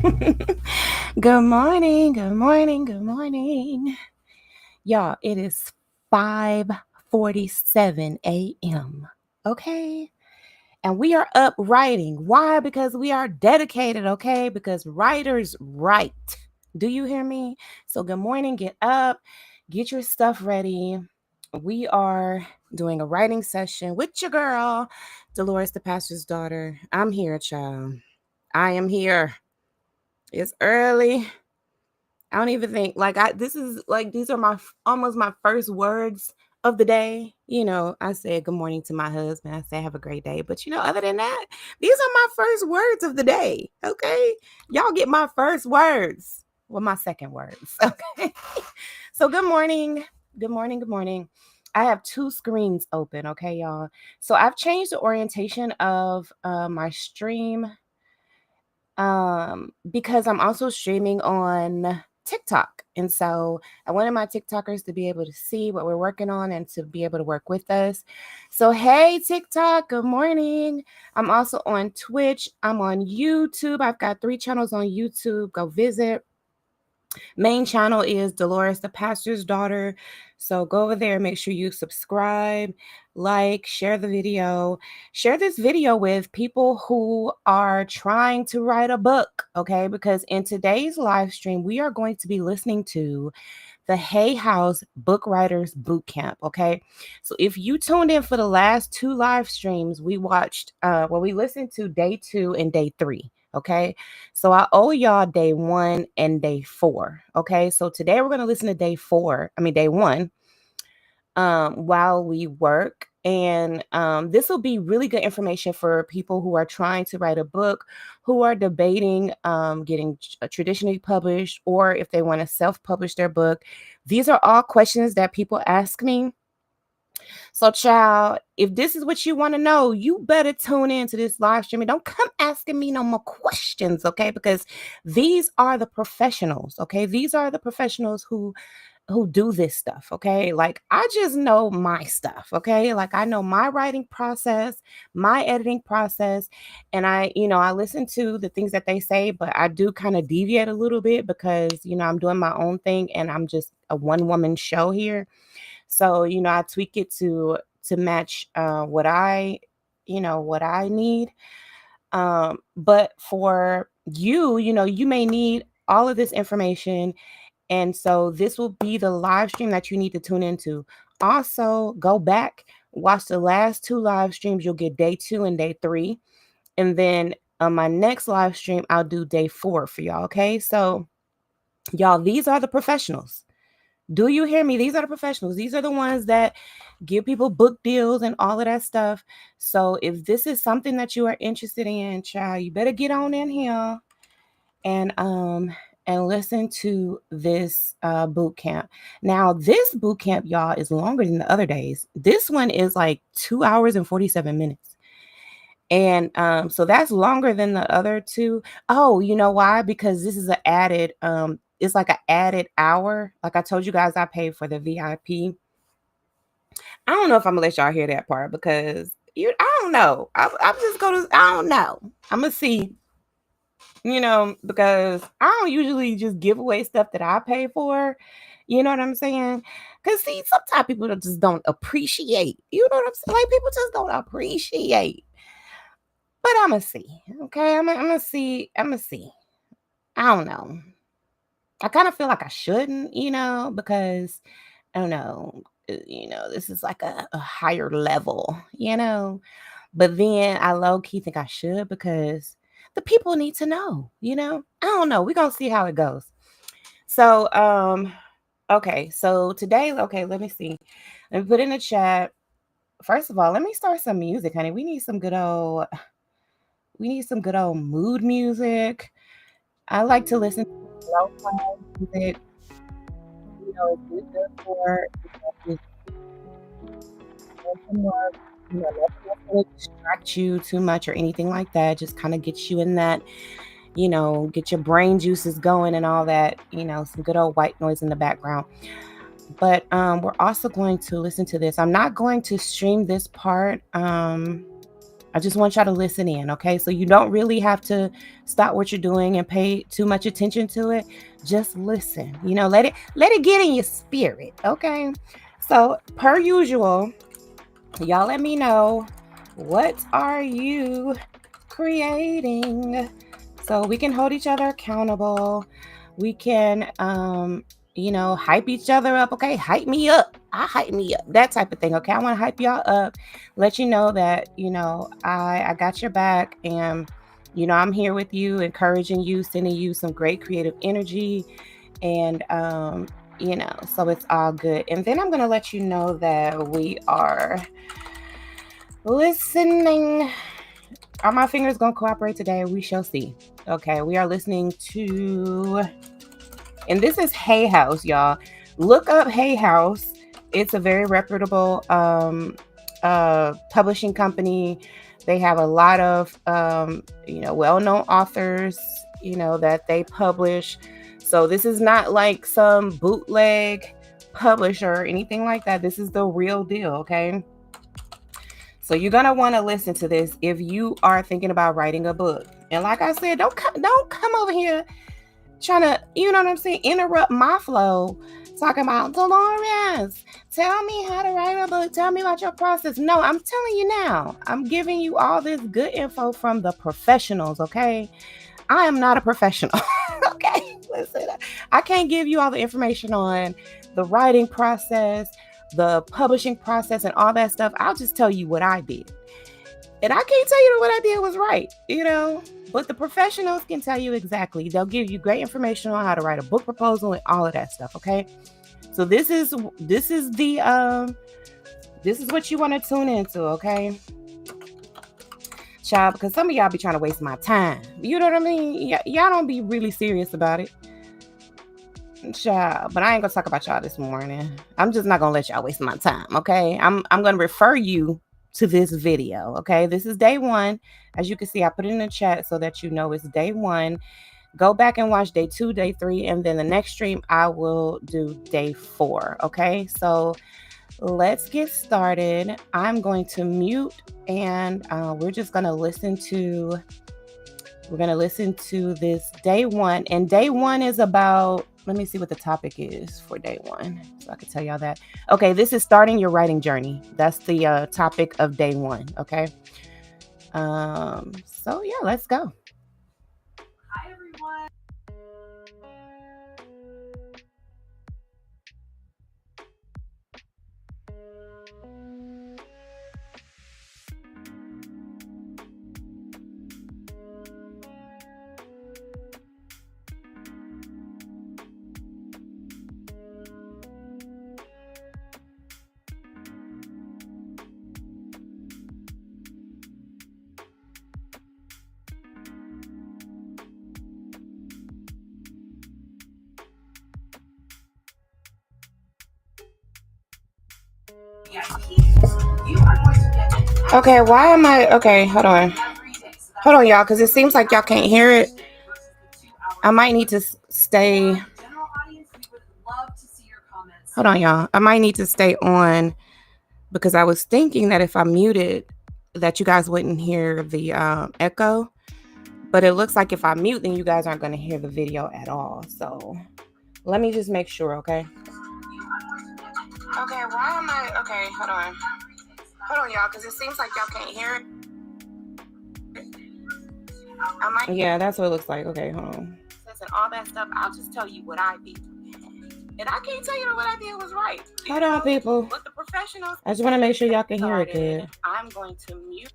Good morning, good morning, good morning. Y'all, it is 5:47 a.m. Okay? And we are up writing. Why? Because we are dedicated, okay? Because writers write. Do you hear me? So good morning, get up, get your stuff ready. We are doing a writing session with your girl, Delores, the pastor's daughter. I'm here, child. I am here. It's early. I don't even think like I this is like these are almost my first words of the day. I said good morning to my husband. I said have a great day. But other than that, these are my first words of the day. Okay. Y'all get my first words. Well, my second words. Okay. So good morning. Good morning. Good morning. I have two screens open. Okay, y'all. So I've changed the orientation of my stream because I'm also streaming on TikTok. And so I wanted my TikTokers to be able to see what we're working on and to be able to work with us. So, hey, TikTok, good morning. I'm also on Twitch. I'm on YouTube. I've got 3 channels on YouTube. Go visit. Main channel is Delores, the pastor's daughter. So go over there, make sure you subscribe, like, share the video. Share this video with people who are trying to write a book, okay? Because in today's live stream, we are going to be listening to the Hay House Book Writers Boot Camp, okay? So if you tuned in for the last 2 live streams, we watched, we listened to day 2 and day 3. Okay. So I owe y'all day 1 and day 4. Okay. So today we're going to listen to day 1, while we work. And this will be really good information for people who are trying to write a book, who are debating getting traditionally published, or if they want to self-publish their book. These are all questions that people ask me. So, child, if this is what you want to know, you better tune in to this live stream. And don't come asking me no more questions, okay? Because these are the professionals, okay? These are the professionals who do this stuff, okay? Like I just know my stuff, okay? Like I know my writing process, my editing process, and I listen to the things that they say, but I do kind of deviate a little bit because, I'm doing my own thing and I'm just a one-woman show here. So, I tweak it to match what I need. But for you, you may need all of this information, and so this will be the live stream that you need to tune into. Also, go back, watch the last 2 live streams. You'll get day 2 and day 3. And then on my next live stream, I'll do day 4 for y'all. Okay. So, y'all, these are the professionals. Do you hear me? These are the professionals. These are the ones that give people book deals and all of that stuff. So, if this is something that you are interested in, child, you better get on in here and listen to this boot camp. Now, this boot camp, y'all, is longer than the other days. This one is like 2 hours and 47 minutes. And so that's longer than the other 2. Oh, you know why? Because this is an added it's like an added hour. Like I told you guys, I paid for the VIP. I don't know if I'm gonna let y'all hear that part because I don't know. I'm just gonna I don't know. I'm gonna see, because I don't usually just give away stuff that I pay for. You know what I'm saying? Because see, sometimes people just don't appreciate. You know what I'm saying? Like people just don't appreciate. But I'm gonna see. Okay, I'm gonna see. I'm gonna see. I don't know. I kind of feel like I shouldn't, because I don't know. This is like a higher level. But then I low key think I should because the people need to know. I don't know. We're gonna see how it goes. So, okay, so today, okay, let me see. Let me put in the chat. First of all, let me start some music, honey. We need some good old mood music. I like to listen to lo-fi music. It's good for just mental work, nothing that's gonna distract you too much or anything like that. Just kind of gets you in that, get your brain juices going and all that, some good old white noise in the background. But we're also going to listen to this. I'm not going to stream this part. I just want y'all to listen in, okay? So you don't really have to stop what you're doing and pay too much attention to it. Just listen. Let it get in your spirit, okay? So, per usual, y'all let me know, what are you creating? So we can hold each other accountable. We can hype each other up, okay? Hype me up. I hype me up. That type of thing, okay? I want to hype y'all up, let you know that, I got your back, and I'm here with you, encouraging you, sending you some great creative energy, and so it's all good. And then I'm going to let you know that we are listening. Are my fingers going to cooperate today? We shall see. Okay, we are listening to, and this is Hay House, y'all. Look up Hay House. It's a very reputable publishing company. They have a lot of well-known authors, that they publish. So this is not like some bootleg publisher or anything like that. This is the real deal, okay? So you're gonna want to listen to this if you are thinking about writing a book. And like I said, don't come over here trying to, what I'm saying, interrupt my flow, talking about, Delores, tell me how to write a book. Tell me about your process. No, I'm telling you now. I'm giving you all this good info from the professionals, okay? I am not a professional. Okay, listen, I can't give you all the information on the writing process, the publishing process, and all that stuff. I'll just tell you what I did. And I can't tell you that what I did was right, but the professionals can tell you exactly. They'll give you great information on how to write a book proposal and all of that stuff, okay? So this is what you want to tune into, okay? Child, because some of y'all be trying to waste my time. You know what I mean? Y'all don't be really serious about it. Child, but I ain't gonna talk about y'all this morning. I'm just not gonna let y'all waste my time, okay? I'm gonna refer you to this video, okay? This is day 1. As you can see, I put it in the chat so that you know it's day 1. Go back and watch day 2, day 3, and then the next stream I will do day 4, okay? So let's get started. I'm going to mute, and we're gonna listen to this day 1. And day 1 is about, let me see what the topic is for day 1 so I can tell y'all that. Okay, this is starting your writing journey. That's the topic of day 1, okay? So yeah, let's go. Hi everyone. Okay, why am I okay? Hold on, y'all, because it seems like y'all can't hear it. I might need to stay. Hold on, y'all. I might need to stay on because I was thinking that if I muted, that you guys wouldn't hear the echo. But it looks like if I mute, then you guys aren't going to hear the video at all. So let me just make sure, okay? Okay, why am I... Okay, hold on. Hold on, y'all, because it seems like y'all can't hear it. Yeah, that's what it looks like. Okay, hold on. And all that stuff, I'll just tell you what I did. And I can't tell you that what I did was right. Hold on, people. But the professionals... I just want to make sure y'all can hear it good. I'm going to mute.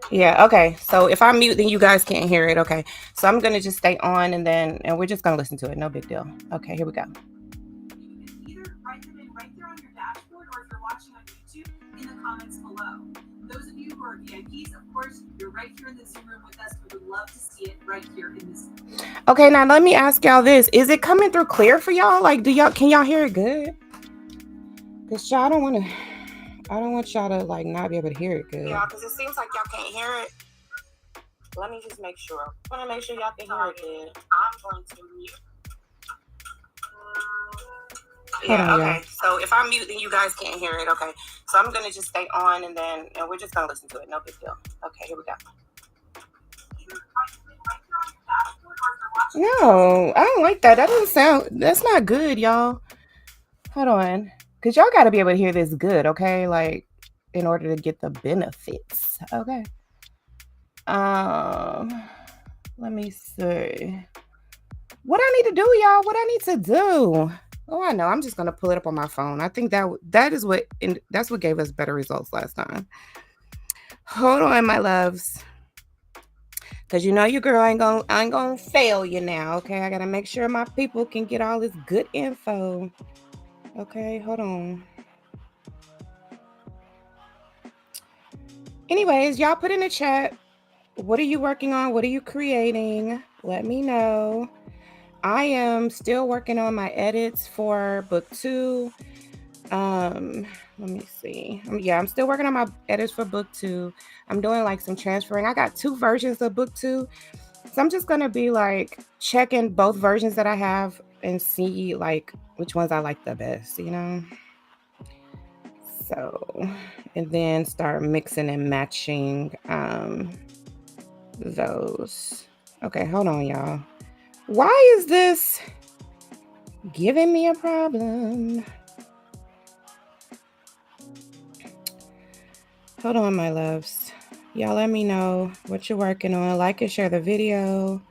Yeah, okay. So if I mute, then you guys can't hear it. Okay. So I'm going to just stay on and we're just going to listen to it. No big deal. Okay, here we go. You can either write them in right there on your dashboard, or if you're watching on YouTube, in the comments below. Those of you who are VIPs, of course, you're right here in the Zoom room with us. We would love to see it right here in this. Okay, now let me ask y'all this. Is it coming through clear for y'all? Like, can y'all hear it good? Because y'all don't want to... I don't want y'all to like not be able to hear it good. Yeah, because it seems like y'all can't hear it. Let me just make sure. I want to make sure y'all can hear it good. I'm going to mute. Hold on, okay. So if I'm mute, then you guys can't hear it. Okay. So I'm gonna just stay on, and then we're just gonna listen to it. No big deal. Okay, here we go. No, I don't like that. That doesn't sound. That's not good, y'all. Hold on, cause y'all got to be able to hear this good. Okay, like in order to get the benefits. Okay. Let me see. What I need to do, y'all? What I need to do? Oh, I know. I'm just gonna pull it up on my phone. I think that's what gave us better results last time. Hold on, my loves, cause you know your girl ain't gonna fail you now. Okay, I gotta make sure my people can get all this good info. Okay, hold on. Anyways, y'all put in the chat. What are you working on? What are you creating? Let me know. I am still working on my edits for book 2. Let me see. I'm still working on my edits for book 2. I'm doing like some transferring. I got 2 versions of book 2. So I'm just going to be like checking both versions that I have and see like which ones I like the best, you know? So, and then start mixing and matching those. Okay, hold on, y'all. Why is this giving me a problem? Hold on, my loves. Y'all let me know what you're working on. Like and share the video.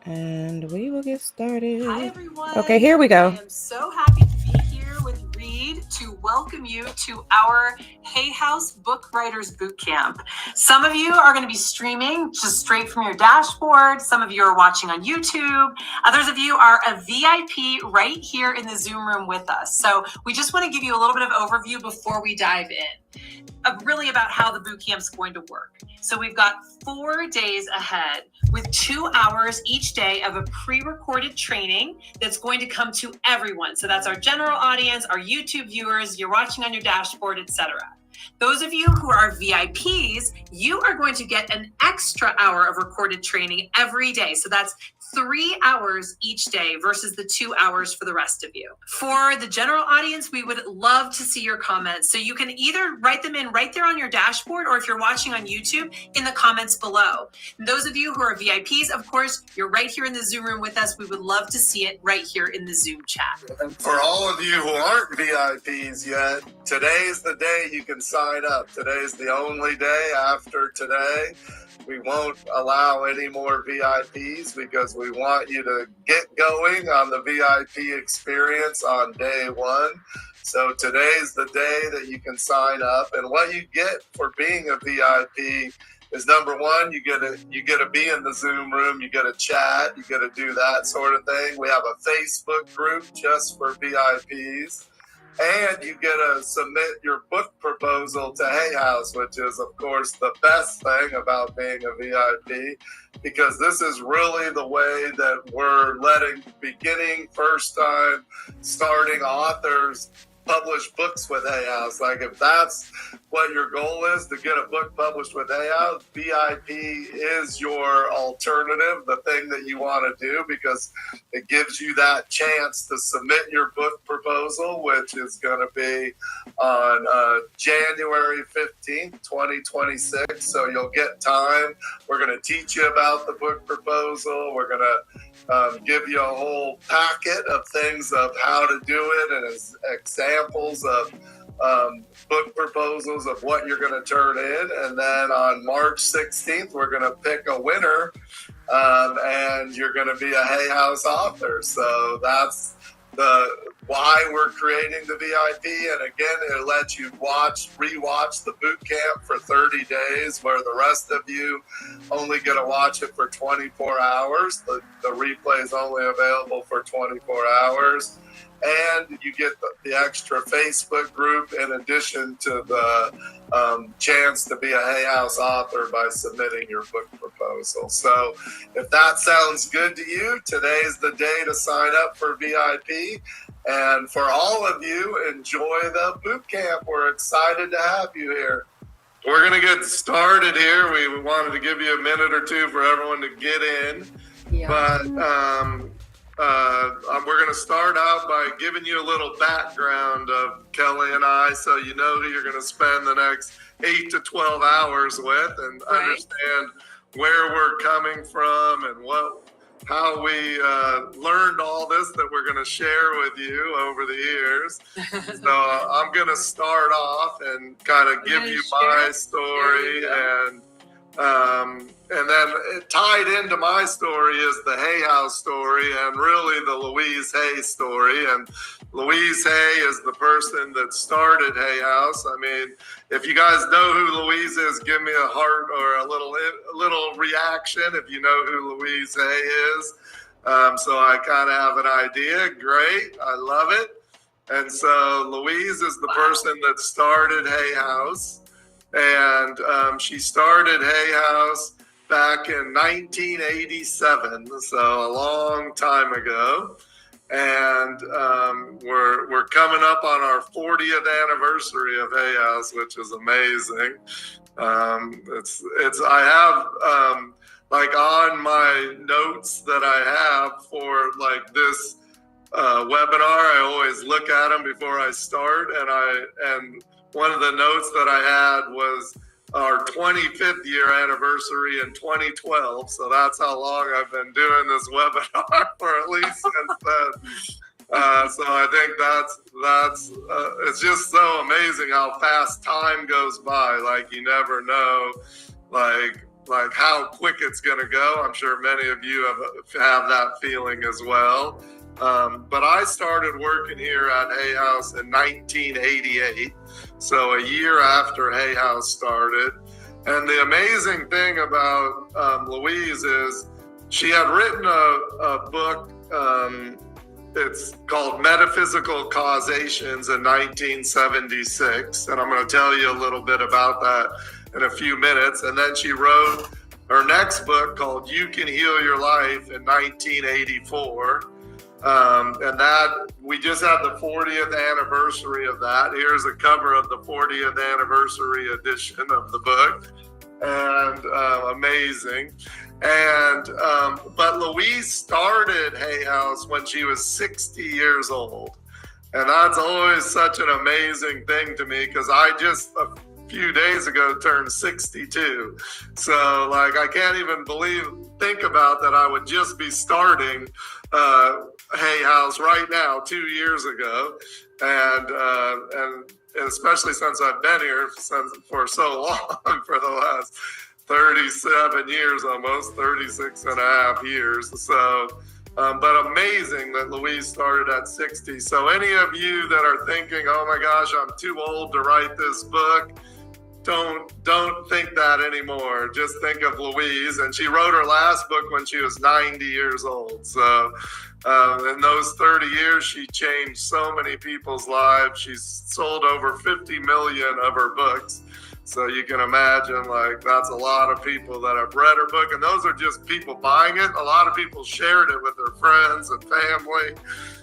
And we will get started. Hi, everyone. Okay, here we go. I am so happy to be here with Reed to welcome you to our Hay House Book Writers Bootcamp. Some of you are going to be streaming just straight from your dashboard. Some of you are watching on YouTube. Others of you are a VIP right here in the Zoom room with us. So we just want to give you a little bit of overview before we dive in. Really about how the boot camp's going to work. So we've got 4 days ahead with 2 hours each day of a pre-recorded training that's going to come to everyone. So that's our general audience, our YouTube viewers, you're watching on your dashboard, etc. Those of you who are VIPs, you are going to get an extra hour of recorded training every day. So that's 3 hours each day versus the 2 hours for the rest of you. For the general audience, we would love to see your comments. So you can either write them in right there on your dashboard, or if you're watching on YouTube, in the comments below. And those of you who are VIPs, of course, you're right here in the Zoom room with us. We would love to see it right here in the Zoom chat. For all of you who aren't VIPs yet, today's the day you can sign up. Today's the only day. After today, we won't allow any more VIPs because we want you to get going on the VIP experience on day 1. So today's the day that you can sign up. And what you get for being a VIP is, number 1, you get to be in the Zoom room, you get to chat, you get to do that sort of thing. We have a Facebook group just for VIPs. And you get to submit your book proposal to Hay House, which is, of course, the best thing about being a VIP, because this is really the way that we're letting beginning, first-time, starting authors publish books with Hay House. Like, if that's what your goal is, to get a book published with Hay House, VIP is your alternative, the thing that you want to do, because it gives you that chance to submit your book proposal, which is going to be on January 15th, 2026. So you'll get time. We're going to teach you about the book proposal. We're going to give you a whole packet of things of how to do it, and as examples of book proposals of what you're going to turn in. And then on March 16th, we're going to pick a winner, and you're going to be a Hay House author. So that's why we're creating the VIP. And again, it lets you rewatch the boot camp for 30 days, where the rest of you only get to watch it for 24 hours. The replay is only available for 24 hours. And you get the extra Facebook group in addition to the chance to be a Hay House author by submitting your book proposal. So if that sounds good to you, today's the day to sign up for VIP. And for all of you, enjoy the boot camp. We're excited to have you here. We're going to get started here. We wanted to give you a minute or two for everyone to get in. Yeah. But we're going to start out by giving you a little background of Kelly and I, so you know who you're going to spend the next 8 to 12 hours with, and understand where we're coming from and how we learned all this that we're going to share with you over the years. So I'm going to start off and kind of give you my story, and then tied into my story is the Hay House story, and really the Louise Hay story. And Louise Hay is the person that started Hay House. I mean, if you guys know who Louise is, give me a heart or a little reaction if you know who Louise Hay is. So I kind of have an idea. Great. I love it. And so Louise is the person that started Hay House. And she started Hay House back in 1987, so a long time ago. And we're coming up on our 40th anniversary of Hay House, which is amazing. I have like on my notes that I have for like this webinar, I always look at them before I start, and one of the notes that I had was our 25th year anniversary in 2012. So that's how long I've been doing this webinar for, at least since then. So I think that's it's just so amazing how fast time goes by. Like you never know, like how quick it's gonna go. I'm sure many of you have that feeling as well. But I started working here at Hay House in 1988, so a year after Hay House started. And the amazing thing about Louise is she had written a book, it's called Metaphysical Causations in 1976, and I'm going to tell you a little bit about that in a few minutes. And then she wrote her next book called You Can Heal Your Life in 1984. And that we just had the 40th anniversary of that. Here's a cover of the 40th anniversary edition of the book, and amazing. And but Louise started Hay House when she was 60 years old, and that's always such an amazing thing to me because I just a few days ago turned 62. So like I can't even think about that I would just be starting Hay House right now 2 years ago, and especially since I've been here for so long, for the last 37 years, almost 36 and a half years. So but amazing that Louise started at 60. So any of you that are thinking, oh my gosh, I'm too old to write this book, don't think that anymore. Just think of Louise, and she wrote her last book when she was 90 years old. So in those 30 years, she changed so many people's lives. She's sold over 50 million of her books. So you can imagine, like, that's a lot of people that have read her book, and those are just people buying it. A lot of people shared it with their friends and family.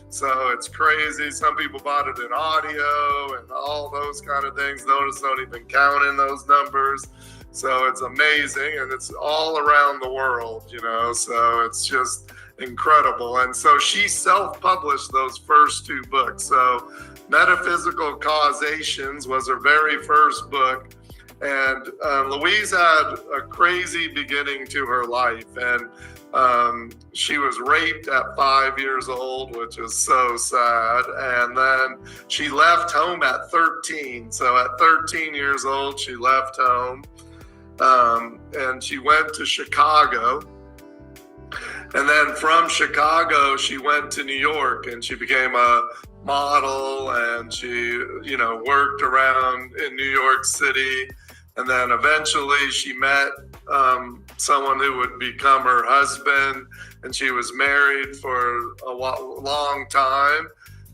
So it's crazy. Some people bought it in audio and all those kind of things. Those don't even count in those numbers. So it's amazing, and it's all around the world, you know, so it's just incredible. And so she self-published those first two books. So Metaphysical Causations was her very first book. And Louise had a crazy beginning to her life, and she was raped at 5 years old, which is so sad. And then she left home at 13. So at 13 years old, she left home, and she went to Chicago. And then from Chicago, she went to New York, and she became a model, and she, you know, worked around in New York City. And then eventually she met someone who would become her husband, and she was married for a long time.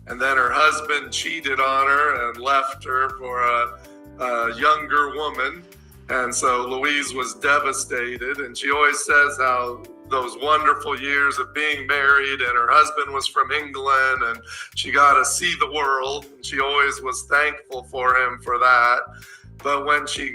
And then her husband cheated on her and left her for a younger woman. And so Louise was devastated. And she always says how those wonderful years of being married, and her husband was from England, and she got to see the world. And she always was thankful for him for that. But when she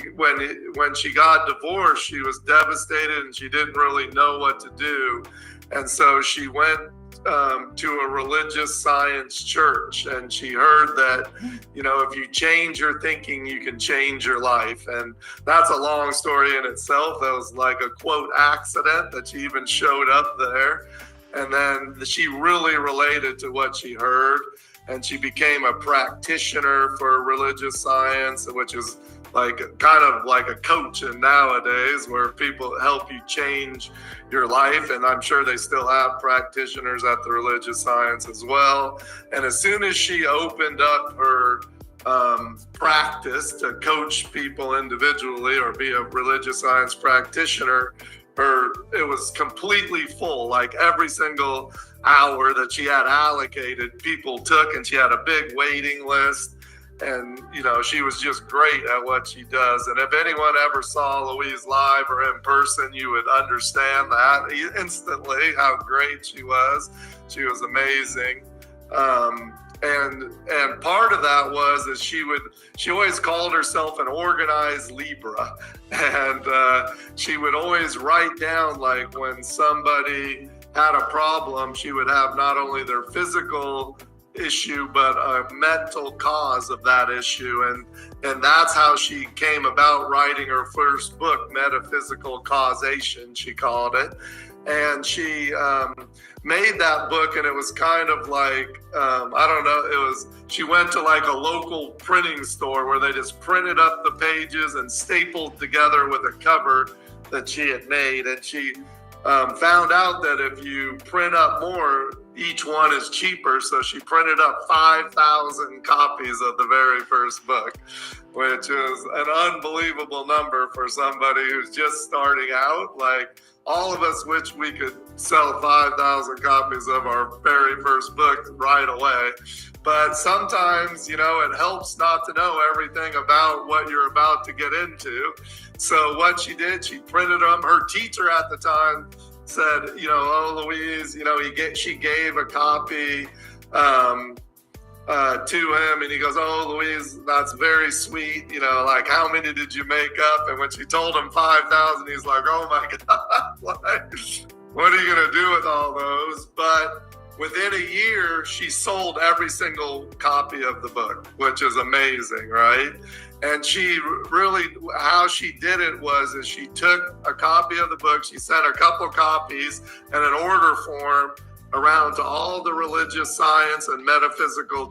got divorced, she was devastated and she didn't really know what to do. And so she went to a religious science church, and she heard that, if you change your thinking, you can change your life. And that's a long story in itself. That was like a quote accident that she even showed up there. And then she really related to what she heard, and she became a practitioner for religious science, which is like kind of like a coach in nowadays, where people help you change your life. And I'm sure they still have practitioners at the religious science as well. And as soon as she opened up her practice to coach people individually or be a religious science practitioner, it was completely full. Like every single hour that she had allocated, people took, and she had a big waiting list. And, she was just great at what she does. And if anyone ever saw Louise live or in person, you would understand that instantly, how great she was. She was amazing. And part of that was that she always called herself an organized Libra. And she would always write down, like, when somebody had a problem, she would have not only their physical issue, but a mental cause of that issue. And that's how she came about writing her first book, Metaphysical Causation, she called it. And she made that book, and it was kind of like, she went to like a local printing store where they just printed up the pages and stapled together with a cover that she had made. And she found out that if you print up more, each one is cheaper. So she printed up 5,000 copies of the very first book, which is an unbelievable number for somebody who's just starting out. Like, all of us wish we could sell 5,000 copies of our very first book right away. But sometimes, it helps not to know everything about what you're about to get into. So what she did, she printed them. Her teacher at the time said, oh, Louise, she gave a copy to him, and he goes, oh, Louise, that's very sweet. Like, how many did you make up? And when she told him 5,000, he's like, oh my God, like, what are you going to do with all those? But within a year, she sold every single copy of the book, which is amazing, right? And she really, how she did it was she took a copy of the book, she sent a couple copies in an order form around to all the religious science and metaphysical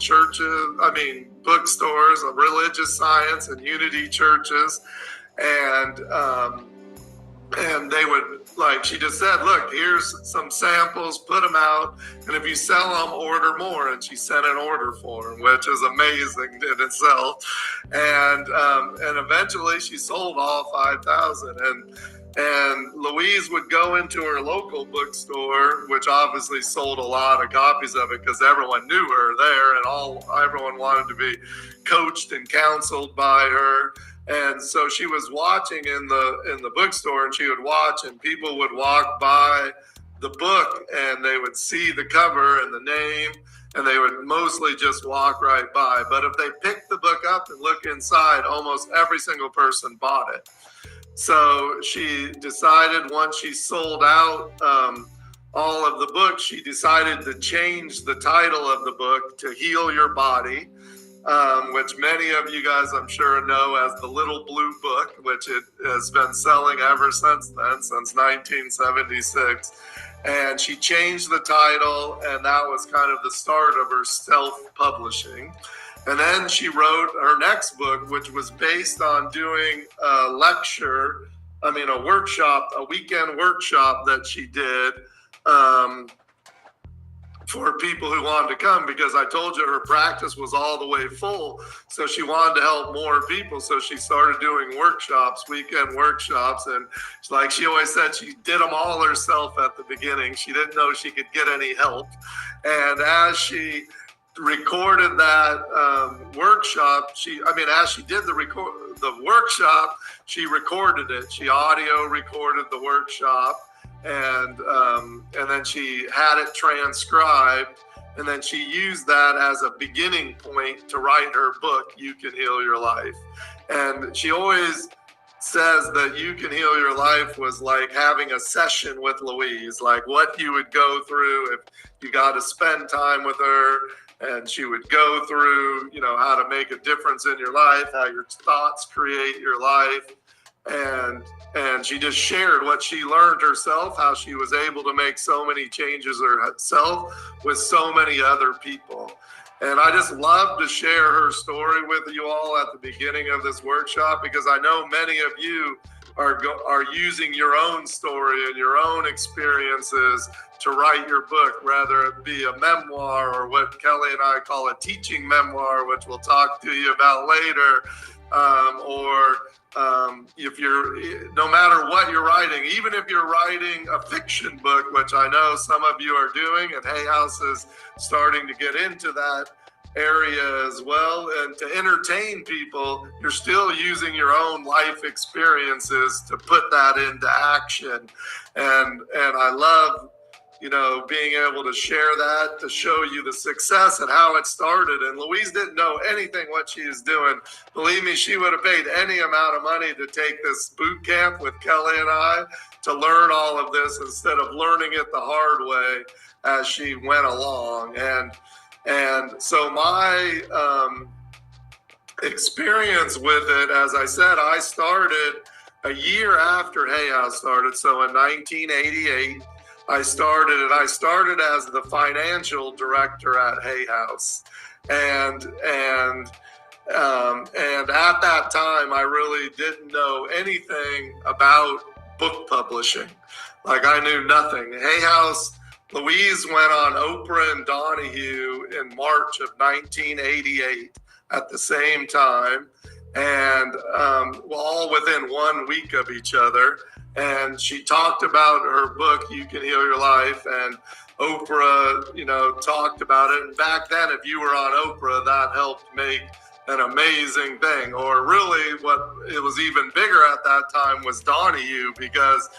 bookstores of religious science and unity churches. And they would, like, she just said, look, here's some samples, put them out, and if you sell them, order more. And she sent an order form, which is amazing in itself. And eventually she sold all 5,000. And Louise would go into her local bookstore, which obviously sold a lot of copies of it because everyone knew her there, and everyone wanted to be coached and counseled by her. And so she was watching in the bookstore, and she would watch, and people would walk by the book, and they would see the cover and the name, and they would mostly just walk right by. But if they picked the book up and look inside, almost every single person bought it. So she decided, once she sold out all of the books, she decided to change the title of the book to Heal Your Body, which many of you guys, I'm sure, know as the Little Blue Book, which it has been selling ever since then, since 1976. And she changed the title, and that was kind of the start of her self-publishing. And then she wrote her next book, which was based on doing a weekend workshop that she did for people who wanted to come, because I told you her practice was all the way full. So she wanted to help more people. So she started doing weekend workshops. And like she always said, she did them all herself at the beginning. She didn't know she could get any help. And as she recorded that workshop, as she did the workshop, she recorded it. She audio recorded the workshop, and then she had it transcribed, And then she used that as a beginning point to write her book, You Can Heal Your Life. And she always says that You Can Heal Your Life was like having a session with Louise, like what you would go through if you got to spend time with her. And she would go through, how to make a difference in your life, how your thoughts create your life. And she just shared what she learned herself, how she was able to make so many changes herself with so many other people. And I just love to share her story with you all at the beginning of this workshop, because I know many of you are using your own story and your own experiences to write your book, whether it be a memoir or what Kelly and I call a teaching memoir, which we'll talk to you about later, if you're, no matter what you're writing, even if you're writing a fiction book, which I know some of you are doing, and Hay House is starting to get into that area as well, and to entertain people, you're still using your own life experiences to put that into action. And I love, being able to share that, to show you the success and how it started. And Louise didn't know anything what she is doing. Believe me, she would have paid any amount of money to take this boot camp with Kelly and I to learn all of this instead of learning it the hard way as she went along. And so my experience with it, as I said, I started a year after Hay House started. So in 1988, I started as the financial director at Hay House. And at that time, I really didn't know anything about book publishing. Like, I knew nothing. Hay House, Louise went on Oprah and Donahue in March of 1988 at the same time, and all within 1 week of each other. And she talked about her book, You Can Heal Your Life, and Oprah, talked about it. And back then, if you were on Oprah, that helped make an amazing thing. Or really, what it was even bigger at that time was Donahue, because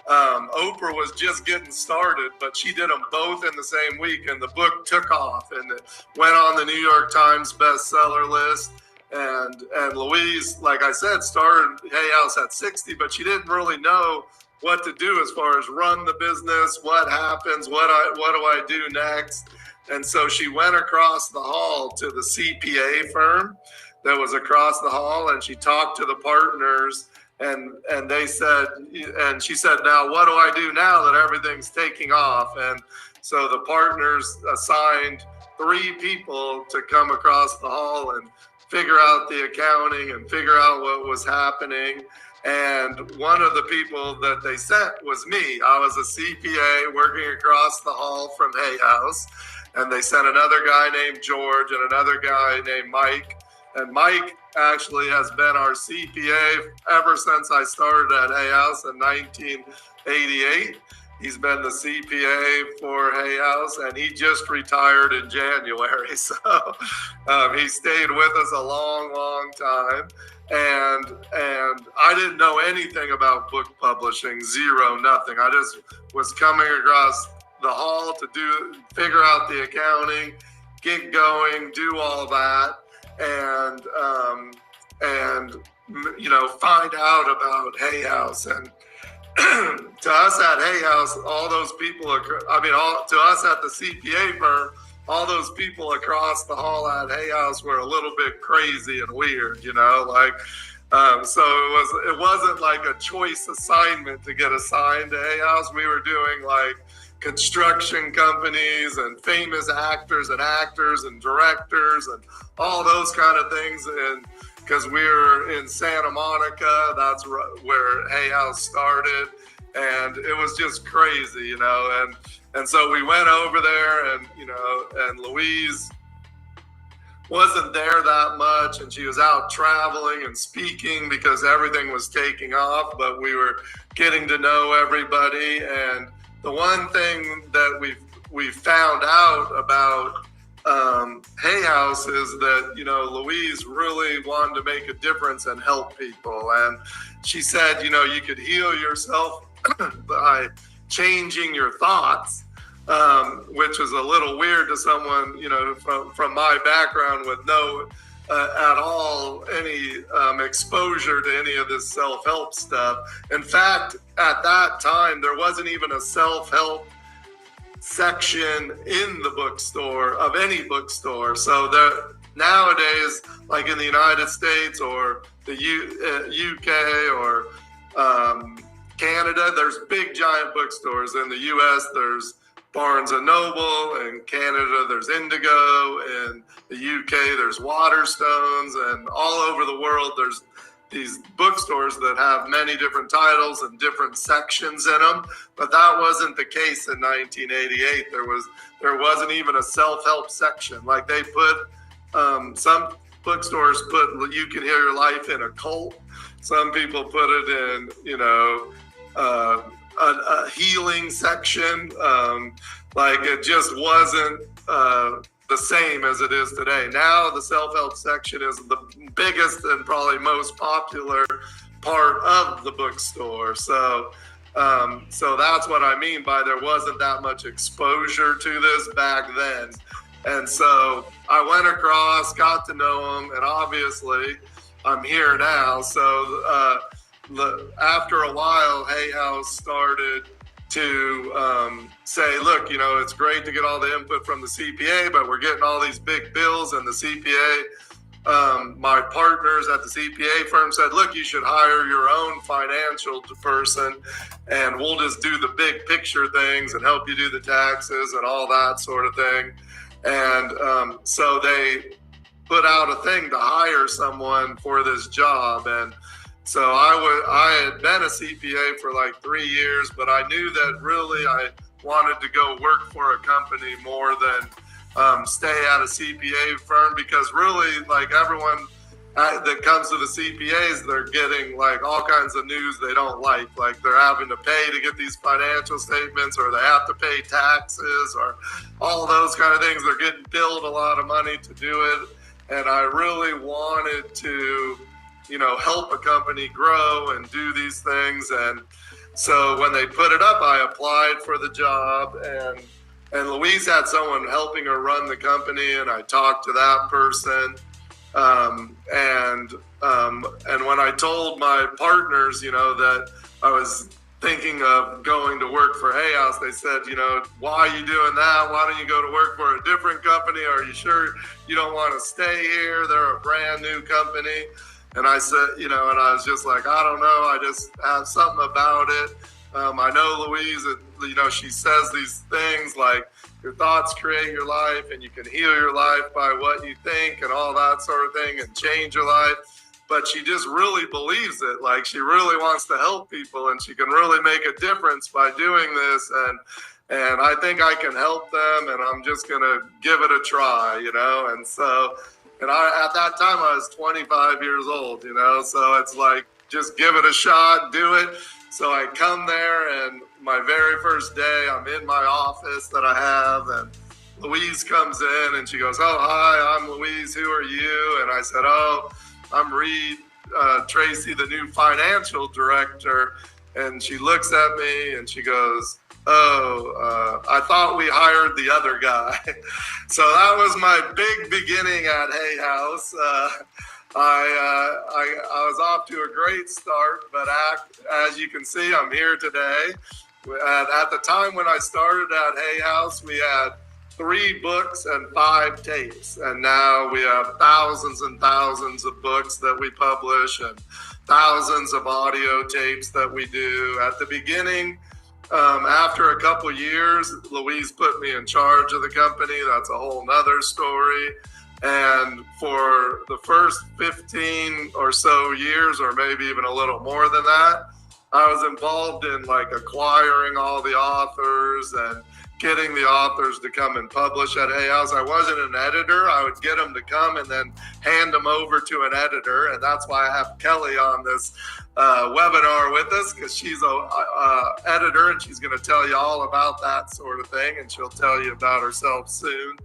Oprah was just getting started, but she did them both in the same week, and the book took off, and it went on the New York Times bestseller list. And Louise, like I said, started Hay House at 60, but she didn't really know what to do as far as run the business, what happens, what do I do next. And so she went across the hall to the CPA firm that was across the hall, and she talked to the partners, and they said, and she said, now what do I do now that everything's taking off? And so the partners assigned 3 people to come across the hall and figure out the accounting and figure out what was happening. And one of the people that they sent was me. I was a CPA working across the hall from Hay House. And they sent another guy named George and another guy named Mike. And Mike actually has been our CPA ever since I started at Hay House in 1988. He's been the CPA for Hay House, and he just retired in January. So he stayed with us a long, long time. And I didn't know anything about book publishing, zero, nothing. I just was coming across the hall to figure out the accounting, get going, do all that, and find out about Hay House. And to us at Hay House, all those people, to us at the CPA firm, all those people across the hall at Hay House were a little bit crazy and weird, so it wasn't like a choice assignment to get assigned to Hay House. We were doing like construction companies and famous actors and directors and all those kind of things. And because we were in Santa Monica, that's where Hay House started. And it was just crazy, and so we went over there, and Louise wasn't there that much, and she was out traveling and speaking because everything was taking off, but we were getting to know everybody. And the one thing that we found out about Hay House is that, Louise really wanted to make a difference and help people. And she said, you could heal yourself by changing your thoughts. which is a little weird to someone, you know, from my background with no at all any exposure to any of this self-help stuff. In fact, at that time, there wasn't even a self-help section in the bookstore of any bookstore. So there, nowadays, like in the United States or the UK or Canada, there's big giant bookstores. In the US, there's Barnes and Noble. In Canada, there's Indigo. In the UK, there's Waterstones. And all over the world, there's these bookstores that have many different titles and different sections in them. But that wasn't the case in 1988. There wasn't even a self-help section. Like they put, some bookstores put You Can Heal Your Life in a cult. Some people put it in, you know, a healing section. Like it just wasn't the same as it is today. Now the self-help section is the biggest and probably most popular part of the bookstore. So that's what I mean by there wasn't that much exposure to this back then. And so I went across, got to know them, and obviously I'm here now. So after a while, Hay House started to say, look, you know, it's great to get all the input from the CPA, but we're getting all these big bills, and the CPA, my partners at the CPA firm said, look, you should hire your own financial person, and we'll just do the big picture things and help you do the taxes and all that sort of thing. And so they put out a thing to hire someone for this job. And so I had been a CPA for like 3 years, but I knew that really I wanted to go work for a company more than stay at a CPA firm, because really, like, everyone that comes to the CPAs, they're getting like all kinds of news they don't like they're having to pay to get these financial statements, or they have to pay taxes, or all those kind of things. They're getting billed a lot of money to do it. And I really wanted to, you know, help a company grow and do these things. And so when they put it up, I applied for the job, and Louise had someone helping her run the company, and I talked to that person. And when I told my partners, you know, that I was thinking of going to work for Hay House, they said, you know, why are you doing that? Why don't you go to work for a different company? Are you sure you don't want to stay here? They're a brand new company. And I said, you know, and I was just like, I don't know. I just have something about it. I know Louise, you know, she says these things like your thoughts create your life, and you can heal your life by what you think and all that sort of thing, and change your life. But she just really believes it. Like, she really wants to help people, and she can really make a difference by doing this. And I think I can help them, and I'm just going to give it a try, you know? And so, and at that time I was 25 years old, you know? So it's like, just give it a shot, do it. So I come there, and my very first day, I'm in my office that I have, and Louise comes in, and she goes, oh, hi, I'm Louise. Who are you? And I said, oh, I'm Reed Tracy, the new financial director. And she looks at me, and she goes, oh, I thought we hired the other guy. So that was my big beginning at Hay House. I was off to a great start, but as you can see, I'm here today. At the time when I started at Hay House, we had 3 books and 5 tapes, and now we have thousands and thousands of books that we publish and thousands of audio tapes that we do. At the beginning, after a couple years, Louise put me in charge of the company. That's a whole nother story. And for the first 15 or so years, or maybe even a little more than that, I was involved in like acquiring all the authors and getting the authors to come and publish at Hay House. I wasn't an editor. I would get them to come and then hand them over to an editor. And that's why I have Kelly on this webinar with us, because she's a editor, and she's going to tell you all about that sort of thing. And she'll tell you about herself soon.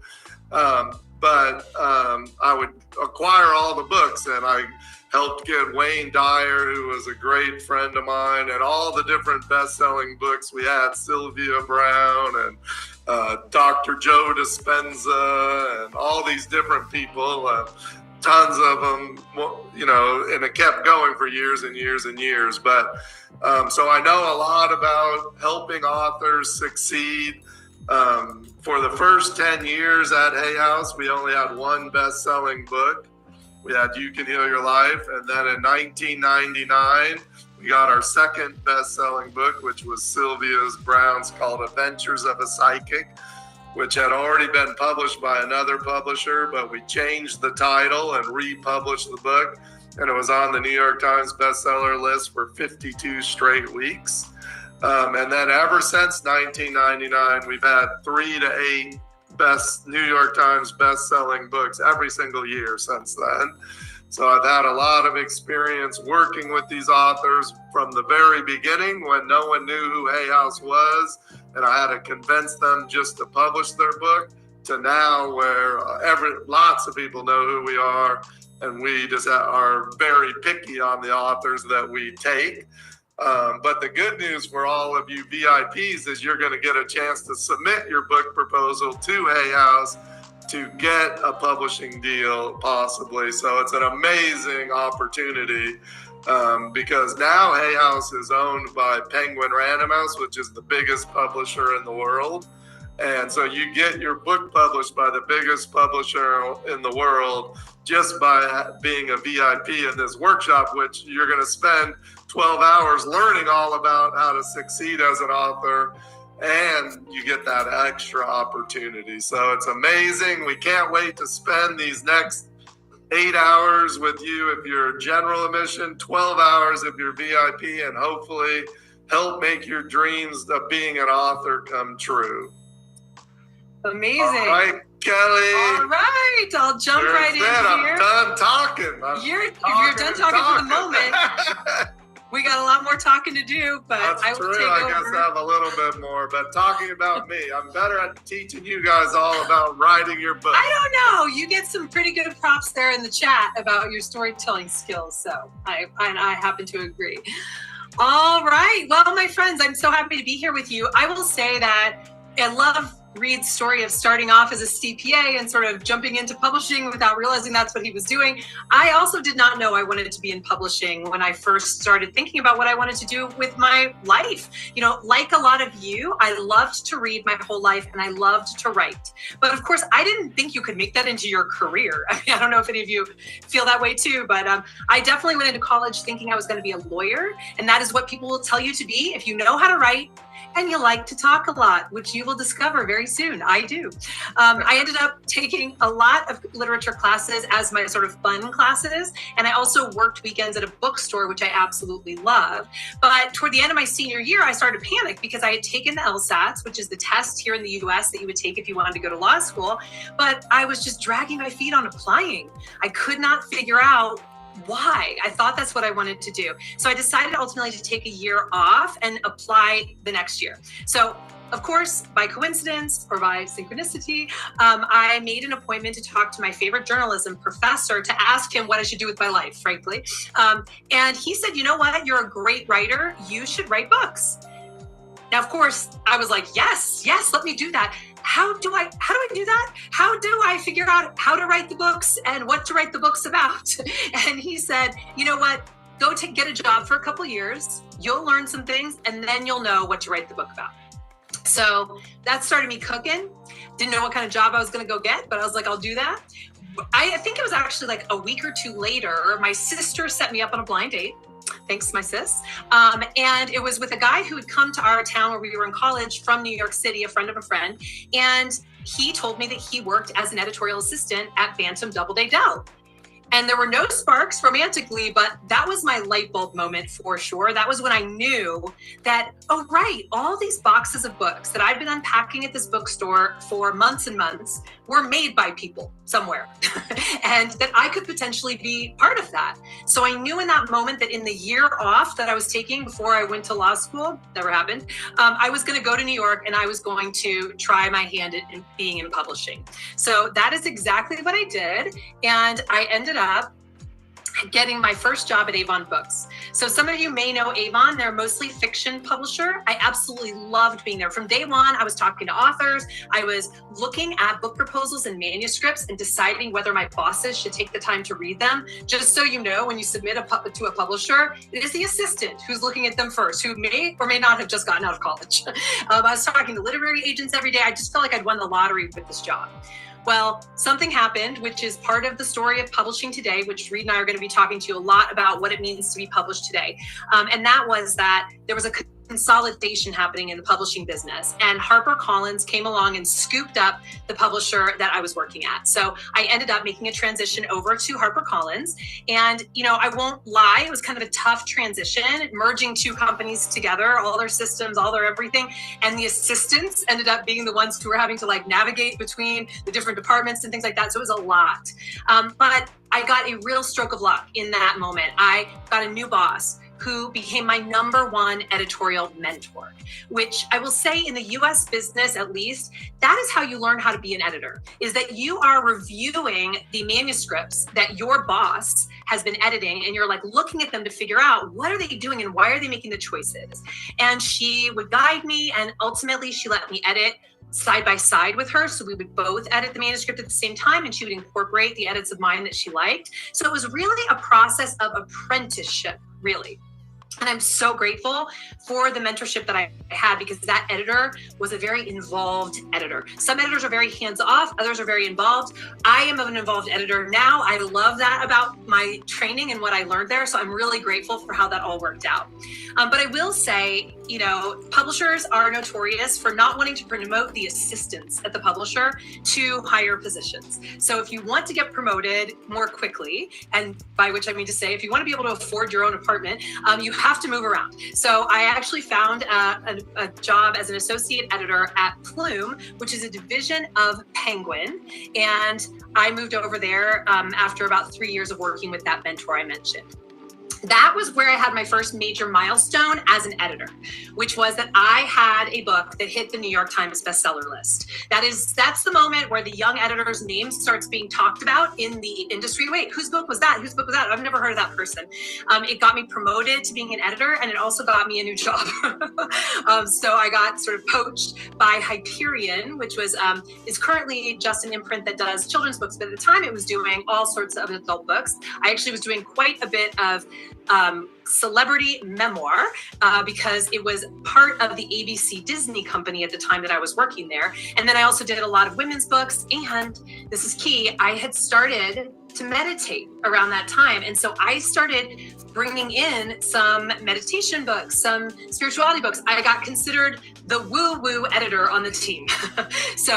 But I would acquire all the books, and I helped get Wayne Dyer, who was a great friend of mine, and all the different best-selling books. We had Sylvia Brown and Dr. Joe Dispenza and all these different people, tons of them, and it kept going for years and years and years. But so I know a lot about helping authors succeed. For the first 10 years at Hay House, we only had one best-selling book. We had You Can Heal Your Life. And then in 1999, we got our second best-selling book, which was Sylvia Brown's, called Adventures of a Psychic, which had already been published by another publisher, but we changed the title and republished the book. And it was on the New York Times bestseller list for 52 straight weeks. And then ever since 1999, we've had 3 to 8 New York Times best-selling books every single year since then. So I've had a lot of experience working with these authors from the very beginning, when no one knew who Hay House was, and I had to convince them just to publish their book, to now where lots of people know who we are, and we just are very picky on the authors that we take. But the good news for all of you VIPs is you're going to get a chance to submit your book proposal to Hay House to get a publishing deal, possibly. So it's an amazing opportunity, because now Hay House is owned by Penguin Random House, which is the biggest publisher in the world. And so you get your book published by the biggest publisher in the world just by being a VIP in this workshop, which you're going to spend 12 hours learning all about how to succeed as an author, and you get that extra opportunity. So it's amazing. We can't wait to spend these next 8 hours with you if you're general admission, 12 hours if you're VIP, and hopefully help make your dreams of being an author come true. Amazing. All right, Kelly. All right, I'll jump right in here. I'm done talking. If you're done talking for the moment, we got a lot more talking to do, but That's I will true. take I over. guess I have a little bit more, but talking about me, I'm better at teaching you guys all about writing your book. I don't know. You get some pretty good props there in the chat about your storytelling skills, so I happen to agree. All right. Well, my friends, I'm so happy to be here with you. I will say that I love Reed's story of starting off as a CPA and sort of jumping into publishing without realizing that's what he was doing. I also did not know I wanted to be in publishing when I first started thinking about what I wanted to do with my life. You know, like a lot of you, I loved to read my whole life and I loved to write. But of course, I didn't think you could make that into your career. I mean, I don't know if any of you feel that way too, but I definitely went into college thinking I was going to be a lawyer. And that is what people will tell you to be if you know how to write and you like to talk a lot, which you will discover very soon. I do. I ended up taking a lot of literature classes as my sort of fun classes. And I also worked weekends at a bookstore, which I absolutely love. But toward the end of my senior year, I started to panic because I had taken the LSATs, which is the test here in the US that you would take if you wanted to go to law school. But I was just dragging my feet on applying. I could not figure out why. I thought that's what I wanted to do. So I decided ultimately to take a year off and apply the next year. So of course, by coincidence or by synchronicity, I made an appointment to talk to my favorite journalism professor to ask him what I should do with my life, frankly. And he said, you know what, you're a great writer. You should write books. Now, of course, I was like, yes, let me do that. How do I do that? How do I figure out how to write the books and what to write the books about? And he said, you know what, go get a job for a couple years. You'll learn some things and then you'll know what to write the book about. So that started me cooking. Didn't know what kind of job I was going to go get, but I was like, I'll do that. I think it was actually like a week or two later, my sister set me up on a blind date. Thanks, my sis. And it was with a guy who had come to our town where we were in college from New York City, a friend of a friend. And he told me that he worked as an editorial assistant at Bantam Doubleday Dell. And there were no sparks romantically, but that was my light bulb moment for sure. That was when I knew that, oh, right, all these boxes of books that I've been unpacking at this bookstore for months and months were made by people somewhere, and that I could potentially be part of that. So I knew in that moment that in the year off that I was taking before I went to law school, never happened, I was going to go to New York and I was going to try my hand at being in publishing. So that is exactly what I did. And I ended up getting my first job at Avon Books. So some of you may know Avon. They're mostly fiction publisher. I absolutely loved being there. From day one, I was talking to authors. I was looking at book proposals and manuscripts and deciding whether my bosses should take the time to read them. Just so you know, when you submit to a publisher, it is the assistant who's looking at them first, who may or may not have just gotten out of college. I was talking to literary agents every day. I just felt like I'd won the lottery with this job. Well, something happened, which is part of the story of publishing today, which Reed and I are going to be talking to you a lot about what it means to be published today. And that was that there was a consolidation happening in the publishing business, and HarperCollins came along and scooped up the publisher that I was working at. So I ended up making a transition over to HarperCollins, and I won't lie, it was kind of a tough transition, merging two companies together, all their systems, all their everything, and the assistants ended up being the ones who were having to navigate between the different departments and things like that. So it was a lot, but I got a real stroke of luck in that moment. I got a new boss who became my #1 editorial mentor, which I will say in the US business, at least, that is how you learn how to be an editor, is that you are reviewing the manuscripts that your boss has been editing, and you're looking at them to figure out what are they doing and why are they making the choices. And she would guide me, and ultimately she let me edit side by side with her. So we would both edit the manuscript at the same time, and she would incorporate the edits of mine that she liked. So it was really a process of apprenticeship, really. And I'm so grateful for the mentorship that I had, because that editor was a very involved editor. Some editors are very hands-off, others are very involved. I am an involved editor now. I love that about my training and what I learned there. So I'm really grateful for how that all worked out. But I will say, publishers are notorious for not wanting to promote the assistants at the publisher to higher positions. So if you want to get promoted more quickly, and by which I mean to say, if you want to be able to afford your own apartment, you have to move around. So I actually found a job as an associate editor at Plume, which is a division of Penguin. And I moved over there after about 3 years of working with that mentor I mentioned. That was where I had my first major milestone as an editor, which was that I had a book that hit the New York Times bestseller list. That's the moment where the young editor's name starts being talked about in the industry. Wait, whose book was that? Whose book was that? I've never heard of that person. It got me promoted to being an editor, and it also got me a new job. So I got sort of poached by Hyperion, which is currently just an imprint that does children's books, but at the time it was doing all sorts of adult books. I actually was doing quite a bit of celebrity memoir because it was part of the ABC Disney company at the time that I was working there. And then I also did a lot of women's books, and this is key, I had started to meditate around that time. And so I started bringing in some meditation books, some spirituality books. I got considered the woo-woo editor on the team. So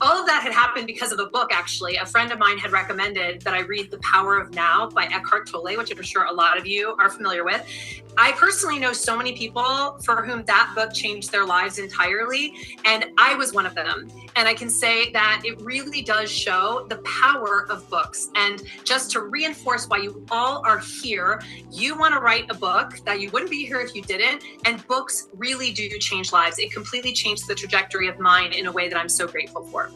all of that had happened because of a book, actually. A friend of mine had recommended that I read The Power of Now by Eckhart Tolle, which I'm sure a lot of you are familiar with. I personally know so many people for whom that book changed their lives entirely, and I was one of them. And I can say that it really does show the power of books. And just to reinforce why you all are here, you want to write a book that you wouldn't be here if you didn't, and books really do change lives. It completely changed the trajectory of mine in a way that I'm so grateful for.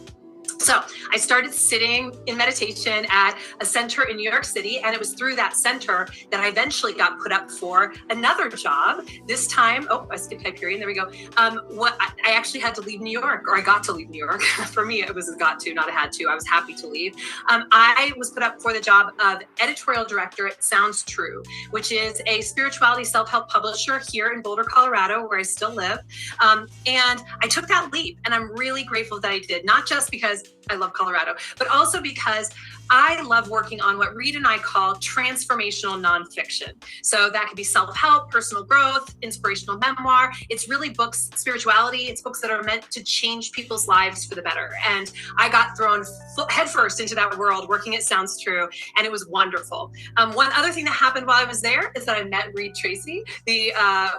So I started sitting in meditation at a center in New York City, and it was through that center that I eventually got put up for another job. This time, I skipped Hyperion, there we go. I actually had to leave New York, or I got to leave New York. For me, it was a got to, not a had to. I was happy to leave. I was put up for the job of editorial director at Sounds True, which is a spirituality self-help publisher here in Boulder, Colorado, where I still live. And I took that leap, and I'm really grateful that I did, not just because I love Colorado, but also because I love working on what Reed and I call transformational nonfiction. So that could be self-help, personal growth, inspirational memoir. It's really books, spirituality. It's books that are meant to change people's lives for the better. And I got thrown headfirst into that world working at Sounds True, and it was wonderful. One other thing that happened while I was there is that I met Reed Tracy. The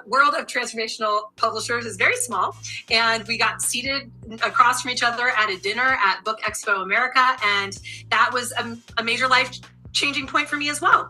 world of transformational publishers is very small, and we got seated across from each other at a dinner at Book Expo America, and that was a major life-changing point for me as well.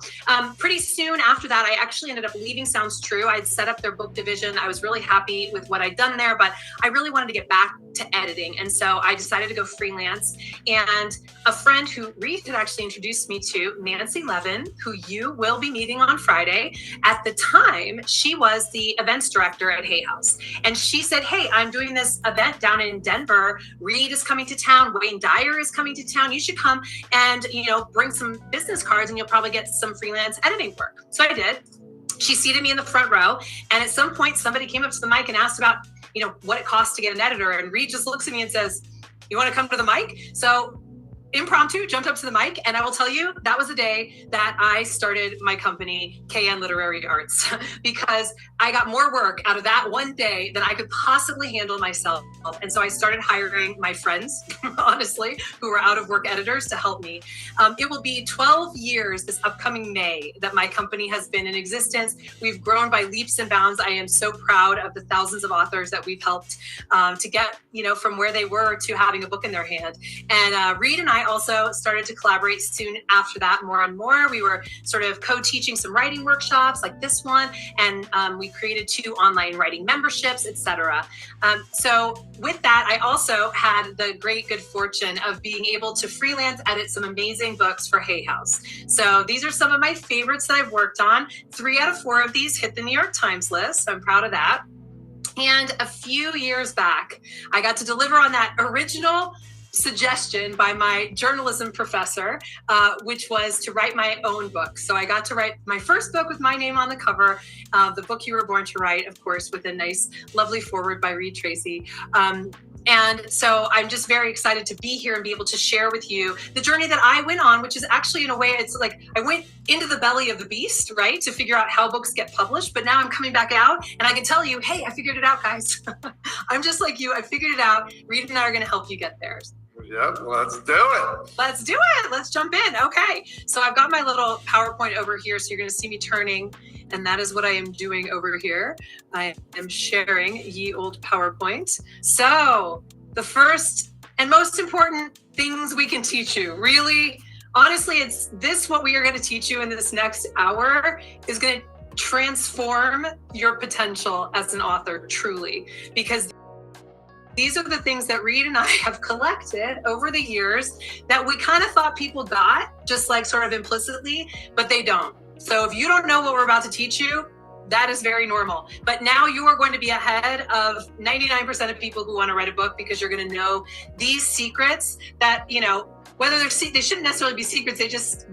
Pretty soon after that, I actually ended up leaving Sounds True. I'd set up their book division. I was really happy with what I'd done there, but I really wanted to get back to editing. And so I decided to go freelance. And a friend who Reed had actually introduced me to, Nancy Levin, who you will be meeting on Friday. At the time, she was the events director at Hay House. And she said, hey, I'm doing this event down in Denver. Reed is coming to town. Wayne Dyer is coming to town. You should come and, bring some business cards and you'll probably get some freelance editing work. So I did. She seated me in the front row. And at some point, somebody came up to the mic and asked about, what it costs to get an editor. And Reed just looks at me and says, you want to come to the mic? So impromptu, jumped up to the mic, and I will tell you, that was the day that I started my company, KN Literary Arts, because I got more work out of that one day than I could possibly handle myself. And so I started hiring my friends, honestly, who were out of work editors to help me. It will be 12 years this upcoming May that my company has been in existence. We've grown by leaps and bounds. I am so proud of the thousands of authors that we've helped to get, from where they were to having a book in their hand. And Reed and I also started to collaborate soon after that, more and more. We were sort of co-teaching some writing workshops like this one, and we created 2 online writing memberships, etc. So with that, I also had the great good fortune of being able to freelance edit some amazing books for Hay House. So these are some of my favorites that I've worked on. 3 out of 4 of these hit the New York Times list. So I'm proud of that. And a few years back, I got to deliver on that original suggestion by my journalism professor, which was to write my own book. So I got to write my first book with my name on the cover, The Book You Were Born to Write, of course, with a nice, lovely foreword by Reed Tracy. And so I'm just very excited to be here and be able to share with you the journey that I went on, which is actually, in a way, it's like I went into the belly of the beast, right, to figure out how books get published. But now I'm coming back out and I can tell you, hey, I figured it out, guys. I'm just like you. I figured it out. Reed and I are going to help you get there. Yep, let's do it. Let's do it. Let's jump in. Okay. So I've got my little PowerPoint over here. So you're going to see me turning, and that is what I am doing over here. I am sharing ye old PowerPoint. So the first and most important things we can teach you, really, honestly, it's this, what we are going to teach you in this next hour is going to transform your potential as an author, truly, because these are the things that Reed and I have collected over the years that we kind of thought people got, just like sort of implicitly, but they don't. So if you don't know what we're about to teach you, that is very normal. But now you are going to be ahead of 99% of people who want to write a book, because you're going to know these secrets that, whether they shouldn't necessarily be secrets, they just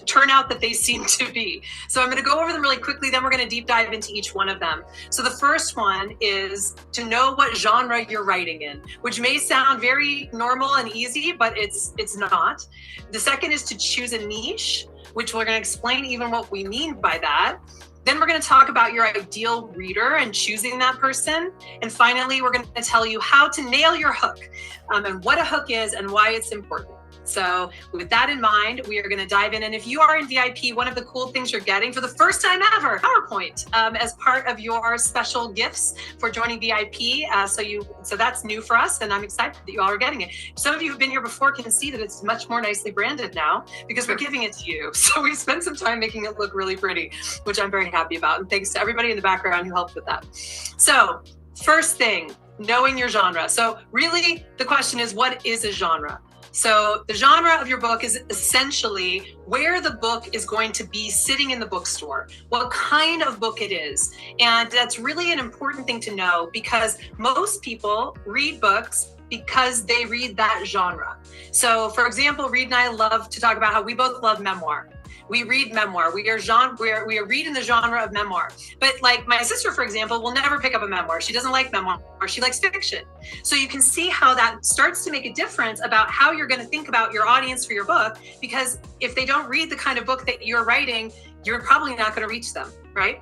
turn out that they seem to be. So I'm going to go over them really quickly, then we're going to deep dive into each one of them. So the first one is to know what genre you're writing in, which may sound very normal and easy, but it's not. The second is to choose a niche, which we're going to explain even what we mean by that. Then we're going to talk about your ideal reader and choosing that person. And finally, we're going to tell you how to nail your hook, and what a hook is and why it's important. So with that in mind, we are going to dive in. And if you are in VIP, one of the cool things you're getting for the first time ever, PowerPoint, as part of your special gifts for joining VIP. So that's new for us, and I'm excited that you all are getting it. Some of you who've been here before can see that it's much more nicely branded now because we're giving it to you. So we spent some time making it look really pretty, which I'm very happy about. And thanks to everybody in the background who helped with that. So first thing, knowing your genre. So really the question is, what is a genre? So the genre of your book is essentially where the book is going to be sitting in the bookstore, what kind of book it is. And that's really an important thing to know, because most people read books because they read that genre. So for example, Reed and I love to talk about how we both love memoir. We read memoir. We are read in the genre of memoir. But like my sister, for example, will never pick up a memoir. She doesn't like memoir. She likes fiction. So you can see how that starts to make a difference about how you're going to think about your audience for your book, because if they don't read the kind of book that you're writing, you're probably not going to reach them, right?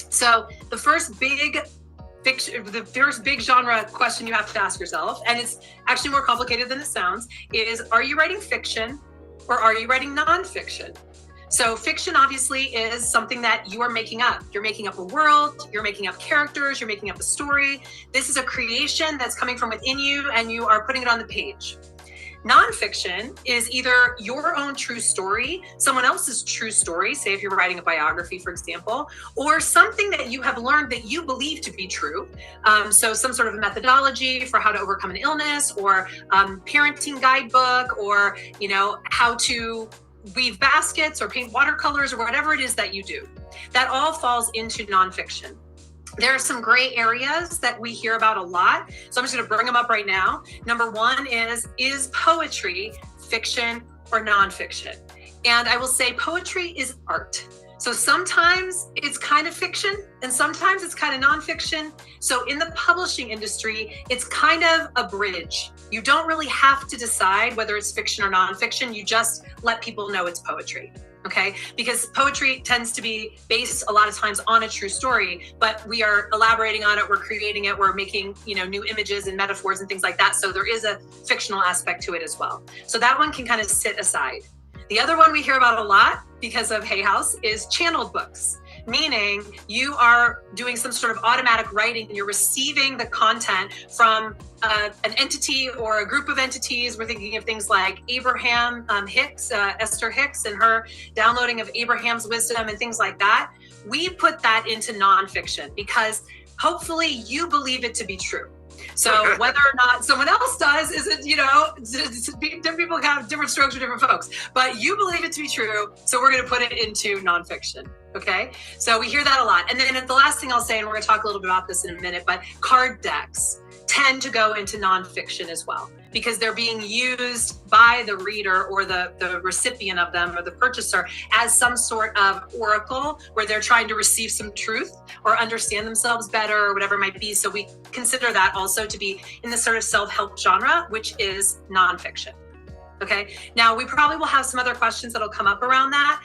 So the first big genre question you have to ask yourself, and it's actually more complicated than it sounds, is are you writing fiction or are you writing nonfiction? So fiction obviously is something that you are making up. You're making up a world, you're making up characters, you're making up a story. This is a creation that's coming from within you and you are putting it on the page. Nonfiction is either your own true story, someone else's true story, say if you're writing a biography, for example, or something that you have learned that you believe to be true. So some sort of methodology for how to overcome an illness, or parenting guidebook, or how to weave baskets or paint watercolors, or whatever it is that you do. That all falls into nonfiction. There are some gray areas that we hear about a lot. So I'm just going to bring them up right now. Number one is poetry fiction or nonfiction? And I will say poetry is art. So sometimes it's kind of fiction and sometimes it's kind of nonfiction. So in the publishing industry, it's kind of a bridge. You don't really have to decide whether it's fiction or nonfiction. You just let people know it's poetry. Okay, because poetry tends to be based a lot of times on a true story, but we are elaborating on it, we're creating it, we're making, new images and metaphors and things like that. So there is a fictional aspect to it as well. So that one can kind of sit aside. The other one we hear about a lot because of Hay House is channeled books, meaning you are doing some sort of automatic writing and you're receiving the content from an entity or a group of entities. We're thinking of things like Abraham Hicks, Esther Hicks, and her downloading of Abraham's wisdom and things like that. We put that into nonfiction because hopefully you believe it to be true. So whether or not someone else does isn't, different people have different strokes for different folks, but you believe it to be true. So we're going to put it into nonfiction. Okay. So we hear that a lot. And then the last thing I'll say, and we're going to talk a little bit about this in a minute, but card decks tend to go into nonfiction as well, because they're being used by the reader or the recipient of them or the purchaser as some sort of oracle where they're trying to receive some truth or understand themselves better or whatever it might be. So we consider that also to be in the sort of self-help genre, which is nonfiction. Okay, now we probably will have some other questions that'll come up around that.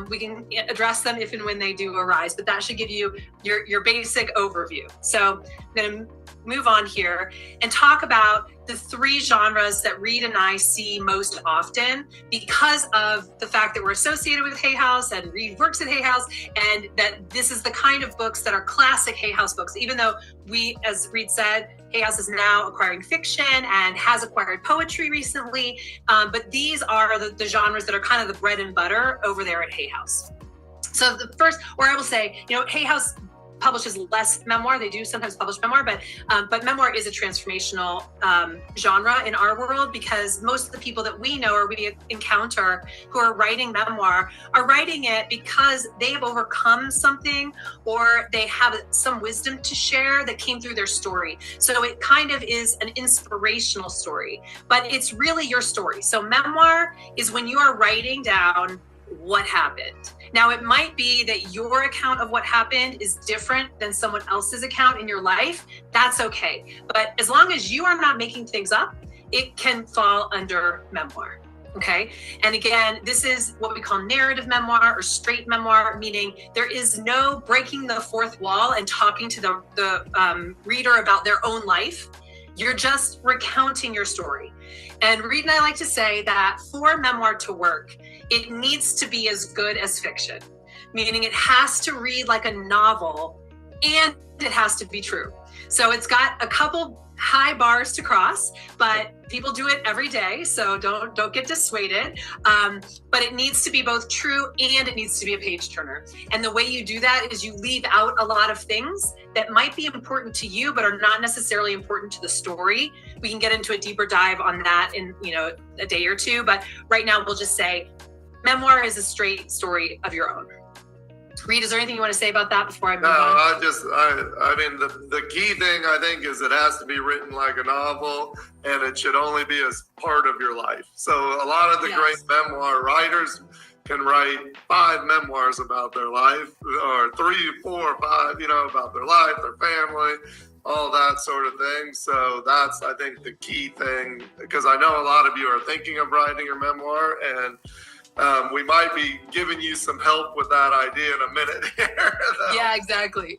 We can address them if and when they do arise, but that should give you your basic overview. So I'm going to move on here and talk about the three genres that Reed and I see most often because of the fact that we're associated with Hay House and Reed works at Hay House, and that this is the kind of books that are classic Hay House books, even though we, as Reed said, Hay House is now acquiring fiction and has acquired poetry recently, but these are the genres that are kind of the bread and butter over there at Hay House. So the first, or I will say, Hay House publishes less memoir. They do sometimes publish memoir, but memoir is a transformational genre in our world, because most of the people that we know or we encounter who are writing memoir are writing it because they have overcome something or they have some wisdom to share that came through their story. So it kind of is an inspirational story, but it's really your story. So memoir is when you are writing down what happened. Now, it might be that your account of what happened is different than someone else's account in your life. That's okay. But as long as you are not making things up, it can fall under memoir. Okay. And again, this is what we call narrative memoir or straight memoir, meaning there is no breaking the fourth wall and talking to the reader about their own life. You're just recounting your story. And Reed and I like to say that for memoir to work, it needs to be as good as fiction, meaning it has to read like a novel and it has to be true. So it's got a couple high bars to cross, but people do it every day, so don't get dissuaded. But it needs to be both true and it needs to be a page turner. And the way you do that is you leave out a lot of things that might be important to you, but are not necessarily important to the story. We can get into a deeper dive on that in a day or two, but right now we'll just say memoir is a straight story of your own. Reed, is there anything you want to say about that before I move on? I mean, the key thing I think is it has to be written like a novel, and it should only be as part of your life. So a lot of the great memoir writers, can write 5 memoirs about their life, or 3, 4, 5, about their life, their family, all that sort of thing. So that's, I think, the key thing, because I know a lot of you are thinking of writing your memoir, and we might be giving you some help with that idea in a minute here. Yeah, exactly.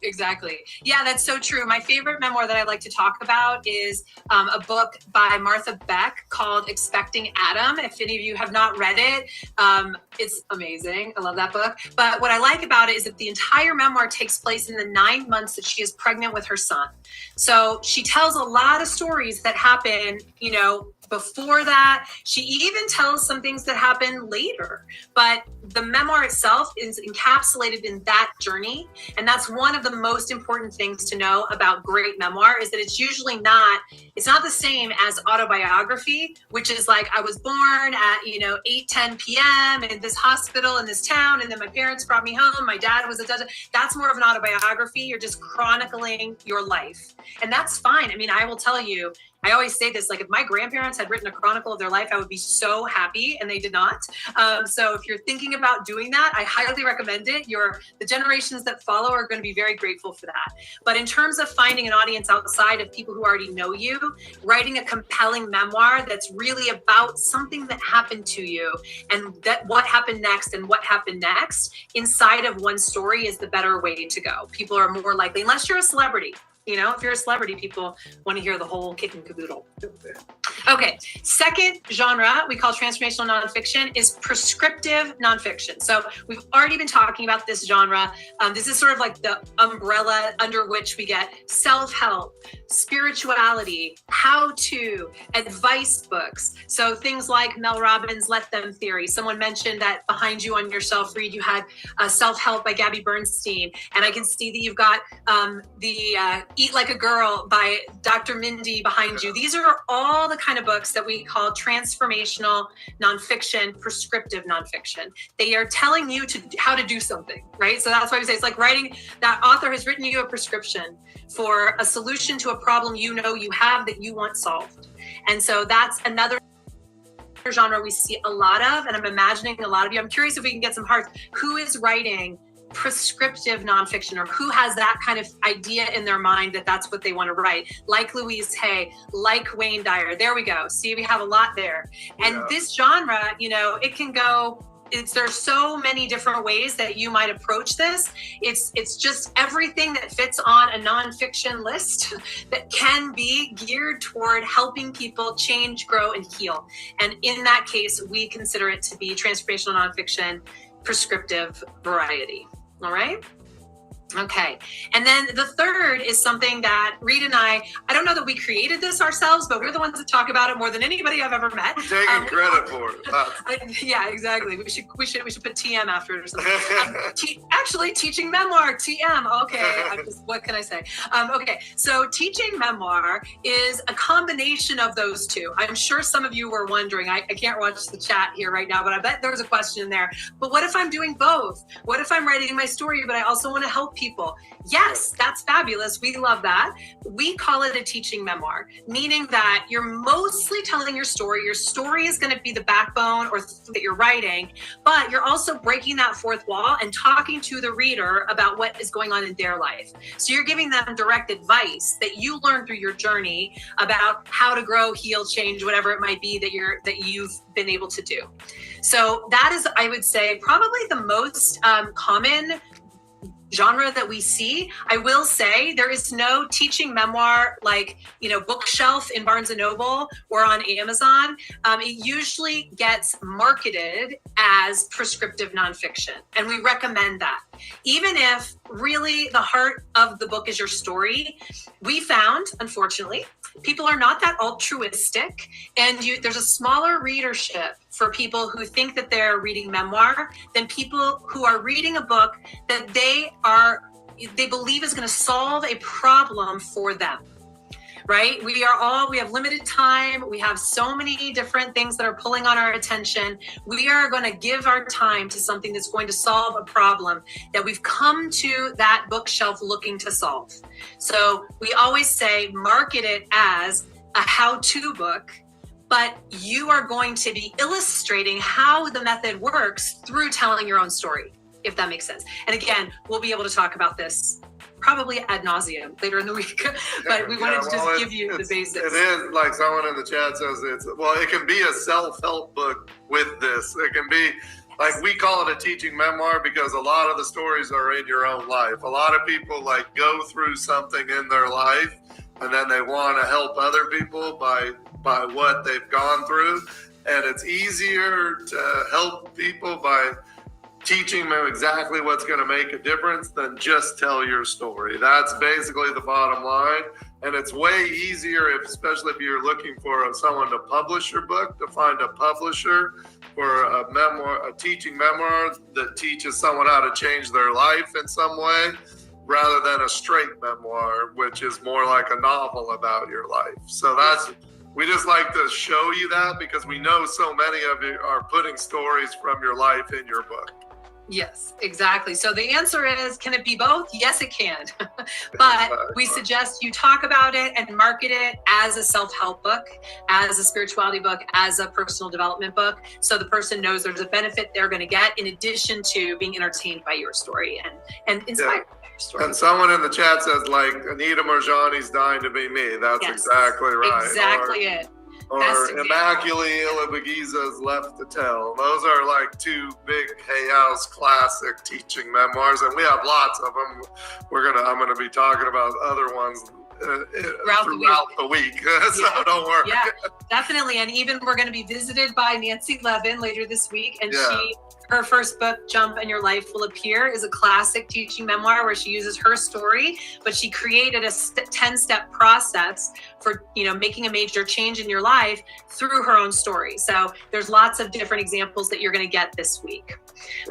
Yeah, that's so true. My favorite memoir that I like to talk about is a book by Martha Beck called Expecting Adam. If any of you have not read it, it's amazing. I love that book. But what I like about it is that the entire memoir takes place in the 9 months that she is pregnant with her son. So she tells a lot of stories that happen, before that. She even tells some things that happen later, but the memoir itself is encapsulated in that journey. And that's one of the most important things to know about great memoir, is that it's usually it's not the same as autobiography, which is like, I was born at 8:10 p.m. in this hospital in this town, and then my parents brought me home, my dad was that's more of an autobiography. You're just chronicling your life, and that's fine. I mean, I will tell you, I always say this, like, if my grandparents had written a chronicle of their life, I would be so happy, and they did not. So if you're thinking about doing that, I highly recommend it. The generations that follow are going to be very grateful for that. But in terms of finding an audience outside of people who already know you, writing a compelling memoir that's really about something that happened to you, and that what happened next inside of one story is the better way to go. People are more likely, unless you're a celebrity. If you're a celebrity, people want to hear the whole kit and caboodle. Okay, second genre we call transformational nonfiction is prescriptive nonfiction. So we've already been talking about this genre. This is sort of like the umbrella under which we get self-help, spirituality, how-to, advice books. So things like Mel Robbins' Let Them theory. Someone mentioned that behind you on your shelf read, you had Self-Help by Gabby Bernstein. And I can see that you've got the Eat Like a Girl by Dr. Mindy behind you. These are all the kind of books that we call transformational nonfiction, prescriptive nonfiction. They are telling you how to do something, right? So that's why we say it's like writing, that author has written you a prescription for a solution to a problem you have that you want solved. And so that's another genre we see a lot of, and I'm imagining a lot of you. I'm curious if we can get some hearts. Who is writing prescriptive nonfiction, or who has that kind of idea in their mind that that's what they want to write? Like Louise Hay, like Wayne Dyer. There we go. See, we have a lot there. And this genre, it can go, there's so many different ways that you might approach this. It's just everything that fits on a nonfiction list that can be geared toward helping people change, grow, and heal. And in that case, we consider it to be transformational nonfiction, prescriptive variety. All right. Okay. And then the third is something that Reed and I don't know that we created this ourselves, but we're the ones that talk about it more than anybody I've ever met. Taking credit for it. Yeah, exactly. We should put TM after it or something. Actually, teaching memoir, TM. Okay. What can I say? Okay. So teaching memoir is a combination of those two. I'm sure some of you were wondering, I can't watch the chat here right now, but I bet there was a question in there. But what if I'm doing both? What if I'm writing my story, but I also want to help people? Yes, that's fabulous. We love that. We call it a teaching memoir, meaning that you're mostly telling your story. Your story is going to be the backbone or that you're writing, but you're also breaking that fourth wall and talking to the reader about what is going on in their life. So you're giving them direct advice that you learned through your journey about how to grow, heal, change, whatever it might be that you've been able to do. So that is, I would say, probably the most common genre that we see. I will say there is no teaching memoir like, bookshelf in Barnes & Noble or on Amazon. It usually gets marketed as prescriptive nonfiction, and we recommend that. Even if really the heart of the book is your story, we found, unfortunately, people are not that altruistic, and there's a smaller readership for people who think that they're reading memoir than people who are reading a book that they believe is going to solve a problem for them. Right? We have limited time. We have so many different things that are pulling on our attention. We are going to give our time to something that's going to solve a problem that we've come to that bookshelf looking to solve. So we always say, market it as a how-to book, but you are going to be illustrating how the method works through telling your own story, if that makes sense. And again, we'll be able to talk about this probably ad nauseum later in the week, but we wanted to just give you the basics. It is, like someone in the chat says, it can be a self-help book with this. It can be, like, we call it a teaching memoir because a lot of the stories are in your own life. A lot of people like go through something in their life and then they want to help other people by what they've gone through. And it's easier to help people by teaching them exactly what's going to make a difference than just tell your story. That's basically the bottom line. And it's way easier, especially if you're looking for someone to publish your book, to find a publisher for a memoir, a teaching memoir that teaches someone how to change their life in some way, rather than a straight memoir, which is more like a novel about your life. So we just like to show you that because we know so many of you are putting stories from your life in your book. Yes, exactly. So the answer is, can it be both? Yes, it can. But we suggest you talk about it and market it as a self-help book, as a spirituality book, as a personal development book. So the person knows there's a benefit they're going to get in addition to being entertained by your story and inspired by your story. And someone in the chat says, like, Anita Marjani's Dying to Be Me. That's exactly right. Exactly it. Or Immaculée Ilibagiza's Left to Tell. Those are like two big Hay House classic teaching memoirs, and we have lots of them. I'm gonna be talking about other ones throughout the week. So don't worry. Yeah, definitely. And even we're going to be visited by Nancy Levin later this week, and her first book, Jump and Your Life Will Appear, is a classic teaching memoir where she uses her story, but she created a 10-step process for, making a major change in your life through her own story. So there's lots of different examples that you're going to get this week.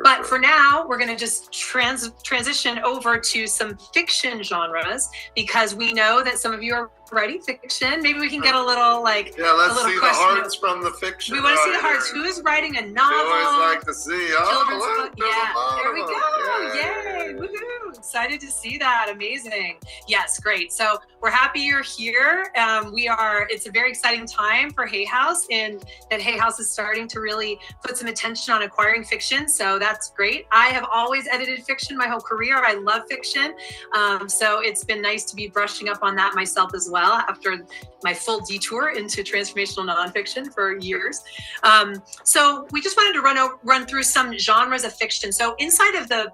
But for now, we're going to just transition over to some fiction genres, because we know that some of you are writing fiction. Maybe we can get a little let's see the hearts from the fiction. We want to see the hearts. Who is writing a novel? We always like to see. Children's book. Yeah, there we go. Yay! Woohoo! Excited to see that. Amazing. Yes, great. So we're happy you're here. It's a very exciting time for Hay House, and that Hay House is starting to really put some attention on acquiring fiction. So that's great. I have always edited fiction my whole career. I love fiction. So it's been nice to be brushing up on that myself as well after my full detour into transformational nonfiction for years. So we just wanted to run through some genres of fiction. So inside of the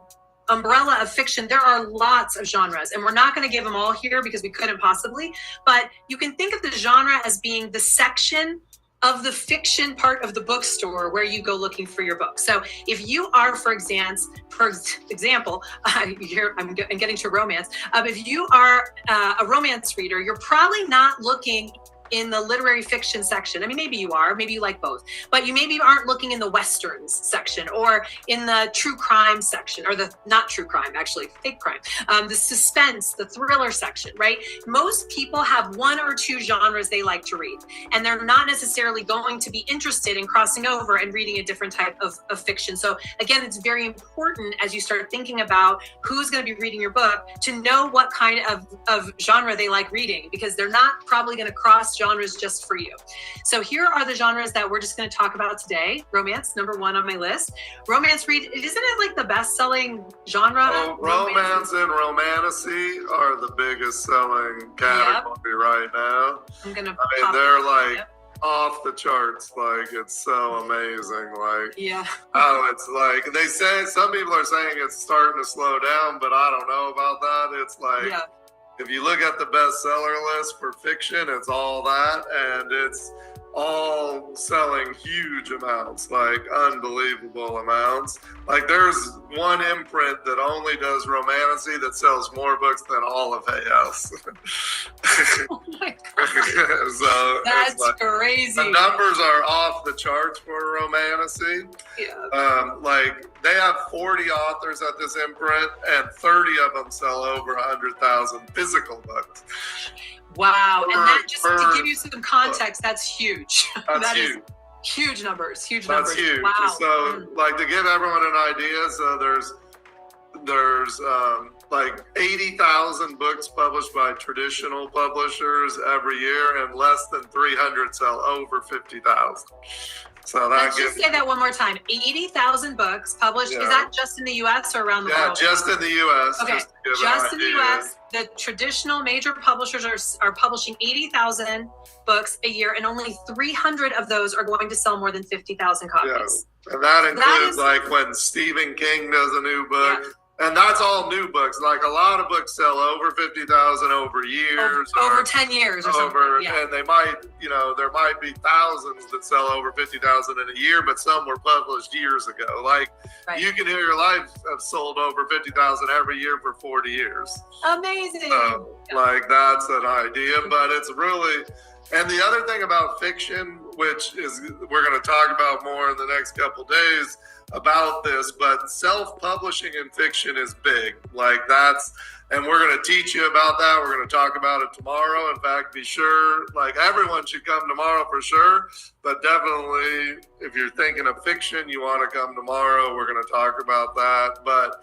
umbrella of fiction, there are lots of genres, and we're not going to give them all here because we couldn't possibly, but you can think of the genre as being the section of the fiction part of the bookstore where you go looking for your book. So if you are, for example, I'm getting to romance. If you are a romance reader, you're probably not looking in the literary fiction section. I mean, maybe you are, maybe you like both, but you maybe aren't looking in the Westerns section or in the true crime section, or the not true crime, actually fake crime, the suspense, the thriller section, right? Most people have one or two genres they like to read, and they're not necessarily going to be interested in crossing over and reading a different type of fiction. So again, it's very important as you start thinking about who's going to be reading your book to know what kind of genre they like reading, because they're not probably going to cross genres just for you. So here are the genres that we're just going to talk about today. Romance, number one on my list. Romance read, isn't it like the best-selling genre? Oh, romance and romantasy are the biggest selling category right now. They're like off the charts. Like, it's so amazing. Like, it's like, they say, some people are saying it's starting to slow down, but I don't know about that. It's like, if you look at the bestseller list for fiction, it's all that, and it's all selling huge amounts, like unbelievable amounts. Like, there's one imprint that only does romantasy that sells more books than all of Hay House. Oh my God. So that's crazy. The numbers are off the charts for romantasy. Like, they have 40 authors at this imprint, and 30 of them sell over 100,000 physical books. Wow. And that, just to give you some context, that's huge. That's huge. Huge numbers. That's huge. Wow. So, like, to give everyone an idea, so there's like 80,000 books published by traditional publishers every year, and less than 300 sell over 50,000. So let's just say that one more time. 80,000 books published. Yeah. Is that just in the U.S. or around the world? Yeah, just in the U.S. Okay, just in the U.S. The traditional major publishers are publishing 80,000 books a year, and only 300 of those are going to sell more than 50,000 copies. Yeah. And that includes like when Stephen King does a new book. Yeah. And that's all new books. Like a lot of books sell over 50,000 over years. Over 10 years or something. Yeah. And they might, there might be thousands that sell over 50,000 in a year, but some were published years ago. Like You Can Heal Your Life have sold over 50,000 every year for 40 years. Amazing. So, like that's an idea, but it's really, and the other thing about fiction, which is we're going to talk about more in the next couple days, about this, but self-publishing in fiction is big. Like and we're going to teach you about that. We're going to talk about it tomorrow. In fact, be sure, like everyone should come tomorrow for sure, but definitely if you're thinking of fiction, you want to come tomorrow. We're going to talk about that. But,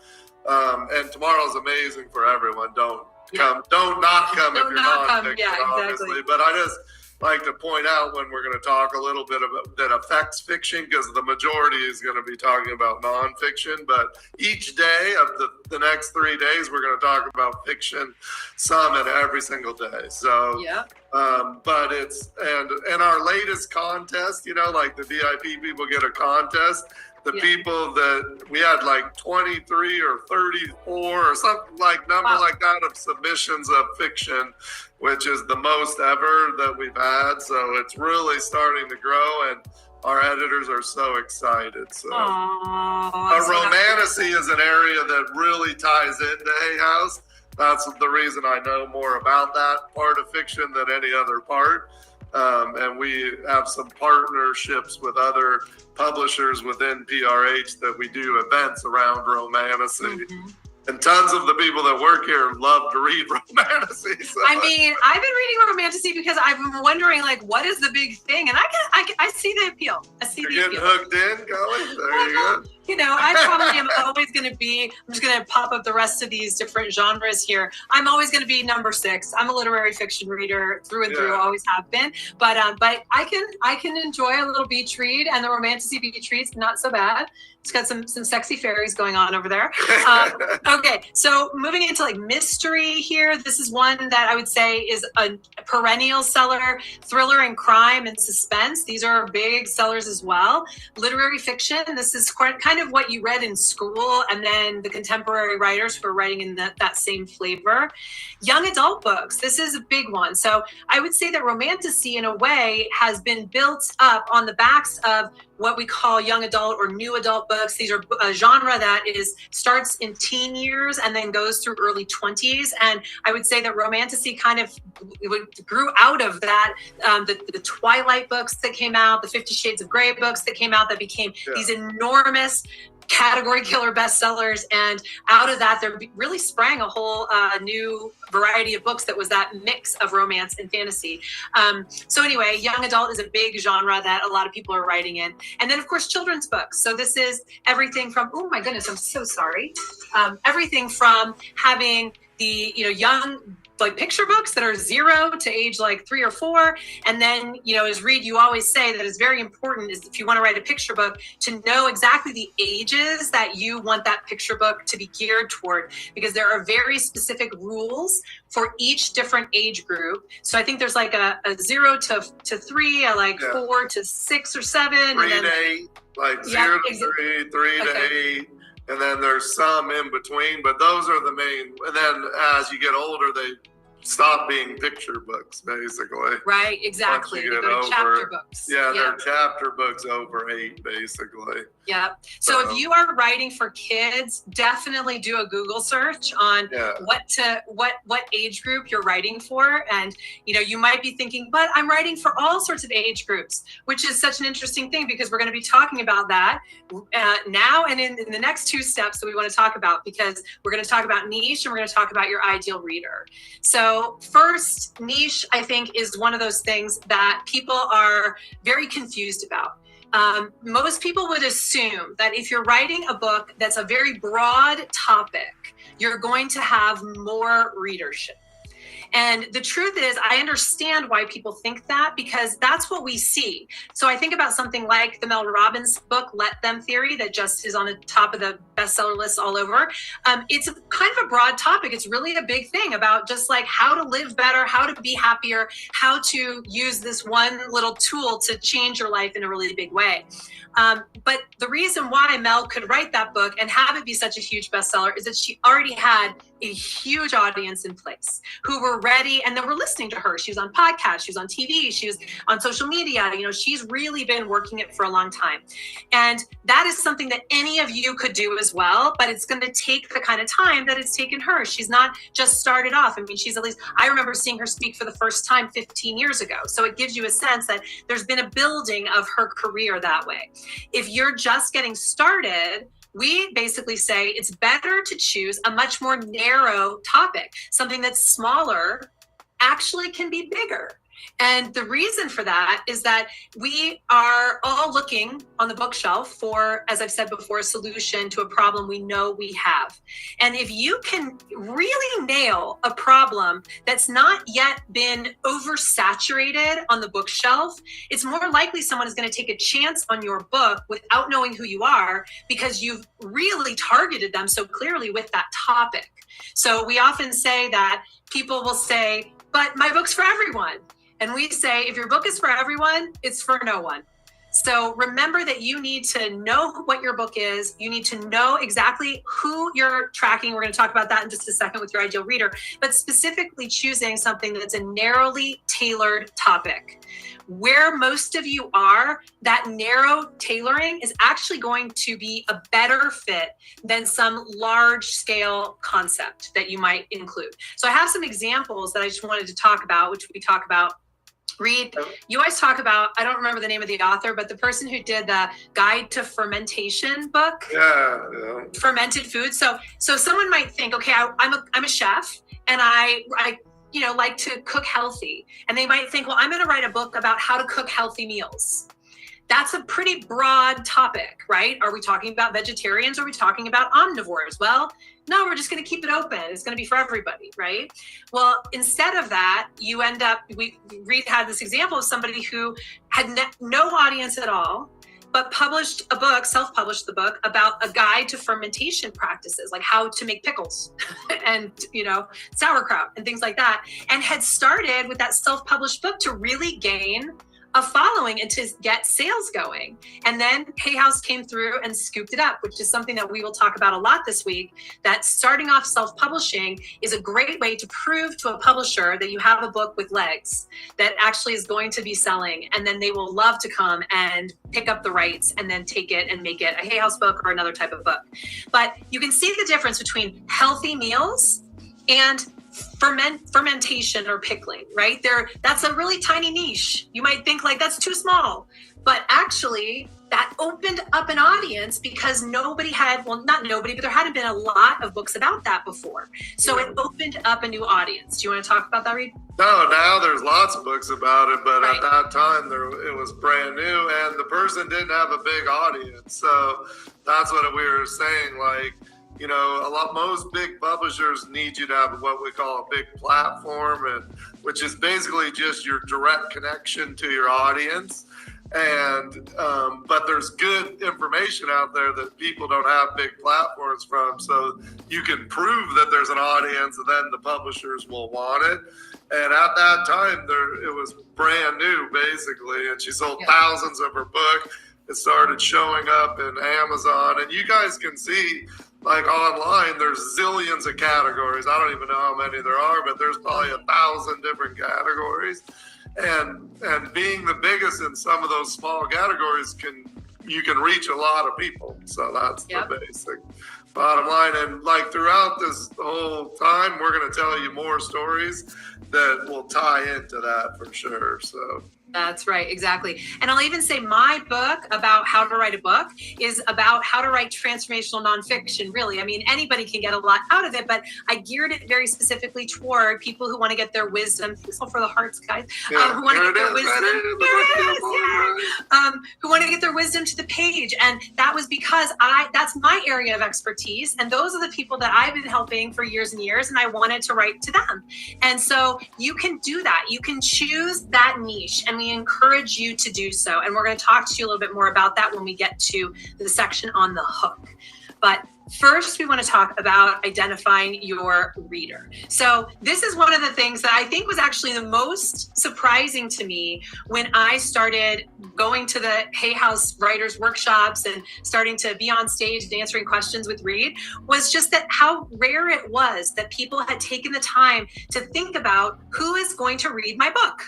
and tomorrow's amazing for everyone. Don't not come if you're non-fiction, obviously. But I just like to point out when we're going to talk a little bit about that affects fiction, because the majority is going to be talking about nonfiction, but each day of the next 3 days, we're going to talk about fiction, some and every single day. So, but it's, and our latest contest, like the VIP people get a contest. The people that we had like 23 or 34 or something like like that of submissions of fiction, which is the most ever that we've had. So it's really starting to grow, and our editors are so excited. So romantasy is an area that really ties into Hay House. That's the reason I know more about that part of fiction than any other part. And we have some partnerships with other publishers within PRH that we do events around romantasy. Mm-hmm. And tons of the people that work here love to read romantasy. So. I mean, I've been reading romantasy because I've been wondering, like, what is the big thing? And I see the appeal. You're getting hooked in, Kelly? There you go. I probably am always going to be, I'm just going to pop up the rest of these different genres here. I'm always going to be number 6. I'm a literary fiction reader through and through, always have been. But I can enjoy a little beach read, and the romantasy beach read's not so bad. It's got some sexy fairies going on over there. Okay, so moving into like mystery here, this is one that I would say is a perennial seller. Thriller and crime and suspense, these are big sellers as well. Literary fiction, this is kind of what you read in school, and then the contemporary writers who are writing in that same flavor. Young adult books, this is a big one. So I would say that romantasy in a way has been built up on the backs of what we call young adult or new adult books. These are a genre that starts in teen years and then goes through early 20s. And I would say that romantasy kind of grew out of that. The Twilight books that came out, the 50 Shades of Grey books that came out that became these enormous category killer bestsellers, and out of that there really sprang a whole new variety of books that was that mix of romance and fantasy. So anyway, young adult is a big genre that a lot of people are writing in. And then of course children's books. So this is everything from, oh my goodness, I'm so sorry. Everything from having the young like picture books that are 0 to age like 3 or 4. And then, as Reed, you always say that is very important is if you want to write a picture book, to know exactly the ages that you want that picture book to be geared toward, because there are very specific rules for each different age group. So I think there's like a 0 to 3, a 4 to 6 or 7. 3 and then, to 8, like 0 to 3, 3 to 8. And then there's some in between, but those are the main. And then as you get older, they stop being picture books, basically. Right, exactly. They go to chapter books. Yeah, they're chapter books over 8, basically. Yeah. So if you are writing for kids, definitely do a Google search on what age group you're writing for. And, you might be thinking, but I'm writing for all sorts of age groups, which is such an interesting thing, because we're going to be talking about that now and in the next 2 steps that we want to talk about, because we're going to talk about niche and we're going to talk about your ideal reader. So first, niche, I think, is one of those things that people are very confused about. Most people would assume that if you're writing a book that's a very broad topic, you're going to have more readership. And the truth is, I understand why people think that, because that's what we see. So I think about something like the Mel Robbins book, Let Them Theory, that just is on the top of the bestseller list all over. It's kind of a broad topic. It's really a big thing about just like how to live better, how to be happier, how to use this one little tool to change your life in a really big way. But the reason why Mel could write that book and have it be such a huge bestseller is that she already had a huge audience in place who were ready and they were listening to her. She was on podcasts, she was on TV, she was on social media. You know, she's really been working it for a long time. And that is something that any of you could do as well, but it's going to take the kind of time that it's taken her. She's not just started off. I mean, she's at least, I remember seeing her speak for the first time 15 years ago. So it gives you a sense that there's been a building of her career that way. If you're just getting started, we basically say it's better to choose a much more narrow topic. Something that's smaller actually can be bigger. And the reason for that is that we are all looking on the bookshelf for, as I've said before, a solution to a problem we know we have. And if you can really nail a problem that's not yet been oversaturated on the bookshelf, it's more likely someone is going to take a chance on your book without knowing who you are, because you've really targeted them so clearly with that topic. So we often say that people will say, but my book's for everyone. And we say, if your book is for everyone, it's for no one. So remember that you need to know what your book is. You need to know exactly who you're tracking. We're going to talk about that in just a second with your ideal reader, but specifically choosing something that's a narrowly tailored topic. Where most of you are, that narrow tailoring is actually going to be a better fit than some large scale concept that you might include. So I have some examples that I just wanted to talk about, which we talk about. Read, you always talk about, I don't remember the name of the author, but the person who did the Guide to Fermentation book. Yeah. Fermented foods. So someone might think, okay, I'm a chef and I like to cook healthy. And they might think, well, I'm going to write a book about how to cook healthy meals. That's a pretty broad topic, right? Are we talking about vegetarians? Or are we talking about omnivores? Well, no, we're just going to keep it open. It's going to be for everybody, right? Well, instead of that, you end up, Reed had this example of somebody who had no audience at all, but published a book, self-published the book about a guide to fermentation practices, like how to make pickles and, sauerkraut and things like that. And had started with that self-published book to really gain a following and to get sales going. And then Hay House came through and scooped it up, which is something that we will talk about a lot this week, that starting off self-publishing is a great way to prove to a publisher that you have a book with legs that actually is going to be selling. And then they will love to come and pick up the rights and then take it and make it a Hay House book or another type of book. But you can see the difference between healthy meals and fermentation or pickling, right? That's a really tiny niche. You might think like that's too small, but actually that opened up an audience because nobody had, well, not nobody, but there hadn't been a lot of books about that before. So it opened up a new audience. Do you want to talk about that, Reed? No, now there's lots of books about it, but at that time it was brand new and the person didn't have a big audience. So that's what we were saying, like, most big publishers need you to have what we call a big platform, and which is basically just your direct connection to your audience. And but there's good information out there that people don't have big platforms from, so you can prove that there's an audience, and then the publishers will want it. And at that time, it was brand new, basically, and she sold thousands of her book. It started showing up in Amazon, and you guys can see, like online, there's zillions of categories. I don't even know how many there are, but there's probably 1,000 different categories. And being the biggest in some of those small categories, you can reach a lot of people. So that's the basic bottom line. And like throughout this whole time, we're going to tell you more stories that will tie into that for sure. So that's right, exactly. And I'll even say my book about how to write a book is about how to write transformational nonfiction, really. I mean, anybody can get a lot out of it, but I geared it very specifically toward people who want to get their wisdom. Thanks all for the hearts, guys. Who want to get their wisdom. who want to get their wisdom to the page. And that was because that's my area of expertise. And those are the people that I've been helping for years and years. And I wanted to write to them. And so you can do that. You can choose that niche, and we encourage you to do so. And we're going to talk to you a little bit more about that when we get to the section on the hook. But first, we want to talk about identifying your reader. So this is one of the things that I think was actually the most surprising to me when I started going to the Hay House Writers Workshops and starting to be on stage and answering questions with Reed, was just that how rare it was that people had taken the time to think about who is going to read my book.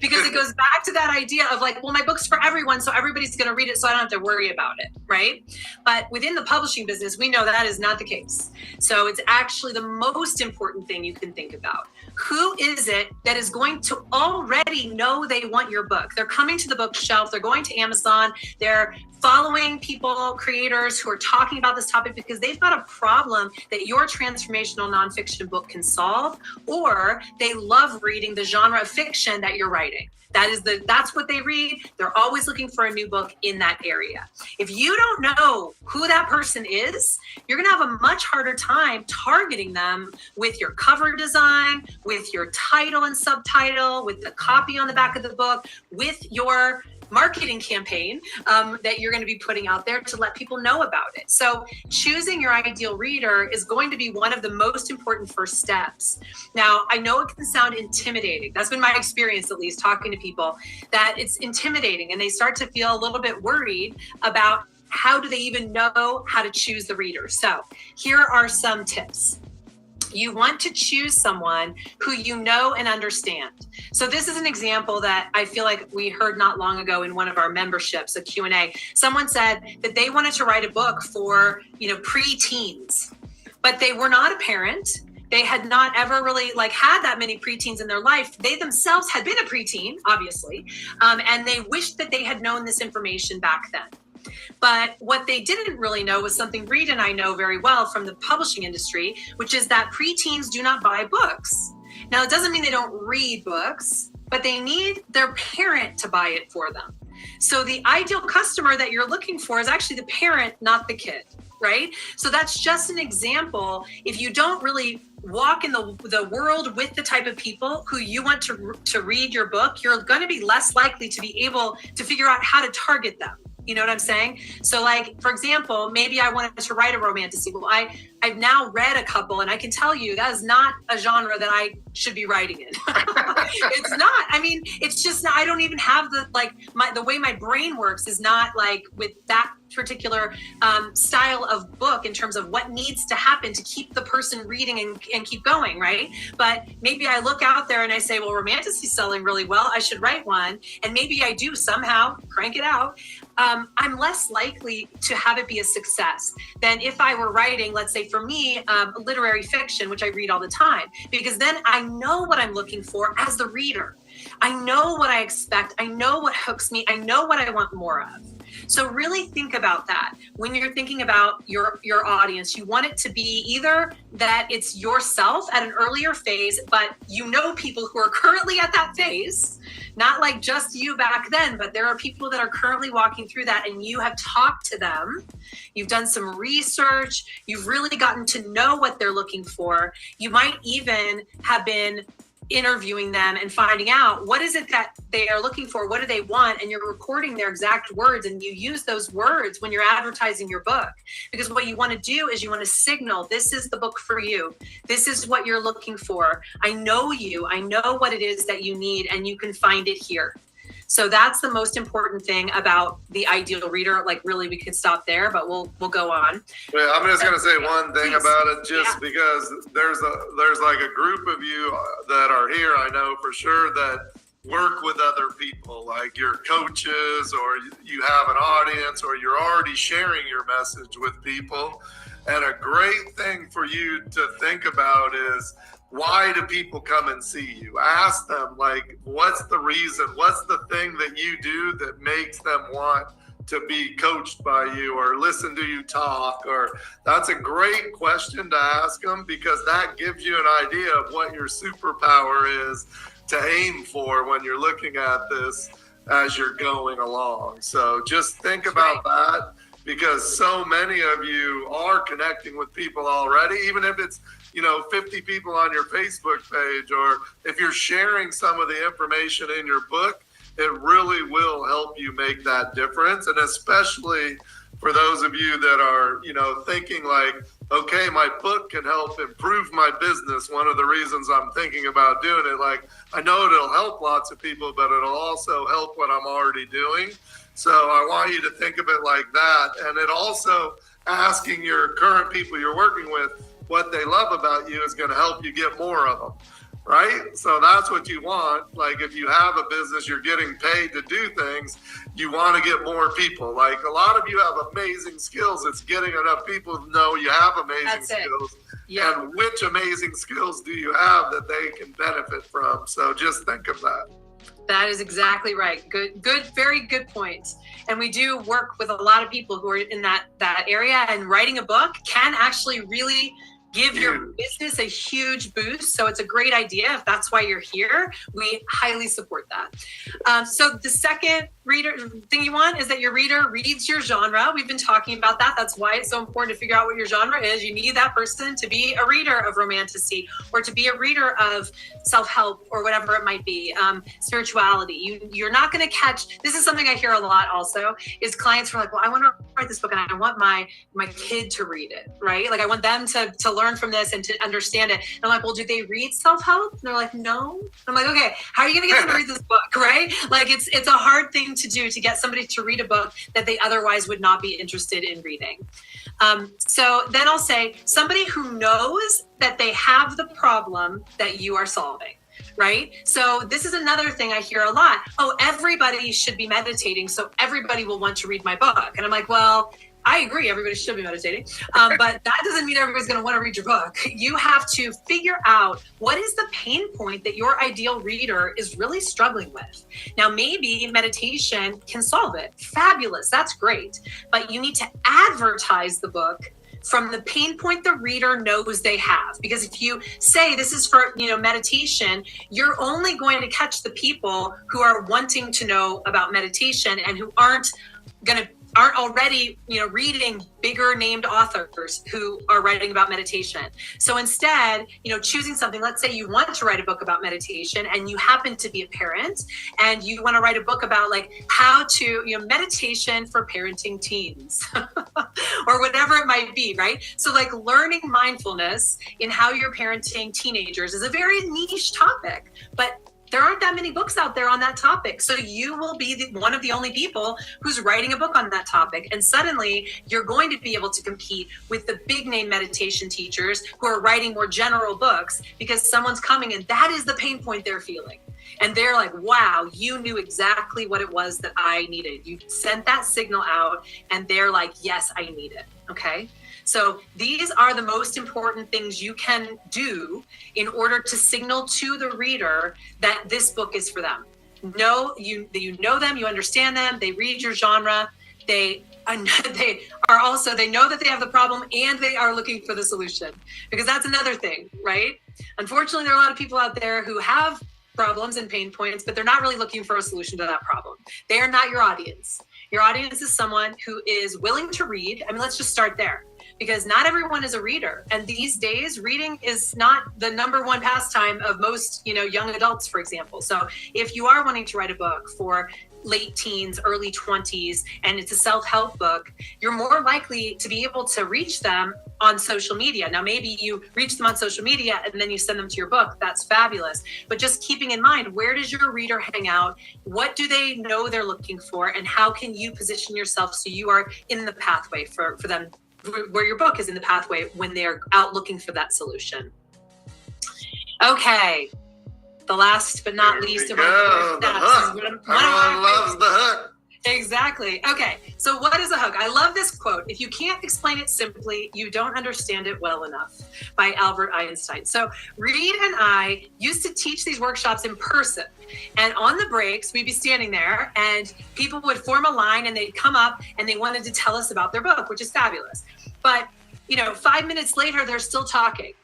Because it goes back to that idea of like, well, my book's for everyone, so everybody's going to read it, so I don't have to worry about it, right? But within the publishing business, we know that is not the case. So it's actually the most important thing you can think about. Who is it that is going to already know they want your book? They're coming to the bookshelf, they're going to Amazon, they're following people, creators who are talking about this topic because they've got a problem that your transformational nonfiction book can solve, or they love reading the genre of fiction that you're writing. That's what they read. They're always looking for a new book in that area. If you don't know who that person is, you're going to have a much harder time targeting them with your cover design, with your title and subtitle, with the copy on the back of the book, with your marketing campaign that you're going to be putting out there to let people know about it. So choosing your ideal reader is going to be one of the most important first steps. Now, I know it can sound intimidating. That's been my experience, at least talking to people, that it's intimidating and they start to feel a little bit worried about how do they even know how to choose the reader. So here are some tips. You want to choose someone who you know and understand. So this is an example that I feel like we heard not long ago in one of our memberships, a Q&A. Someone said that they wanted to write a book for, pre-teens, but they were not a parent. They had not ever really had that many preteens in their life. They themselves had been a preteen, obviously, and they wished that they had known this information back then. But what they didn't really know was something Reed and I know very well from the publishing industry, which is that preteens do not buy books. Now, it doesn't mean they don't read books, but they need their parent to buy it for them. So the ideal customer that you're looking for is actually the parent, not the kid, right? So that's just an example. If you don't really walk in the world with the type of people who you want to read your book, you're going to be less likely to be able to figure out how to target them. You know what I'm saying? So for example, maybe I wanted to write a romantasy. Well, I've now read a couple and I can tell you that is not a genre that I should be writing in. It's not. I mean, it's just not, I don't even have the way my brain works is not with that particular style of book in terms of what needs to happen to keep the person reading and keep going, right? But maybe I look out there and I say, well, romantasy's selling really well. I should write one. And maybe I do somehow crank it out. I'm less likely to have it be a success than if I were writing, let's say for me, literary fiction, which I read all the time, because then I know what I'm looking for as the reader. I know what I expect. I know what hooks me. I know what I want more of. So really think about that. When you're thinking about your audience, you want it to be either that it's yourself at an earlier phase, but you know people who are currently at that phase, not like just you back then, but there are people that are currently walking through that and you have talked to them. You've done some research. You've really gotten to know what they're looking for. You might even have been interviewing them and finding out what is it that they are looking for, what do they want, and you're recording their exact words, and you use those words when you're advertising your book. Because what you want to do is you want to signal, this is the book for you. This is what you're looking for. I know you. I know what it is that you need, and you can find it here. So that's the most important thing about the ideal reader. Really, we could stop there, but we'll go on. Well, I'm just going to say one thing about it, just because there's a group of you that are here, I know for sure, that work with other people, like your coaches, or you have an audience, or you're already sharing your message with people. And a great thing for you to think about is, why do people come and see you? Ask them, what's the reason? What's the thing that you do that makes them want to be coached by you or listen to you talk? Or that's a great question to ask them, because that gives you an idea of what your superpower is to aim for when you're looking at this as you're going along. So just think about that, because so many of you are connecting with people already, even if it's 50 people on your Facebook page, or if you're sharing some of the information in your book, it really will help you make that difference. And especially for those of you that are, thinking like, okay, my book can help improve my business. One of the reasons I'm thinking about doing it, like, I know it'll help lots of people, but it'll also help what I'm already doing. So I want you to think of it like that. And it also, asking your current people you're working with what they love about you is going to help you get more of them, right? So that's what you want. Like, if you have a business, you're getting paid to do things, you want to get more people. Like, a lot of you have amazing skills. It's getting enough people to know you have amazing skills. Yeah. And which amazing skills do you have that they can benefit from? So just think of that. That is exactly right. Good, very good point. And we do work with a lot of people who are in that area, and writing a book can actually really give your business a huge boost. So it's a great idea. If that's why you're here, we highly support that. So the second thing you want is that your reader reads your genre. We've been talking about that. That's why it's so important to figure out what your genre is. You need that person to be a reader of romantasy, or to be a reader of self-help, or whatever it might be, spirituality. You're not going to catch, this is something I hear a lot also, is clients who are like, well, I want to write this book and I want my kid to read it, right? Like, I want them to learn from this and to understand it. And I'm like, well, do they read self-help? And they're like, no. I'm like, okay, how are you going to get them to read this book, right? Like, it's a hard thing to do, to get somebody to read a book that they otherwise would not be interested in reading. So then I'll say, somebody who knows that they have the problem that you are solving, right? So this is another thing I hear a lot. Oh, everybody should be meditating, so everybody will want to read my book. And I'm like, well, I agree, everybody should be meditating, but that doesn't mean everybody's going to want to read your book. You have to figure out what is the pain point that your ideal reader is really struggling with. Now, maybe meditation can solve it. Fabulous, that's great. But you need to advertise the book from the pain point the reader knows they have. Because if you say this is for, meditation, you're only going to catch the people who are wanting to know about meditation and who aren't already, reading bigger named authors who are writing about meditation. So instead, choosing something, let's say you want to write a book about meditation and you happen to be a parent and you want to write a book about like how to, meditation for parenting teens or whatever it might be, right? So like learning mindfulness in how you're parenting teenagers is a very niche topic, but there aren't that many books out there on that topic. So you will be one of the only people who's writing a book on that topic. And suddenly you're going to be able to compete with the big name meditation teachers who are writing more general books, because someone's coming and that is the pain point they're feeling. And they're like, wow, you knew exactly what it was that I needed. You sent that signal out and they're like, yes, I need it. Okay. So these are the most important things you can do in order to signal to the reader that this book is for them. You know them, you understand them, they read your genre, they know that they have the problem and they are looking for the solution. Because that's another thing, right? Unfortunately, there are a lot of people out there who have problems and pain points, but they're not really looking for a solution to that problem. They are not your audience. Your audience is someone who is willing to read. I mean, let's just start there. Because not everyone is a reader. And these days, reading is not the number one pastime of most, young adults, for example. So if you are wanting to write a book for late teens, early 20s, and it's a self-help book, you're more likely to be able to reach them on social media. Now, maybe you reach them on social media and then you send them to your book. That's fabulous. But just keeping in mind, where does your reader hang out? What do they know they're looking for? And how can you position yourself so you are in the pathway for them, where your book is in the pathway when they're out looking for that solution. Okay. The last but not least of our steps. Everyone loves the hook. Exactly. Okay. So what is a hook? I love this quote. If you can't explain it simply, you don't understand it well enough, by Albert Einstein. So Reed and I used to teach these workshops in person. And on the breaks, we'd be standing there and people would form a line and they'd come up and they wanted to tell us about their book, which is fabulous. But, 5 minutes later, they're still talking.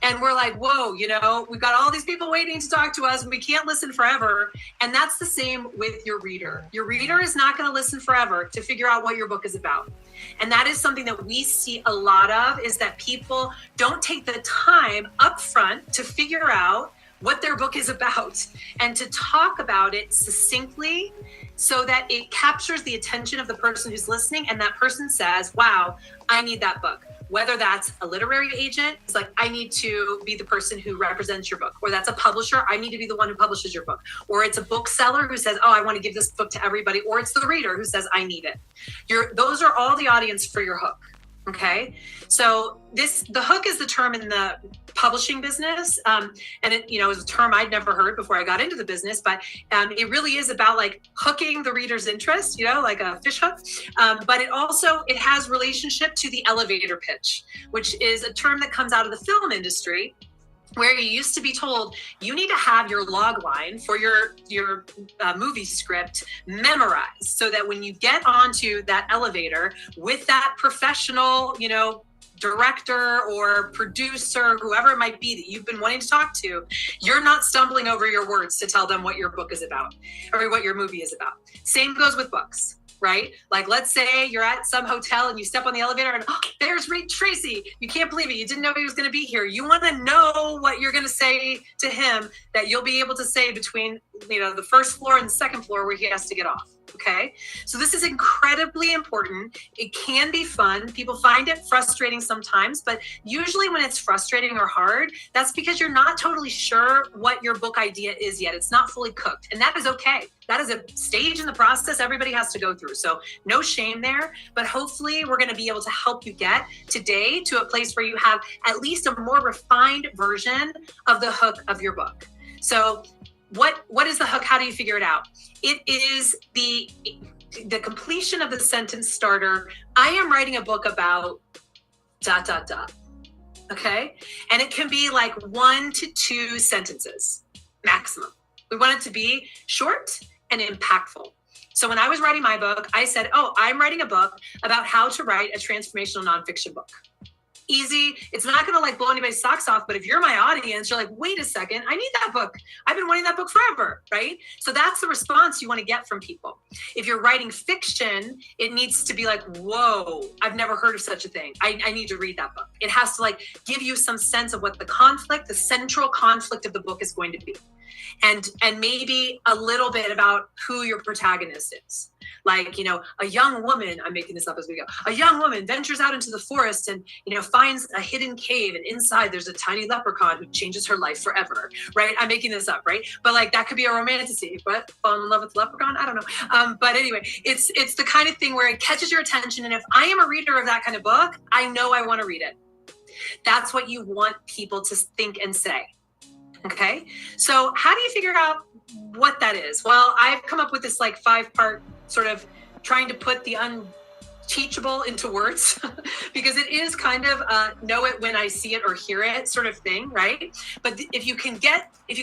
And we're like, whoa, we've got all these people waiting to talk to us and we can't listen forever. And that's the same with your reader. Your reader is not going to listen forever to figure out what your book is about. And that is something that we see a lot of, is that people don't take the time up front to figure out what their book is about and to talk about it succinctly so that it captures the attention of the person who's listening, and that person says, wow, I need that book. Whether that's a literary agent, it's like, I need to be the person who represents your book, or that's a publisher, I need to be the one who publishes your book, or it's a bookseller who says, oh, I want to give this book to everybody, or it's the reader who says, I need it. Those are all the audience for your hook. Okay, so the hook is the term in the publishing business, and it is a term I'd never heard before I got into the business, but it really is about like hooking the reader's interest, like a fish hook. But it has relationship to the elevator pitch, which is a term that comes out of the film industry, where you used to be told you need to have your log line for your movie script memorized, so that when you get onto that elevator with that professional, director or producer, whoever it might be that you've been wanting to talk to, you're not stumbling over your words to tell them what your book is about or what your movie is about. Same goes with books. Right? Like, let's say you're at some hotel and you step on the elevator and there's Reed Tracy. You can't believe it. You didn't know he was going to be here. You want to know what you're going to say to him that you'll be able to say between, the first floor and the second floor where he has to get off. Okay. So this is incredibly important. It can be fun. People find it frustrating sometimes, but usually when it's frustrating or hard, that's because you're not totally sure what your book idea is yet. It's not fully cooked, and that is okay. That is a stage in the process everybody has to go through. So no shame there, but hopefully we're going to be able to help you get today to a place where you have at least a more refined version of the hook of your book. So what is the hook? How do you figure it out? It is the completion of the sentence starter. I am writing a book about ... Okay. And it can be like 1 to 2 sentences maximum. We want it to be short and impactful. So when I was writing my book, I said, I'm writing a book about how to write a transformational nonfiction book. Easy. It's not going to blow anybody's socks off, but if you're my audience, you're like, wait a second, I need that book. I've been wanting that book forever, right? So that's the response you want to get from people. If you're writing fiction, it needs to be like, whoa, I've never heard of such a thing. I need to read that book. It has to give you some sense of what the central conflict of the book is going to be. And maybe a little bit about who your protagonist is. A young woman, I'm making this up as we go, a young woman ventures out into the forest and, finds a hidden cave, and inside there's a tiny leprechaun who changes her life forever, right? I'm making this up, right? But that could be a romantasy, but fall in love with the leprechaun? I don't know. But anyway, it's the kind of thing where it catches your attention. And if I am a reader of that kind of book, I know I want to read it. That's what you want people to think and say. Okay. So how do you figure out what that is? Well, I've come up with this 5-part sort of trying to put the unteachable into words because it is kind of know it when I see it or hear it sort of thing, right? But if you can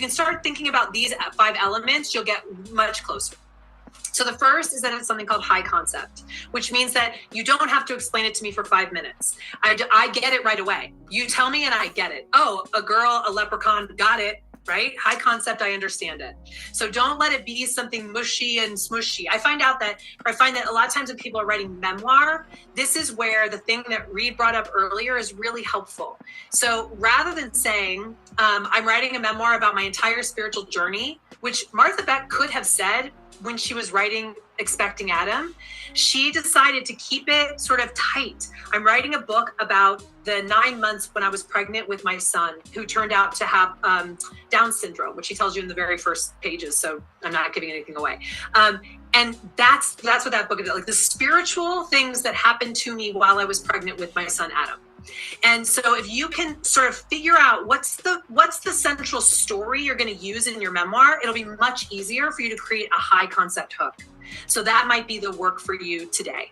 start thinking about these 5 elements, you'll get much closer. So the first is that it's something called high concept, which means that you don't have to explain it to me for 5 minutes. I get it right away. You tell me and I get it. Oh, a girl, a leprechaun, got it, right? High concept, I understand it. So don't let it be something mushy and smushy. I find that a lot of times when people are writing memoir, this is where the thing that Reed brought up earlier is really helpful. So rather than saying, I'm writing a memoir about my entire spiritual journey, which Martha Beck could have said when she was writing Expecting Adam, she decided to keep it sort of tight. I'm writing a book about the 9 months when I was pregnant with my son, who turned out to have Down syndrome, which he tells you in the very first pages. So I'm not giving anything away. And that's what that book is about, the spiritual things that happened to me while I was pregnant with my son, Adam. And so if you can sort of figure out what's the central story you're going to use in your memoir, it'll be much easier for you to create a high concept hook. So that might be the work for you today.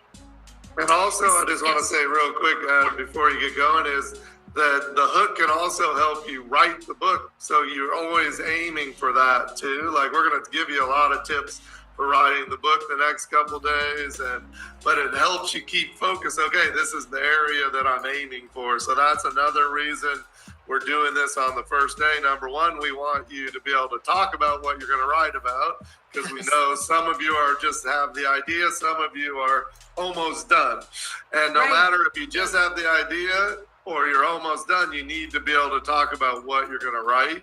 And also, I just want to say real quick before you get going is that the hook can also help you write the book. So you're always aiming for that too. We're going to give you a lot of tips for writing the book the next couple days, but it helps you keep focused. Okay, this is the area that I'm aiming for. So that's another reason we're doing this on the first day. Number one, we want you to be able to talk about what you're going to write about, because we know some of you are just have the idea, some of you are almost done. And no matter if you just have the idea or you're almost done, you need to be able to talk about what you're going to write,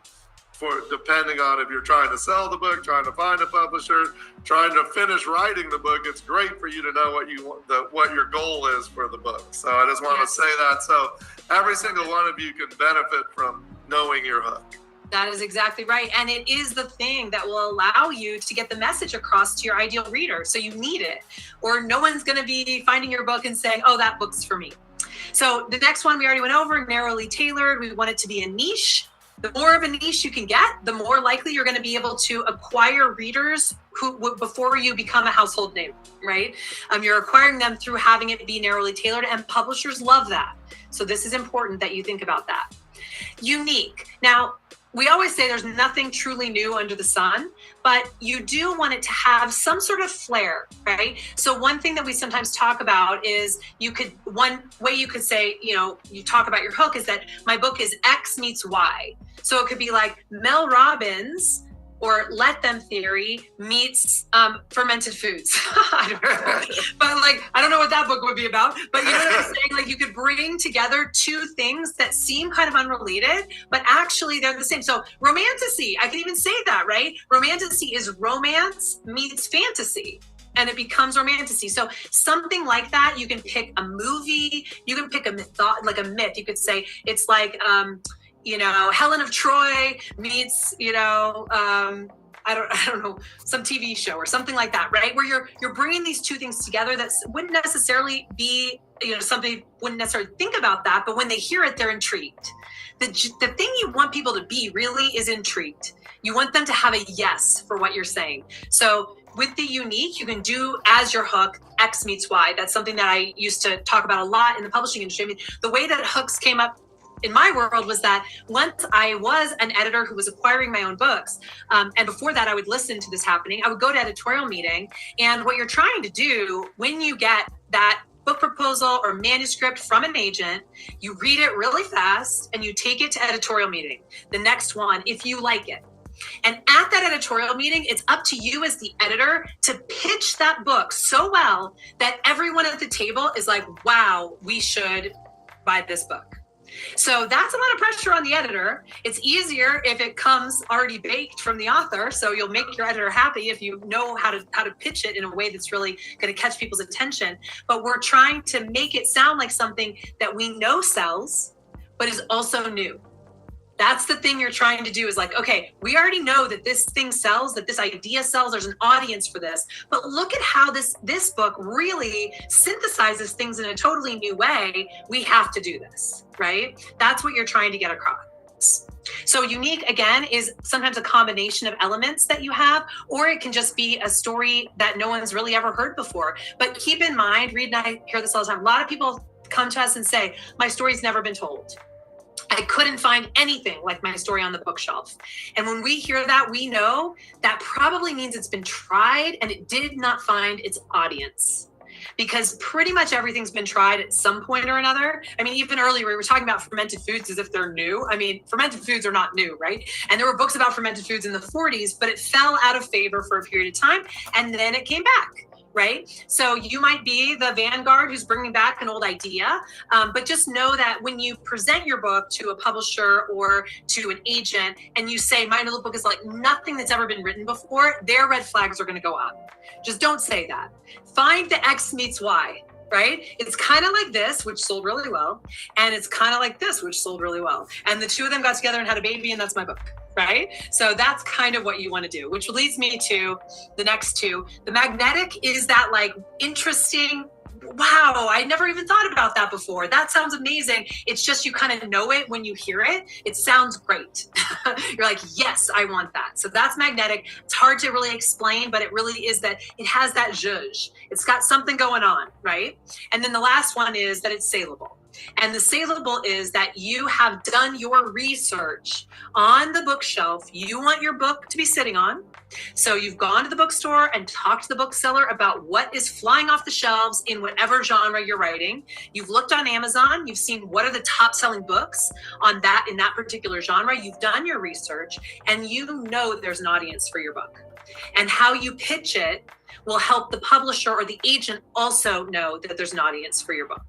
for depending on if you're trying to sell the book, trying to find a publisher, trying to finish writing the book. It's great for you to know what you want, what your goal is for the book. So I just want to say that. So every single one of you can benefit from knowing your hook. That is exactly right. And it is the thing that will allow you to get the message across to your ideal reader. So you need it, or no one's going to be finding your book and saying, oh, that book's for me. So the next one we already went over, narrowly tailored. We want it to be a niche. The more of a niche you can get, the more likely you're going to be able to acquire readers who before you become a household name, right? You're acquiring them through having it be narrowly tailored, and publishers love that. So this is important that you think about that. Unique. Now, we always say there's nothing truly new under the sun, but you do want it to have some sort of flair, right? So one thing that we sometimes talk about is one way you could say, you talk about your hook is that my book is X meets Y. So it could be like Mel Robbins or Let Them Theory meets fermented foods. I don't know. But I don't know what that book would be about. But you know what I'm saying? You could bring together two things that seem kind of unrelated, but actually they're the same. So romantasy, I can even say that, right? Romantasy is romance meets fantasy, and it becomes romantasy. So something like that, you can pick a movie, you can pick a myth. You could say it's like, Helen of Troy meets, I don't know, some TV show or something like that, right? Where you're bringing these two things together that wouldn't necessarily be, somebody wouldn't necessarily think about that, but when they hear it, they're intrigued. The thing you want people to be really is intrigued. You want them to have a yes for what you're saying. So with the unique, you can do as your hook, X meets Y. That's something that I used to talk about a lot in the publishing industry. I mean, the way that hooks came up in my world was that once I was an editor who was acquiring my own books, and before that I would listen to this happening, I would go to editorial meeting, and what you're trying to do when you get that book proposal or manuscript from an agent, you read it really fast and you take it to editorial meeting, the next one, if you like it. And at that editorial meeting, it's up to you as the editor to pitch that book so well that everyone at the table is like, wow, we should buy this book. So that's a lot of pressure on the editor. It's easier if it comes already baked from the author. So you'll make your editor happy if you know how to pitch it in a way that's really going to catch people's attention. But we're trying to make it sound like something that we know sells, but is also new. That's the thing you're trying to do is okay, we already know that this thing sells, that this idea sells, there's an audience for this, but look at how this book really synthesizes things in a totally new way. We have to do this, right? That's what you're trying to get across. So unique, again, is sometimes a combination of elements that you have, or it can just be a story that no one's really ever heard before. But keep in mind, Reed and I hear this all the time, a lot of people come to us and say, my story's never been told. I couldn't find anything like my story on the bookshelf. And when we hear that, we know that probably means it's been tried and it did not find its audience. Because pretty much everything's been tried at some point or another. I mean, even earlier we were talking about fermented foods as if they're new. I mean, fermented foods are not new, right? And there were books about fermented foods in the 40s, but it fell out of favor for a period of time and then it came back. Right? So you might be the vanguard who's bringing back an old idea, but just know that when you present your book to a publisher or to an agent and you say, my little book is like nothing that's ever been written before, their red flags are going to go up. Just don't say that. Find the X meets Y. Right? It's kind of like this, which sold really well. And it's kind of like this, which sold really well. And the two of them got together and had a baby, and that's my book. Right? So that's kind of what you want to do, which leads me to the next two. The magnetic is that interesting, wow, I never even thought about that before. That sounds amazing. It's just you kind of know it when you hear it. It sounds great. You're like, yes, I want that. So that's magnetic. It's hard to really explain, but it really is that it has that zhuzh. It's got something going on, right? And then the last one is that it's saleable. And the saleable is that you have done your research on the bookshelf you want your book to be sitting on. So you've gone to the bookstore and talked to the bookseller about what is flying off the shelves in whatever genre you're writing. You've looked on Amazon, you've seen what are the top selling books on that in that particular genre. You've done your research and you know there's an audience for your book. And how you pitch it will help the publisher or the agent also know that there's an audience for your book.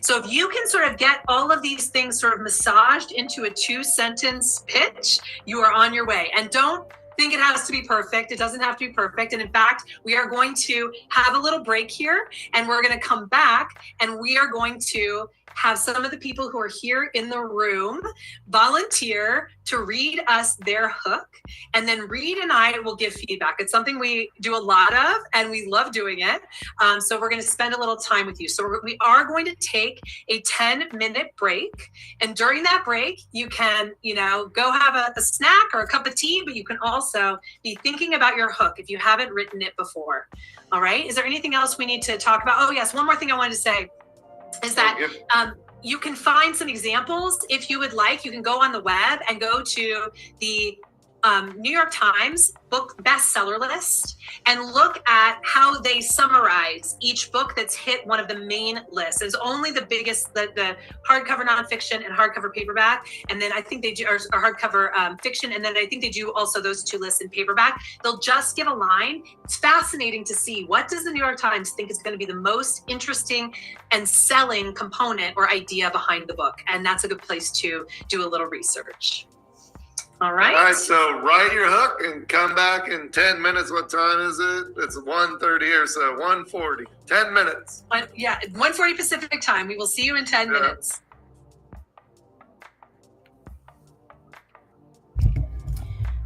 So if you can sort of get all of these things sort of massaged into a 2-sentence pitch, you are on your way. And don't think it has to be perfect. It doesn't have to be perfect. And in fact, we are going to have a little break here and we're going to come back and we are going to have some of the people who are here in the room volunteer to read us their hook. And then Reed and I will give feedback. It's something we do a lot of and we love doing it. So we're going to spend a little time with you. So we are going to take a 10-minute break. And during that break, you can, go have a snack or a cup of tea, but you can also be thinking about your hook if you haven't written it before. All right. Is there anything else we need to talk about? Oh, yes. One more thing I wanted to say is that you can find some examples if you would like. You can go on the web and go to the New York Times book bestseller list and look at how they summarize each book that's hit one of the main lists. It's only the biggest, the hardcover nonfiction and hardcover paperback. And then I think they do, or hardcover fiction. And then I think they do also those 2 lists in paperback. They'll just give a line. It's fascinating to see what does the New York Times think is going to be the most interesting and selling component or idea behind the book. And that's a good place to do a little research. All right. All right. So write your hook and come back in 10 minutes. What time is it? It's 1:30 here. So 1:40. 10 minutes. 1:40 Pacific time. We will see you in 10 minutes.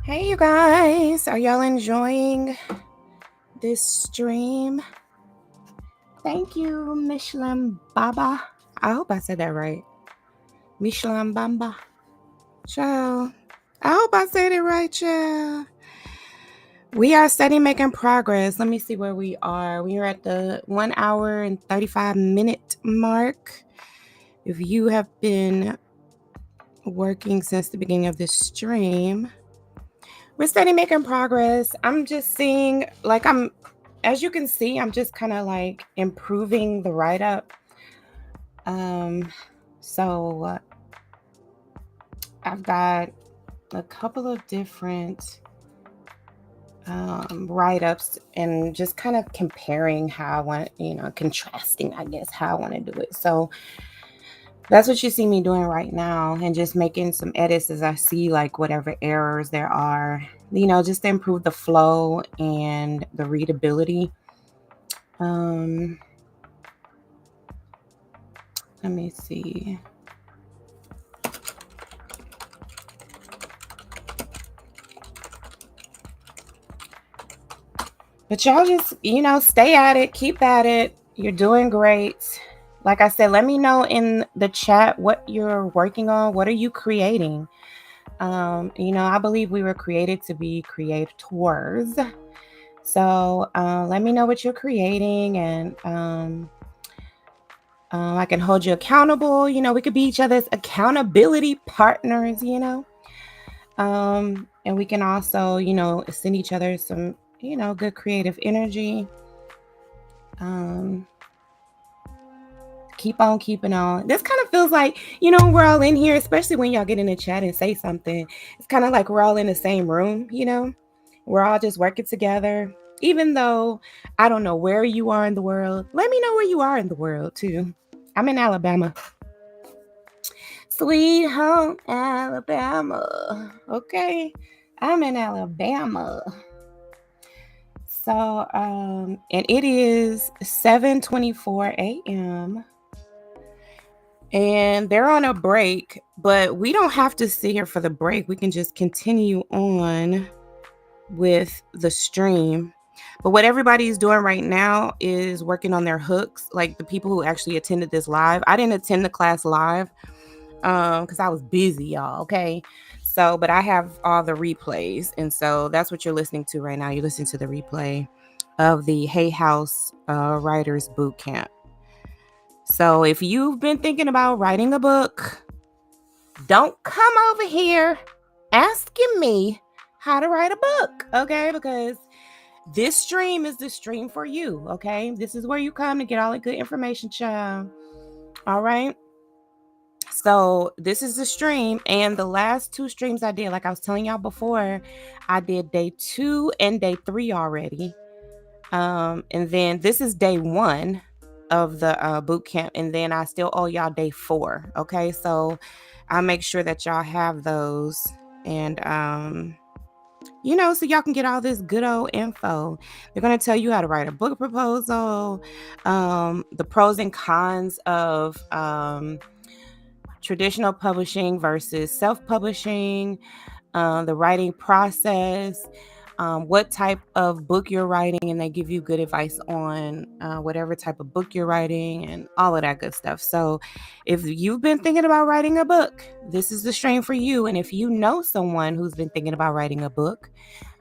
Hey, you guys. Are y'all enjoying this stream? Thank you, Michelin Baba. I hope I said that right. Michelin Bamba. Ciao. I hope I said it right, child. We are steady making progress. Let me see where we are. We are at the 1 hour and 35 minute mark. If you have been working since the beginning of this stream, we're steady making progress. I'm just seeing, as you can see, I'm just kind of like improving the write-up. So I've got a couple of different write-ups and just kind of comparing how I want, contrasting, I guess, how I want to do it. So that's what you see me doing right now and just making some edits as I see like whatever errors there are, just to improve the flow and the readability. Let me see. But y'all just, stay at it, keep at it. You're doing great. Like I said, let me know in the chat what you're working on. What are you creating? I believe we were created to be creators. So let me know what you're creating and I can hold you accountable. We could be each other's accountability partners, and we can also, send each other some good creative energy. Keep on keeping on. This kind of feels like, we're all in here, especially when y'all get in the chat and say something. It's kind of like we're all in the same room, We're all just working together. Even though I don't know where you are in the world, let me know where you are in the world too. I'm in Alabama. Sweet home Alabama. Okay. I'm in Alabama. So, and it is 7:24 a.m. And they're on a break, but we don't have to sit here for the break. We can just continue on with the stream. But what everybody's doing right now is working on their hooks. Like the people who actually attended this live. I didn't attend the class live because I was busy, y'all. Okay. So, but I have all the replays. And so that's what you're listening to right now. You're listening to the replay of the Hay House Writers Boot Camp. So if you've been thinking about writing a book, don't come over here asking me how to write a book, okay? Because this stream is the stream for you, okay? This is where you come to get all the good information, child. All right. So this is the stream, and the last 2 streams I did, like I was telling y'all before, I did day 2 and day 3 already. And then this is day 1 of the boot camp, and then I still owe y'all day 4. Okay, so I'll make sure that y'all have those, and so y'all can get all this good old info. They're going to tell you how to write a book proposal, the pros and cons of traditional publishing versus self-publishing, the writing process, what type of book you're writing, and they give you good advice on whatever type of book you're writing and all of that good stuff. So if you've been thinking about writing a book, this is the stream for you. And if you know someone who's been thinking about writing a book,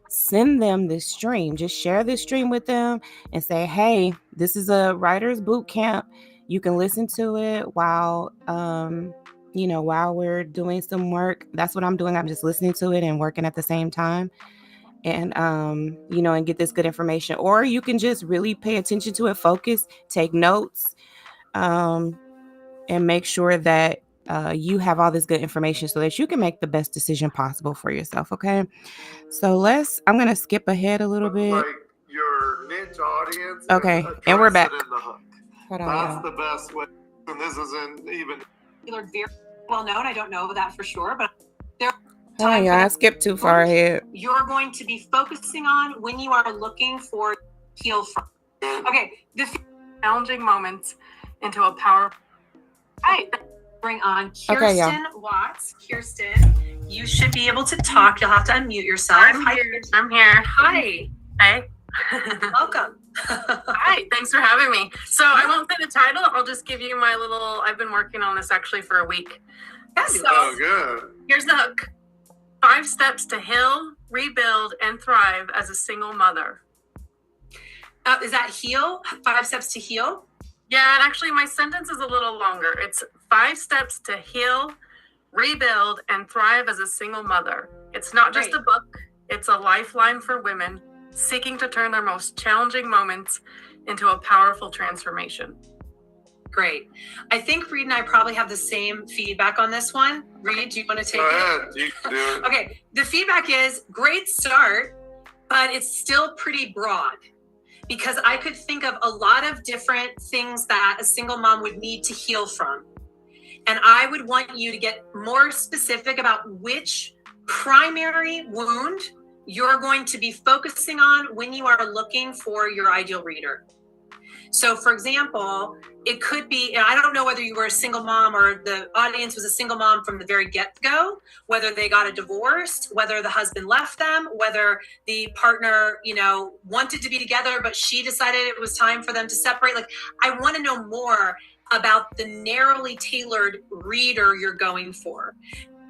send them this stream. Just share this stream with them and say, hey, this is a writer's boot camp. You can listen to it while we're doing some work. That's what I'm doing. I'm just listening to it and working at the same time. And and get this good information. Or you can just really pay attention to it, focus, take notes, and make sure that you have all this good information so that you can make the best decision possible for yourself. Okay. So I'm gonna skip ahead a little bit. Like your niche audience. Okay, and we're back. Hold on, that's the best way. And this isn't even very well known. I don't know that for sure, but hold on, y'all. I skipped too far ahead. You're going to be focusing on when you are looking for heal from. Okay, the challenging moments into a powerful. Right. Bring on Kirsten Watts. Kirsten, you should be able to talk. You'll have to unmute yourself. I'm here. Hi. Hey. Welcome. Hi. Thanks for having me. So I won't say the title. I'll just give you my little. I've been working on this actually for a week. So good. Here's the hook. 5 steps to heal, rebuild, and thrive as a single mother. Is that heal? 5 steps to heal? Yeah, and actually my sentence is a little longer. It's 5 steps to heal, rebuild, and thrive as a single mother. It's not just a book. It's a lifeline for women seeking to turn their most challenging moments into a powerful transformation. Great. I think Reed and I probably have the same feedback on this one. Reed, do you want to take it? Go ahead. You can do it. Okay. The feedback is great start, but it's still pretty broad. Because I could think of a lot of different things that a single mom would need to heal from. And I would want you to get more specific about which primary wound you're going to be focusing on when you are looking for your ideal reader. So for example, it could be, and I don't know whether you were a single mom or the audience was a single mom from the very get-go, whether they got a divorce, whether the husband left them, whether the partner, wanted to be together, but she decided it was time for them to separate. Like, I want to know more about the narrowly tailored reader you're going for.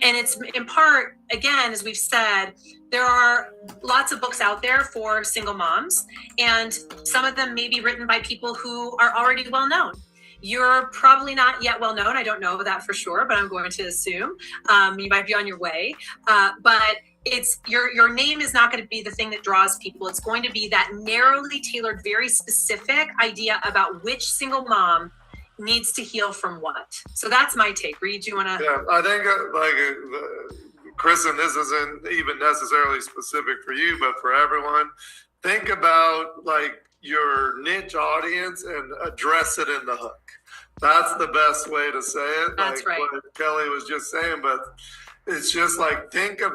And it's in part, again, as we've said, there are lots of books out there for single moms, and some of them may be written by people who are already well known. You're probably not yet well known. I don't know that for sure, but I'm going to assume you might be on your way. But it's your name is not going to be the thing that draws people. It's going to be that narrowly tailored, very specific idea about which single mom needs to heal from what. So that's my take. Reed, do you want to? Yeah, I think Kristen, this isn't even necessarily specific for you, but for everyone. Think about your niche audience and address it in the hook. That's the best way to say it. That's right. What Kelly was just saying, but it's just think of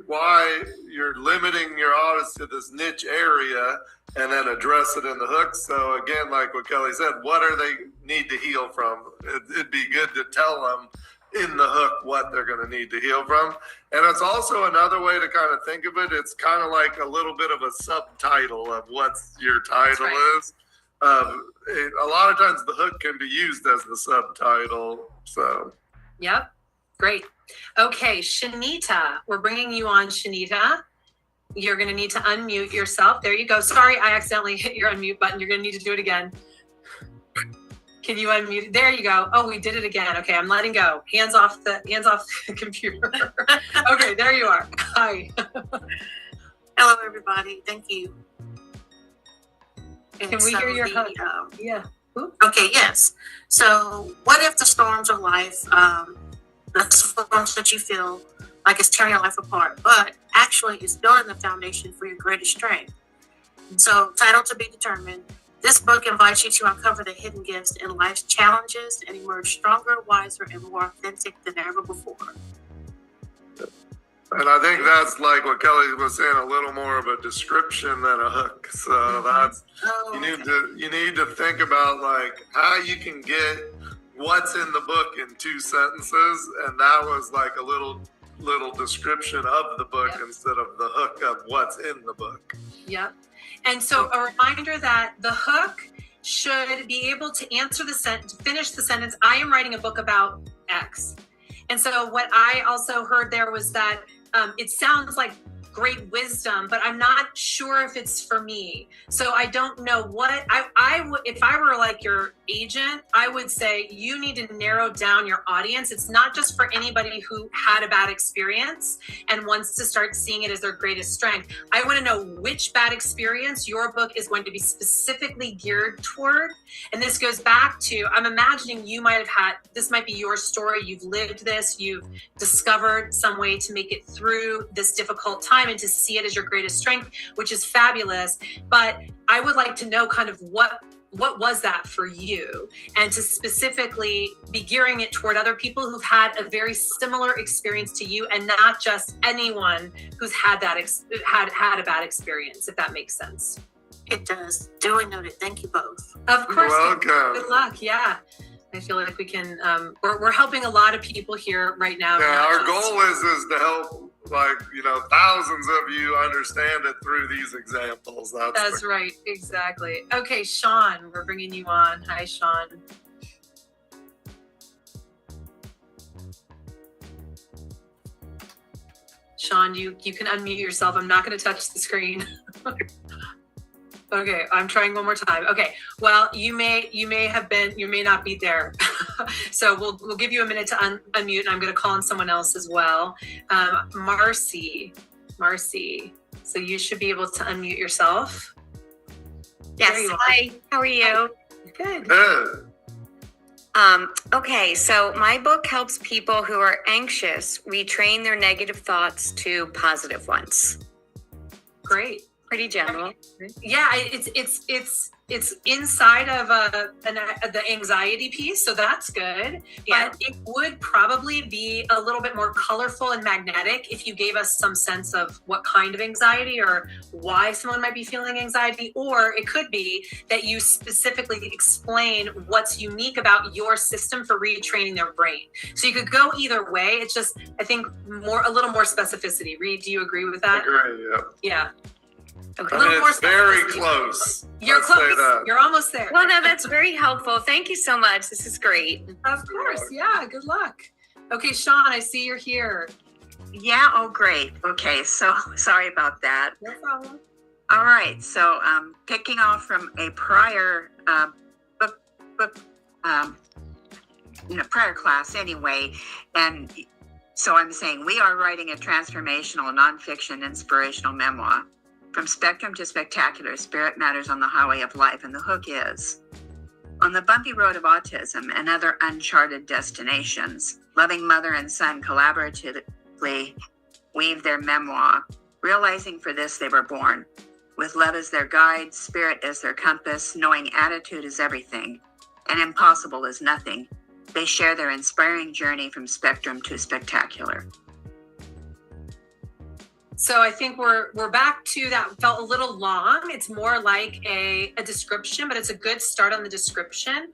why you're limiting your audience to this niche area and then address it in the hook. So again, like what Kelly said, what are they need to heal from? It'd be good to tell them in the hook what they're going to need to heal from. And it's also another way to kind of think of it. It's kind of like a little bit of a subtitle of what your title is. A lot of times the hook can be used as the subtitle. So. Yep. Great. Okay, Shanita, we're bringing you on, Shanita. You're going to need to unmute yourself. There you go. Sorry, I accidentally hit your unmute button. You're going to need to do it again. Can you unmute? There you go. Oh, we did it again. Okay, I'm letting go. Hands off the computer. Okay, there you are. Hi. Hello, everybody. Thank you. Can we hear your hug? Yeah. Ooh. Okay, yes. So what if the storms of life, the storms that you feel like it's tearing your life apart, but actually it's building the foundation for your greatest strength? So, titled To Be Determined, this book invites you to uncover the hidden gifts in life's challenges and emerge stronger, wiser, and more authentic than ever before. And I think that's like what Kelly was saying, a little more of a description than a hook. So that's you need to think about like how you can get what's in the book in 2 sentences, and that was like a little description of the book instead of the hook of what's in the book. Yep. And so a reminder that the hook should be able to answer the sentence, finish the sentence, I am writing a book about X. And so what I also heard there was that it sounds like great wisdom, but I'm not sure if it's for me. So I don't know what I would, if I were like your agent, I would say you need to narrow down your audience. It's not just for anybody who had a bad experience and wants to start seeing it as their greatest strength. I want to know which bad experience your book is going to be specifically geared toward. And this goes back to, I'm imagining you might have had, this might be your story. You've lived this, you've discovered some way to make it through this difficult time and to see it as your greatest strength, which is fabulous. But I would like to know kind of what was that for you, and to specifically be gearing it toward other people who've had a very similar experience to you, and not just anyone who's had that had a bad experience, if that makes sense. It does. Duly noted. Thank you both. Of course. Welcome. Good luck. Yeah. I feel like we can, we're helping a lot of people here right now. Yeah, our goal is to help, like, thousands of you understand it through these examples. That's right. Exactly. Okay, Sean, we're bringing you on. Hi, Sean. Sean, you can unmute yourself. I'm not going to touch the screen. Okay, I'm trying one more time. Okay, well, you may not be there. So we'll give you a minute to unmute, and I'm going to call on someone else as well. Marcy. So you should be able to unmute yourself. Yes. Hi. How are you? Good. Good. Okay, so my book helps people who are anxious retrain their negative thoughts to positive ones. Great. Pretty general. Yeah, it's inside of the anxiety piece, so that's good. Yeah. But it would probably be a little bit more colorful and magnetic if you gave us some sense of what kind of anxiety or why someone might be feeling anxiety. Or it could be that you specifically explain what's unique about your system for retraining their brain. So you could go either way. It's just, I think, a little more specificity. Reed, do you agree with that? Agree, yeah. Yeah. Okay. I mean, it's very close. You're Let's close. say that. You're almost there. Well, no, that's very helpful. Thank you so much. This is great. Of course. Yeah. Good luck. Okay, Sean, I see you're here. Yeah, oh great. Okay, so sorry about that. No problem. All right, so picking off from a prior prior class anyway, and so I'm saying we are writing a transformational nonfiction inspirational memoir. From spectrum to spectacular, spirit matters on the highway of life, and the hook is: on the bumpy road of autism and other uncharted destinations, loving mother and son collaboratively weave their memoir, realizing for this they were born, with love as their guide, spirit as their compass, knowing attitude is everything, and impossible is nothing. They share their inspiring journey from spectrum to spectacular. So I think we're back to that. Felt a little long. It's more like a description, but it's a good start on the description.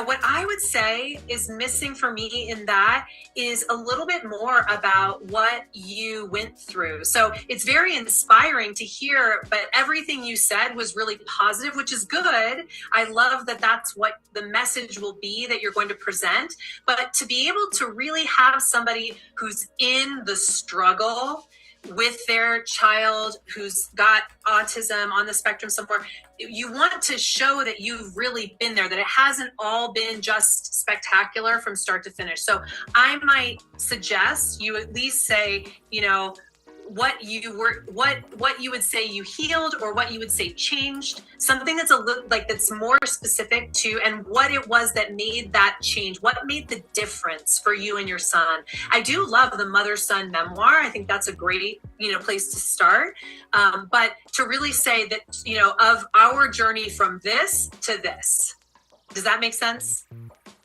What I would say is missing for me in that is a little bit more about what you went through. So it's very inspiring to hear, but everything you said was really positive, which is good. I love that that's what the message will be that you're going to present. But to be able to really have somebody who's in the struggle with their child who's got autism on the spectrum somewhere, you want to show that you've really been there, that it hasn't all been just spectacular from start to finish. So I might suggest you at least say, what you would say you healed, or what you would say changed, something that's that's more specific to, and what it was that made that change, what made the difference for you and your son. I do love the mother-son memoir. I think that's a great place to start, but to really say that of our journey from this to this. Does that make sense?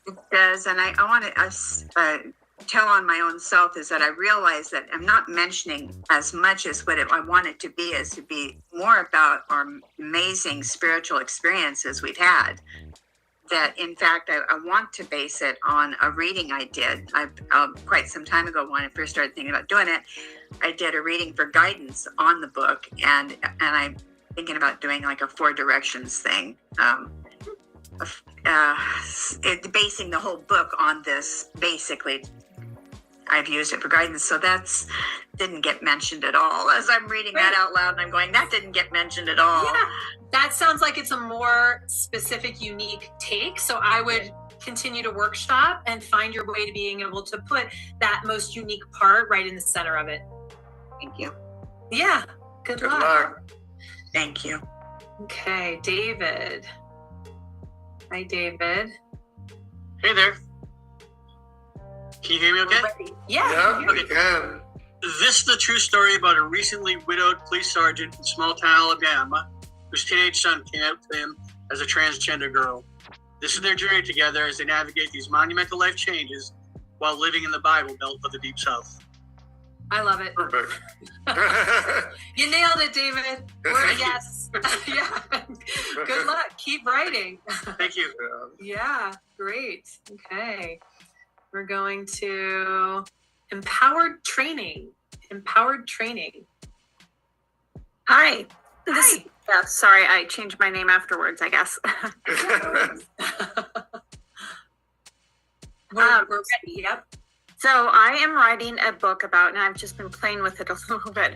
It does. And I want to tell on my own self is that I realize that I'm not mentioning as much as what I want it to be, is to be more about our amazing spiritual experiences we've had. That in fact, I want to base it on a reading I did. Quite some time ago, when I first started thinking about doing it, I did a reading for guidance on the book, and I'm thinking about doing like a 4 directions thing. Basing the whole book on this, basically. I've used it for guidance, so that's didn't get mentioned at all. As I'm reading that out loud, and I'm going, that didn't get mentioned at all. Yeah, that sounds like it's a more specific, unique take. So I would continue to workshop and find your way to being able to put that most unique part right in the center of it. Thank you. Yeah. Good luck. Thank you. Okay, David. Hi, David. Hey there. Can you hear me okay? Yeah. we can. This is the true story about a recently widowed police sergeant in small town Alabama whose teenage son came out to him as a transgender girl. This is their journey together as they navigate these monumental life changes while living in the Bible Belt of the Deep South. I love it. Perfect. You nailed it, David. Yes. Yeah. Good luck. Keep writing. Thank you. Yeah, great. Okay. We're going to empowered training. Hi. Yeah, sorry, I changed my name afterwards, I guess. We're ready. Yep. So I am writing a book about, and I've just been playing with it a little bit.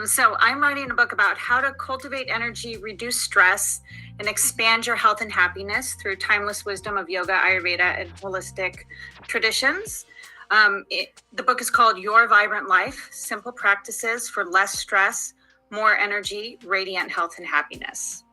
So I'm writing a book about how to cultivate energy, reduce stress, and expand your health and happiness through timeless wisdom of yoga, Ayurveda, and holistic traditions. The book is called Your Vibrant Life, Simple Practices for Less Stress, More Energy, Radiant Health and Happiness.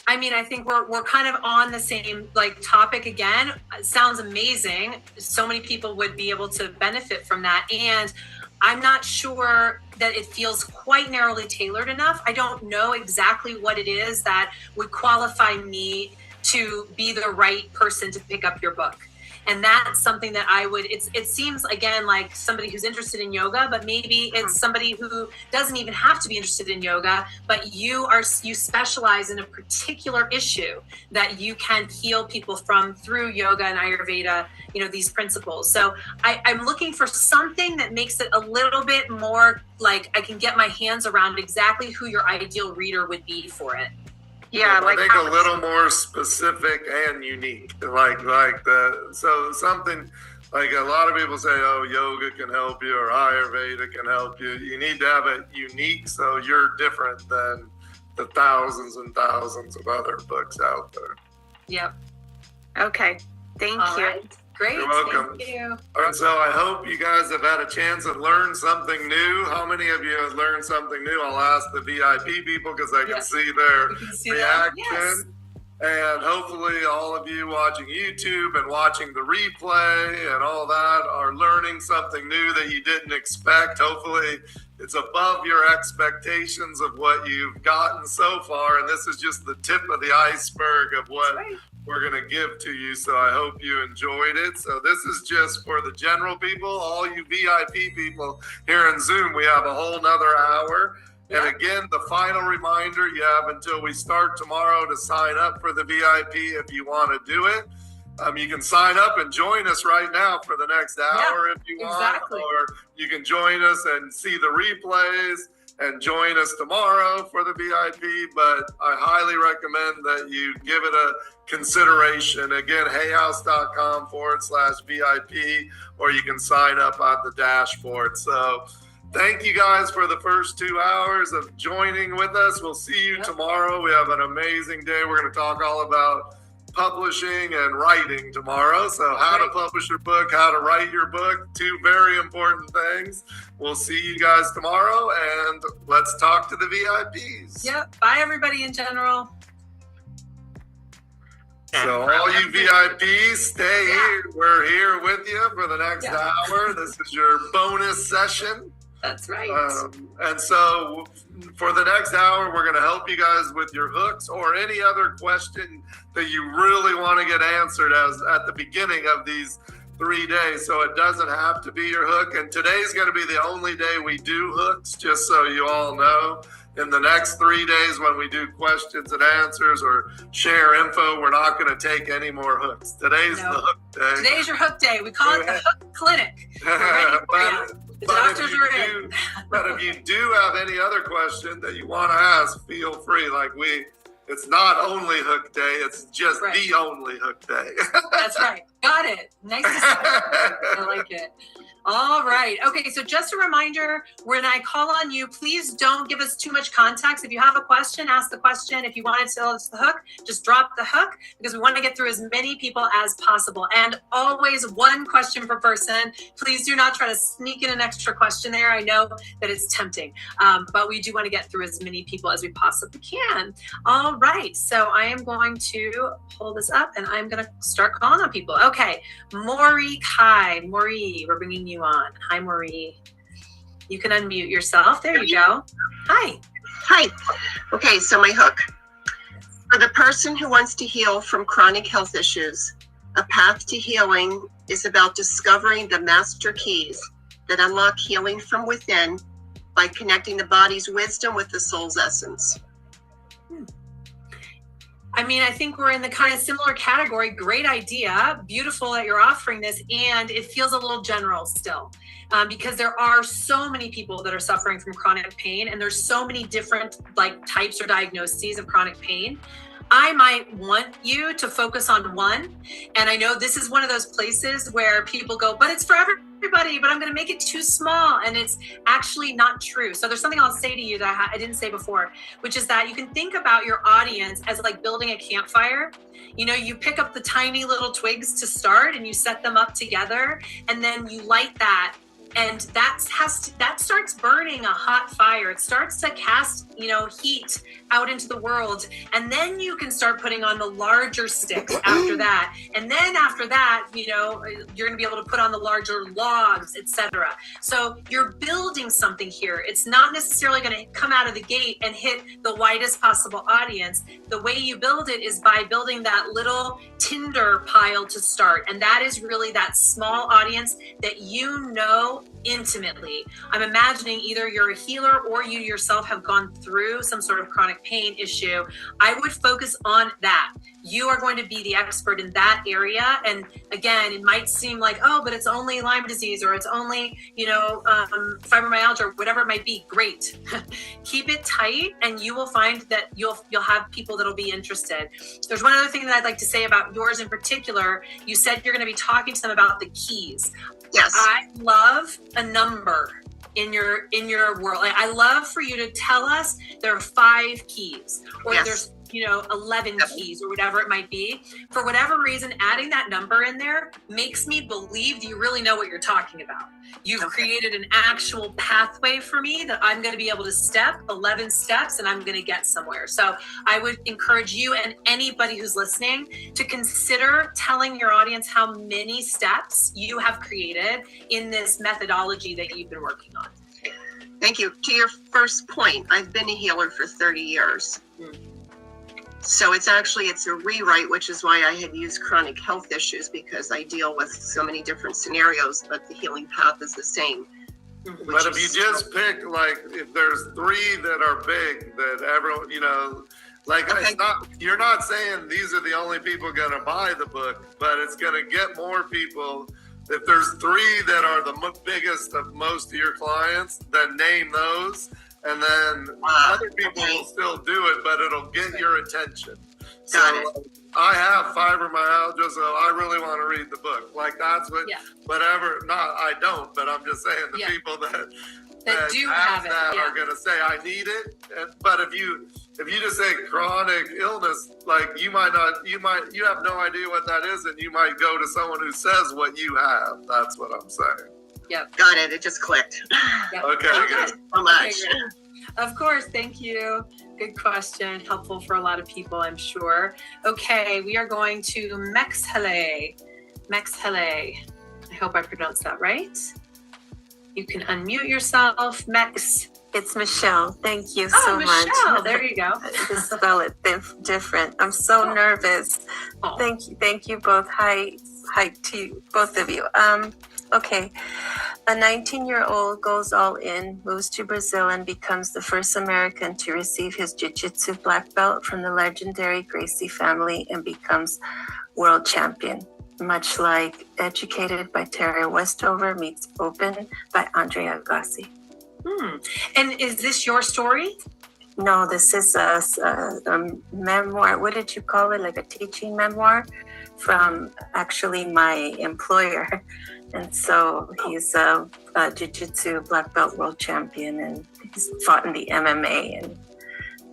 I mean, I think we're kind of on the same topic again. It sounds amazing. So many people would be able to benefit from that. And I'm not sure that it feels quite narrowly tailored enough. I don't know exactly what it is that would qualify me to be the right person to pick up your book. And that's something that it seems again like somebody who's interested in yoga, but maybe it's somebody who doesn't even have to be interested in yoga, but you specialize in a particular issue that you can heal people from through yoga and Ayurveda, these principles. So I'm looking for something that makes it a little bit more like I can get my hands around exactly who your ideal reader would be for it. Yeah, I think a little more specific and unique, so something like a lot of people say, oh, yoga can help you or Ayurveda can help you. You need to have it unique, so you're different than the thousands and thousands of other books out there. Yep. Okay. Thank you. Right. Great. You're welcome. Thank you. And so I hope you guys have had a chance to learn something new. How many of you have learned something new? I'll ask the VIP people because I can see their reaction. Yes. And hopefully all of you watching YouTube and watching the replay and all that are learning something new that you didn't expect. Hopefully it's above your expectations of what you've gotten so far. And this is just the tip of the iceberg of what we're going to give to you. So I hope you enjoyed it. So this is just for the general people, all you VIP people here in Zoom. We have a whole nother hour. And again, the final reminder, you have until we start tomorrow to sign up for the VIP if you want to do it. You can sign up and join us right now for the next hour if you want, or you can join us and see the replays and join us tomorrow for the VIP. But I highly recommend that you give it a consideration. Again, hayhouse.com/VIP, or you can sign up on the dashboard. So thank you guys for the first 2 hours of joining with us. We'll see you tomorrow. We have an amazing day. We're going to talk all about publishing and writing tomorrow. So how to publish your book, how to write your book, 2 very important things. We'll see you guys tomorrow, and let's talk to the VIPs. Yep. Bye, everybody in general. So all you VIPs, stay here. We're here with you for the next hour. This is your bonus session. That's right. And so for the next hour, we're going to help you guys with your hooks or any other question that you really want to get answered as at the beginning of these 3 days. So it doesn't have to be your hook. And today's going to be the only day we do hooks, just so you all know. In the next 3 days, when we do questions and answers or share info, we're not going to take any more hooks. Today's the hook day. Today's your hook day. We call it the hook clinic. The doctors are in. But if you do have any other question that you want to ask, feel free. It's not only hook day, it's just the only hook day. That's right. Got it. Nice to see you. I like it. All right. Okay. So just a reminder, when I call on you, please don't give us too much context. If you have a question, ask the question. If you want to tell us the hook, just drop the hook, because we want to get through as many people as possible. And always 1 question per person. Please do not try to sneak in an extra question there. I know that it's tempting, but we do want to get through as many people as we possibly can. All right. So I am going to pull this up and I'm going to start calling on people. Okay. Maury Kai. Maury, we're bringing you on. Hi, Marie. You can unmute yourself. There you go. Hi. Hi. Okay, so my hook. For the person who wants to heal from chronic health issues, a path to healing is about discovering the master keys that unlock healing from within by connecting the body's wisdom with the soul's essence. I mean, I think we're in the kind of similar category. Great idea. Beautiful that you're offering this. And it feels a little general still, because there are so many people that are suffering from chronic pain, and there's so many different types or diagnoses of chronic pain. I might want you to focus on one. And I know this is one of those places where people go, but it's for everybody, but I'm going to make it too small. And it's actually not true. So there's something I'll say to you that I didn't say before, which is that you can think about your audience as like building a campfire. You know, you pick up the tiny little twigs to start and you set them up together, and then you light that. And that starts burning a hot fire. It starts to cast, heat out into the world. And then you can start putting on the larger sticks after that. And then after that, you're going to be able to put on the larger logs, etc. So you're building something here. It's not necessarily going to come out of the gate and hit the widest possible audience. The way you build it is by building that little tinder pile to start. And that is really that small audience that intimately. I'm imagining either you're a healer or you yourself have gone through some sort of chronic pain issue. I would focus on that. You are going to be the expert in that area. And again, it might seem like, but it's only Lyme disease, or it's only, fibromyalgia, or whatever it might be. Great. Keep it tight, and you will find that you'll have people that'll be interested. There's one other thing that I'd like to say about yours in particular. You said you're going to be talking to them about the keys. Yes. I love a number in your world. I love for you to tell us there are 5 keys, or there's 11 keys, or whatever it might be. For whatever reason, adding that number in there makes me believe you really know what you're talking about. You've created an actual pathway for me that I'm going to be able to step 11 steps, and I'm going to get somewhere. So I would encourage you and anybody who's listening to consider telling your audience how many steps you have created in this methodology that you've been working on. Thank you. To your first point, I've been a healer for 30 years. So it's a rewrite, which is why I had used chronic health issues, because I deal with so many different scenarios, but the healing path is the same. But if you just pick, if there's 3 that are big, that everyone, it's not, you're not saying these are the only people going to buy the book, but it's going to get more people. If there's 3 that are the biggest of most of your clients, then name those. And then other people will still do it, but it'll get your attention. So I have fibromyalgia, so I really want to read the book. That's what, whatever. Not, I don't, but I'm just saying the people that that do have it, are going to say I need it. But if you just say chronic illness, like you have no idea what that is, and you might go to someone who says what you have. That's what I'm saying. Yep. Got it. It just clicked. Yep. Okay, good. So much. Okay, of course, thank you. Good question. Helpful for a lot of people, I'm sure. Okay, we are going to Mexhele. Mexhele. I hope I pronounced that right. You can unmute yourself, Mex. It's Michelle. Thank you Oh, so Michelle, much. there you go. To spell it different. I'm so nervous. Oh. Thank you both. Hi to you, both of you. Okay. A 19-year-old goes all in, moves to Brazil, and becomes the first American to receive his jiu-jitsu black belt from the legendary Gracie family and becomes world champion. Much like Educated by Terry Westover meets Open by Andre Agassi. And is this your story? No, this is a memoir. What did you call it? Like a teaching memoir from actually my employer. And so he's a jiu-jitsu black belt world champion, and he's fought in the MMA. And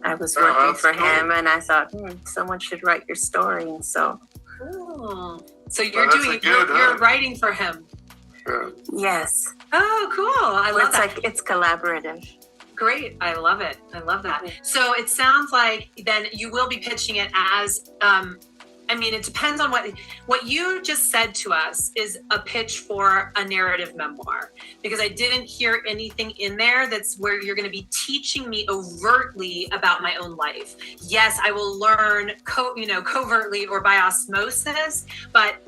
I was working for him, and I thought, someone should write your story. And so, so you're writing for him. yes. Oh, cool! I love that. It's collaborative. Great. I love it. I love that. So it sounds like then you will be pitching it as, it depends on what you just said to us is a pitch for a narrative memoir, because I didn't hear anything in there that's where you're going to be teaching me overtly about my own life. Yes, I will learn covertly or by osmosis, but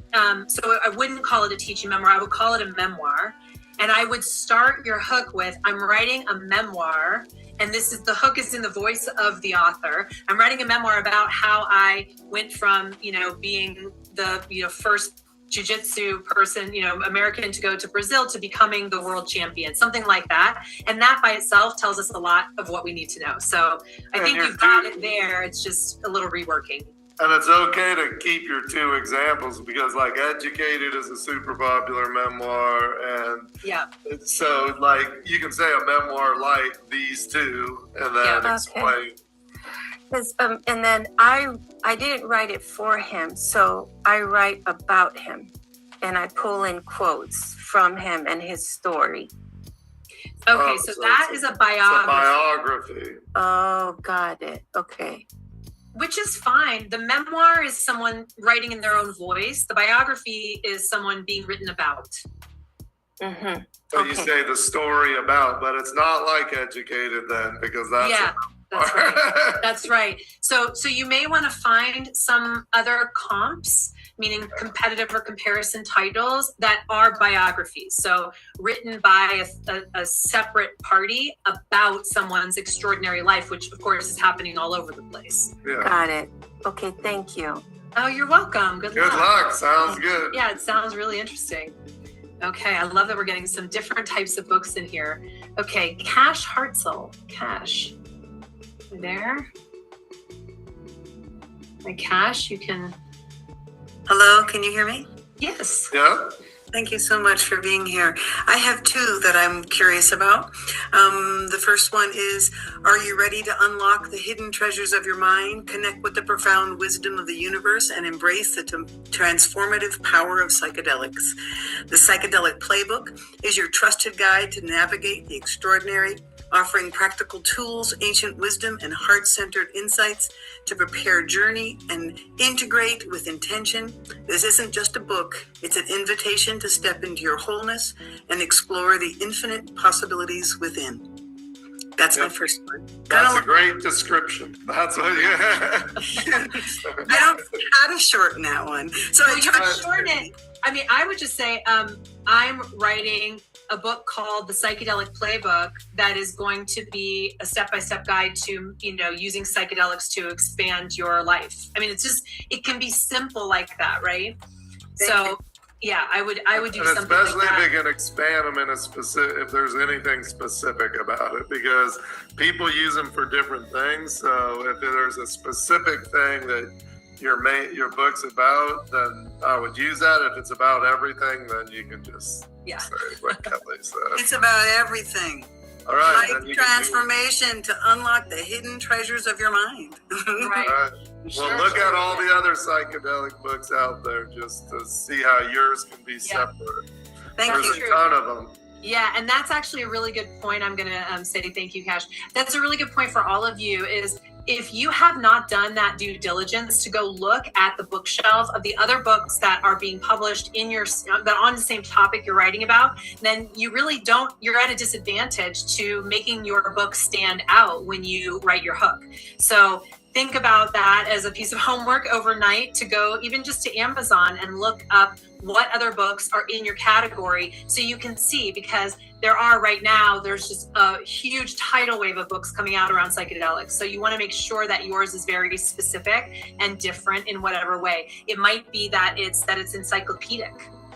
so I wouldn't call it a teaching memoir. I would call it a memoir. And I would start your hook with, I'm writing a memoir, and the hook is in the voice of the author. I'm writing a memoir about how I went from, being the, first jiu-jitsu person, American to go to Brazil to becoming the world champion, something like that. And that by itself tells us a lot of what we need to know. So I think you've got it there. It's just a little reworking. And it's okay to keep your two examples, because like Educated is a super popular memoir, and so like you can say a memoir like these two and then explain. And then I didn't write it for him, so I write about him, and I pull in quotes from him and his story. Okay, so that is a biography. It's a biography. Oh, got it. Okay. Which is fine. The memoir is someone writing in their own voice. The biography is someone being written about. Mm-hmm. So you say the story about, but it's not like Educated then, because that's that's right. That's right. So you may want to find some other comps, meaning competitive or comparison titles that are biographies. So written by a separate party about someone's extraordinary life, which of course is happening all over the place. Yeah. Got it. Okay, thank you. Oh, you're welcome. Good luck. Good luck. Sounds good. Yeah, it sounds really interesting. Okay, I love that we're getting some different types of books in here. Okay, Cash Hartzell. Cash. There. My Cash, you can... Hello, can you hear me? Yes. Yeah. Thank you so much for being here. I have two that I'm curious about. The first one is, are you ready to unlock the hidden treasures of your mind, connect with the profound wisdom of the universe, and embrace the transformative power of psychedelics? The Psychedelic Playbook is your trusted guide to navigate the extraordinary, offering practical tools, ancient wisdom, and heart-centered insights to prepare journey and integrate with intention. This isn't just a book, it's an invitation to step into your wholeness and explore the infinite possibilities within. That's my first one. That's a great description. That's what I don't know how to shorten that one. So you can shorten it. I would just say I'm writing a book called The Psychedelic Playbook that is going to be a step-by-step guide to, using psychedelics to expand your life. It can be simple like that, right? Yeah, I would do and something especially like that. if they can expand them in a specific, if there's anything specific about it, because people use them for different things. So if there's a specific thing that your book's about, then I would use that. If it's about everything, then you can just say what Kelly said. It's about everything. All right. Life then you can do- transformation to unlock the hidden treasures of your mind. Right. All right. Sure, Well, look sure. at all the other psychedelic books out there just to see how yours can be separate. Thank There's you. a ton of them. Yeah, and that's actually a really good point. I'm going to say thank you, Cash. That's a really good point for all of you is if you have not done that due diligence to go look at the bookshelf of the other books that are being published in your that on the same topic you're writing about, then you really don't, you're at a disadvantage to making your book stand out when you write your hook. So think about that as a piece of homework overnight to go even just to Amazon and look up what other books are in your category so you can see, because there are right now, there's just a huge tidal wave of books coming out around psychedelics. So you want to make sure that yours is very specific and different in whatever way. It might be that it's encyclopedic.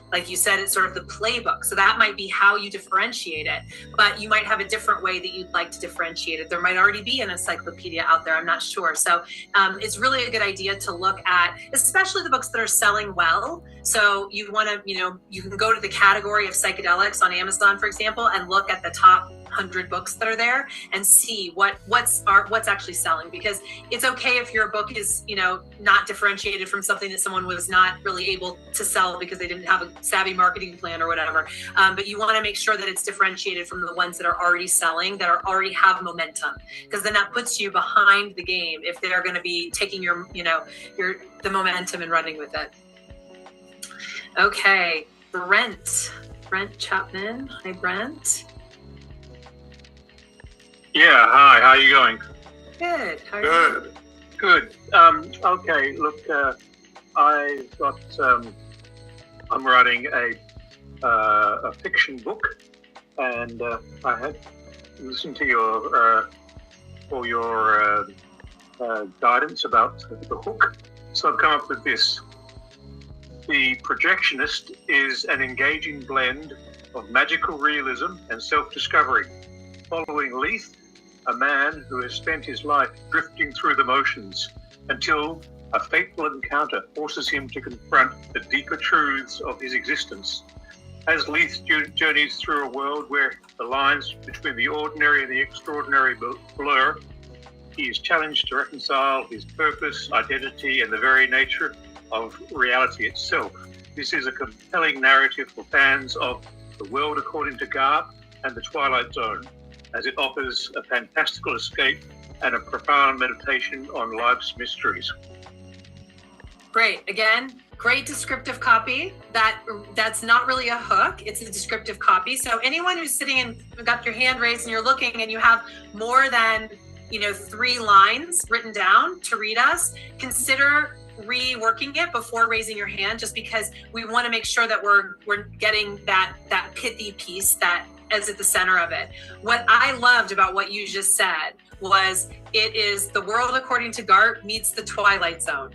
Like you said, it's sort of the playbook. So that might be how you differentiate it, but you might have a different way that you'd like to differentiate it. There might already be an encyclopedia out there. I'm not sure. So it's really a good idea to look at, especially the books that are selling well. So you want to, you can go to the category of psychedelics on Amazon, for example, and look at the top 100 books that are there and see what's actually selling, because it's okay if your book is not differentiated from something that someone was not really able to sell because they didn't have a savvy marketing plan or whatever, but you want to make sure that it's differentiated from the ones that are already selling, that are already have momentum, because then that puts you behind the game if they're going to be taking the momentum and running with it. Okay, Brent Chapman. Hi, Brent. Yeah, hi, how are you going? Good. How are you? Good. Okay, look, I've got, I'm writing a fiction book, and I had listened to your guidance about the hook. So I've come up with this. The Projectionist is an engaging blend of magical realism and self-discovery, following Leith, a man who has spent his life drifting through the motions until a fateful encounter forces him to confront the deeper truths of his existence. As Leith journeys through a world where the lines between the ordinary and the extraordinary blur, he is challenged to reconcile his purpose, identity, and the very nature of reality itself. This is a compelling narrative for fans of The World According to Garp and The Twilight Zone, as it offers a fantastical escape and a profound meditation on life's mysteries. Great. Again, great descriptive copy. That's not really a hook. It's a descriptive copy. So anyone who's sitting and got your hand raised and you're looking and you have more than 3 lines written down to read us, consider reworking it before raising your hand, just because we want to make sure that we're getting that pithy piece that is at the center of it. What I loved about what you just said was it is The World According to Garp meets The Twilight Zone.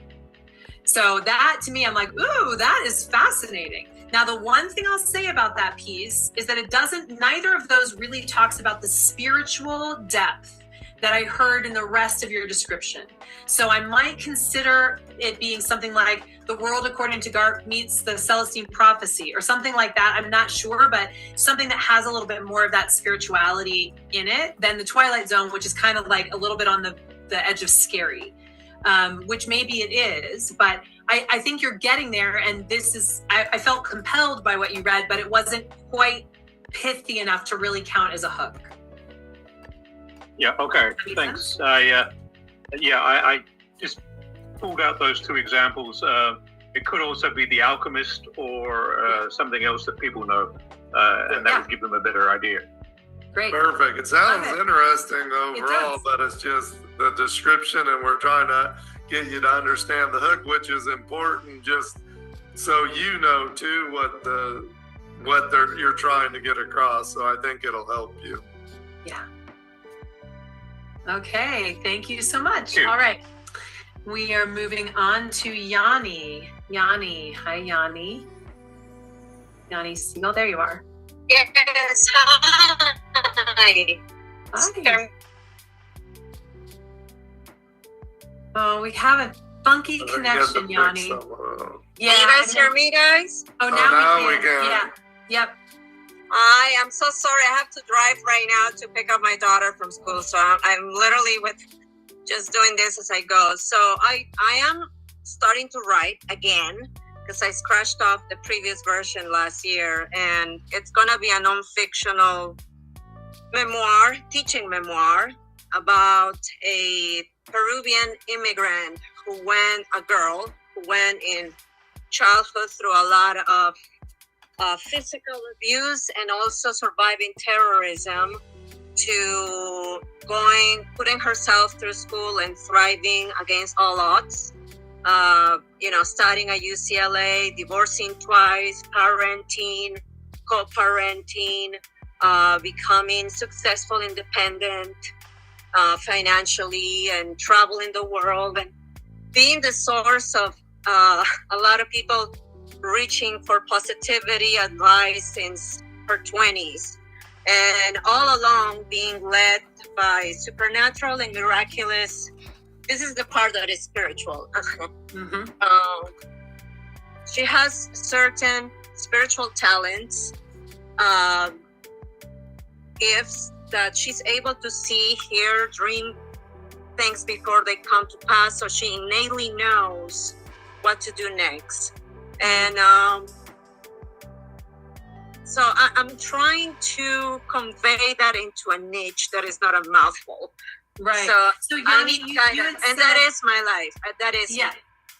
So that, to me, I'm like, ooh, that is fascinating. Now, the one thing I'll say about that piece is that neither of those really talks about the spiritual depth that I heard in the rest of your description. So I might consider it being something like The World According to Garp meets the Celestine Prophecy or something like that. I'm not sure, but something that has a little bit more of that spirituality in it than The Twilight Zone, which is kind of like a little bit on the edge of scary, which maybe it is, but I think you're getting there. And I felt compelled by what you read, but it wasn't quite pithy enough to really count as a hook. Yeah, okay, thanks. I just pulled out those 2 examples. It could also be The Alchemist or something else that people know, and that would give them a better idea. Great. Perfect. It sounds interesting overall, but it's just the description, and we're trying to get you to understand the hook, which is important, just so you know too what you're trying to get across. So I think it'll help you. Yeah. Okay, thank you so much. All right, we are moving on to Yanni. Yanni, hi Yanni. Yanni Siegel, there you are. Yes, hi. Hi. Oh, we have a funky connection, Yanni. Yeah. Can you guys hear me, guys? Oh, now we can. Yeah. Yep. I am so sorry. I have to drive right now to pick up my daughter from school. So I'm literally just doing this as I go. So I am starting to write again because I scratched off the previous version last year. And it's going to be a non-fictional memoir, teaching memoir about a Peruvian immigrant a girl who went in childhood through a lot of physical abuse and also surviving terrorism to putting herself through school and thriving against all odds. Studying at UCLA, divorcing twice, parenting, co-parenting, becoming successful, independent financially, and traveling the world, and being the source of a lot of people reaching for positivity advice since her 20s, and all along being led by supernatural and miraculous. This is the part that is spiritual. She has certain spiritual talents, gifts that she's able to see, hear, dream things before they come to pass, so she innately knows what to do next. And so I'm trying to convey that into a niche that is not a mouthful. Right. So Yanni, I need guidance, and that is my life. That is me.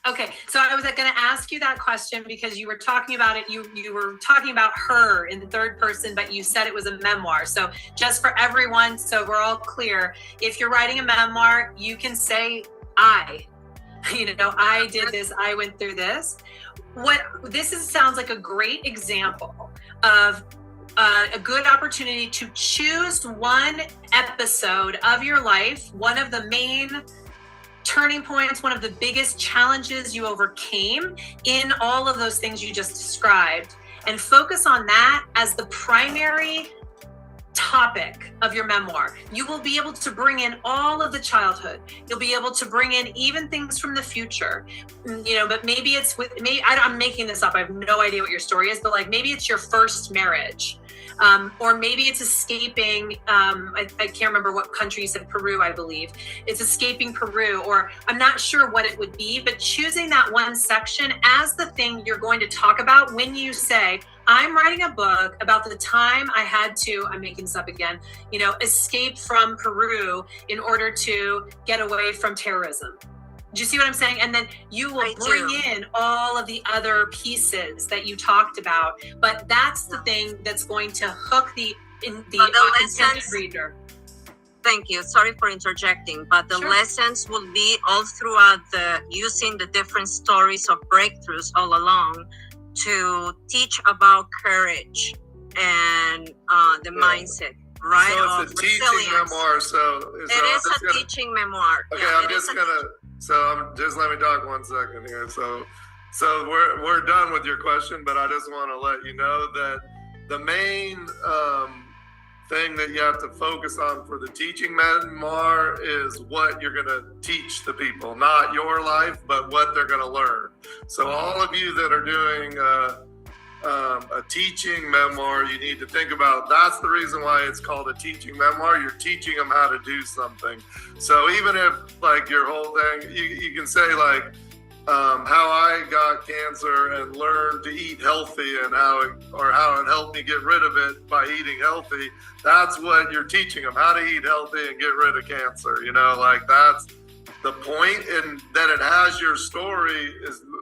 Okay, so I was going to ask you that question because you were talking about it. You were talking about her in the third person, but you said it was a memoir. So just for everyone, so we're all clear, if you're writing a memoir, you can say I did this, I went through this. Sounds like a great example of a good opportunity to choose one episode of your life, one of the main turning points, one of the biggest challenges you overcame in all of those things you just described, and focus on that as the primary topic of your memoir. You will be able to bring in all of the childhood. You'll be able to bring in even things from the future, but maybe it's I'm making this up. I have no idea what your story is, but maybe it's your first marriage. Or maybe it's escaping, I can't remember what country you said, Peru, I believe. It's escaping Peru, or I'm not sure what it would be, but choosing that one section as the thing you're going to talk about when you say, I'm writing a book about the time I had to, I'm making this up again, escape from Peru in order to get away from terrorism. Do you see what I'm saying? And then you will bring in all of the other pieces that you talked about, but that's the thing that's going to hook the intended reader. Thank you. Sorry for interjecting, but the lessons will be all throughout using the different stories of breakthroughs all along to teach about courage and the mindset. Right. So it's a teaching memoir. It is a teaching memoir. Okay, just let me talk 1 second here. So we're done with your question, but I just want to let you know that the main thing that you have to focus on for the teaching memoir is what you're going to teach the people, not your life, but what they're going to learn. So all of you that are doing a teaching memoir, you need to think about, that's the reason why it's called a teaching memoir. You're teaching them how to do something. So even if your whole thing, you can say how I got cancer and learned to eat healthy and how it helped me get rid of it by eating healthy. That's what you're teaching them, how to eat healthy and get rid of cancer. That's the point. And that it has your story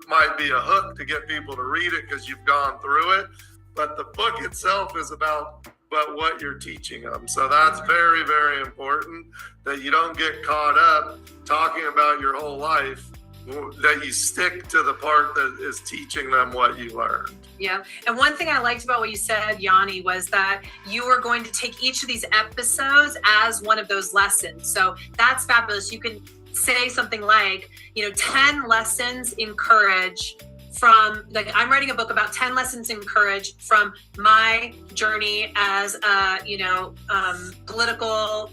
might be a hook to get people to read it because you've gone through it. But the book itself is about what you're teaching them. So that's very, very important that you don't get caught up talking about your whole life, that you stick to the part that is teaching them what you learned. Yeah. And one thing I liked about what you said, Yanni, was that you were going to take each of these episodes as one of those lessons. So that's fabulous. You can say something like, 10 lessons in courage from, I'm writing a book about 10 lessons in courage from my journey as a, political,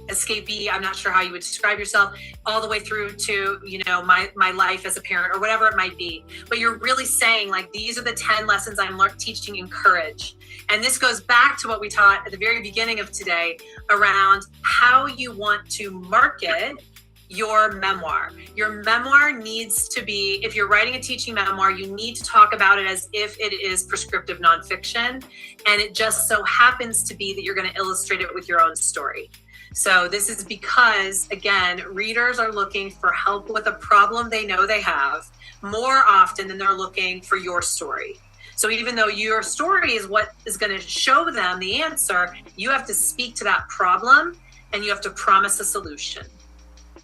escapee, I'm not sure how you would describe yourself, all the way through to, you know, my life as a parent or whatever it might be. But you're really saying, like, these are the 10 lessons I'm teaching in courage. And this goes back to what we taught at the very beginning of today around how you want to market your memoir. Your memoir needs to be, if you're writing a teaching memoir, you need to talk about it as if it is prescriptive nonfiction. And it just so happens to be that you're going to illustrate it with your own story. So this is because, again, readers are looking for help with a problem they know they have more often than they're looking for your story. So even though your story is what is going to show them the answer, you have to speak to that problem and you have to promise a solution.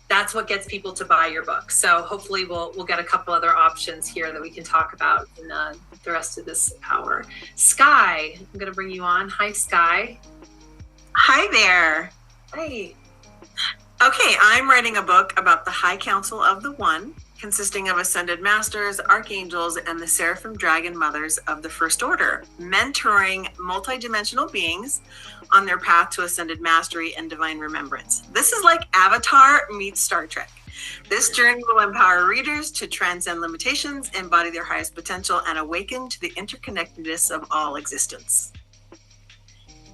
That's what gets people to buy your book. So hopefully we'll get a couple other options here that we can talk about in the rest of this hour. Sky, I'm going to bring you on. Hi, Sky. Hi there. Hi. Okay, I'm writing a book about the High Council of the One, consisting of ascended masters, archangels, and the seraphim dragon mothers of the First Order, mentoring multidimensional beings on their path to ascended mastery and divine remembrance. This is like Avatar meets Star Trek. This journey will empower readers to transcend limitations, embody their highest potential, and awaken to the interconnectedness of all existence.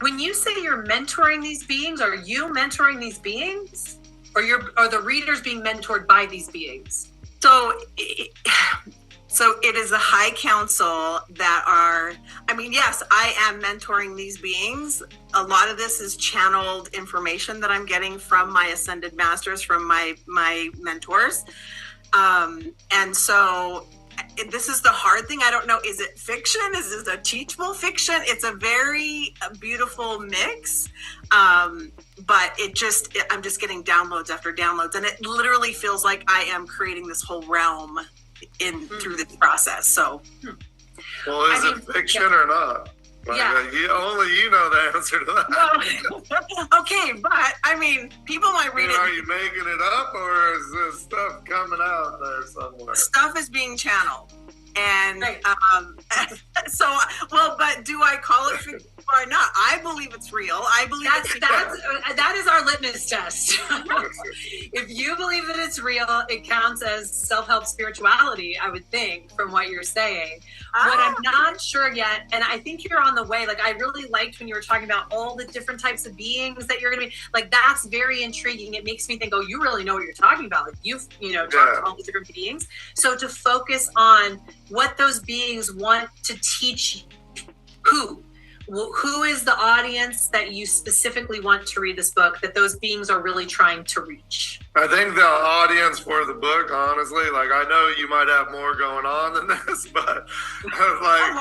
When you say you're mentoring these beings, are you mentoring these beings? Or are the readers being mentored by these beings? So it is a high council that are, I mean, yes, I am mentoring these beings. A lot of this is channeled information that I'm getting from my ascended masters, from my mentors. And so this is the hard thing. I don't know, is it fiction? Is this a teachable fiction? It's a very beautiful mix. But I'm just getting downloads after downloads, and it literally feels like I am creating this whole realm through this process. So, well, is it fiction or not? Like, only you know the answer to that. Well, okay, but I mean, people might read it. Are you making it up, or is this stuff coming out there somewhere? Stuff is being channeled. And but do I call it fiction or not? I believe it's real. I believe that is our litmus test. If you believe that it's real, it counts as self-help spirituality, I would think, from what you're saying. What I'm not sure yet, and I think you're on the way, like I really liked when you were talking about all the different types of beings that you're going to be, like that's very intriguing. It makes me think, oh, you really know what you're talking about. Like you've, talked to all these different beings. So to focus on what those beings want to teach who is the audience that you specifically want to read this book that those beings are really trying to reach? I think the audience for the book, honestly, like I know you might have more going on than this, but like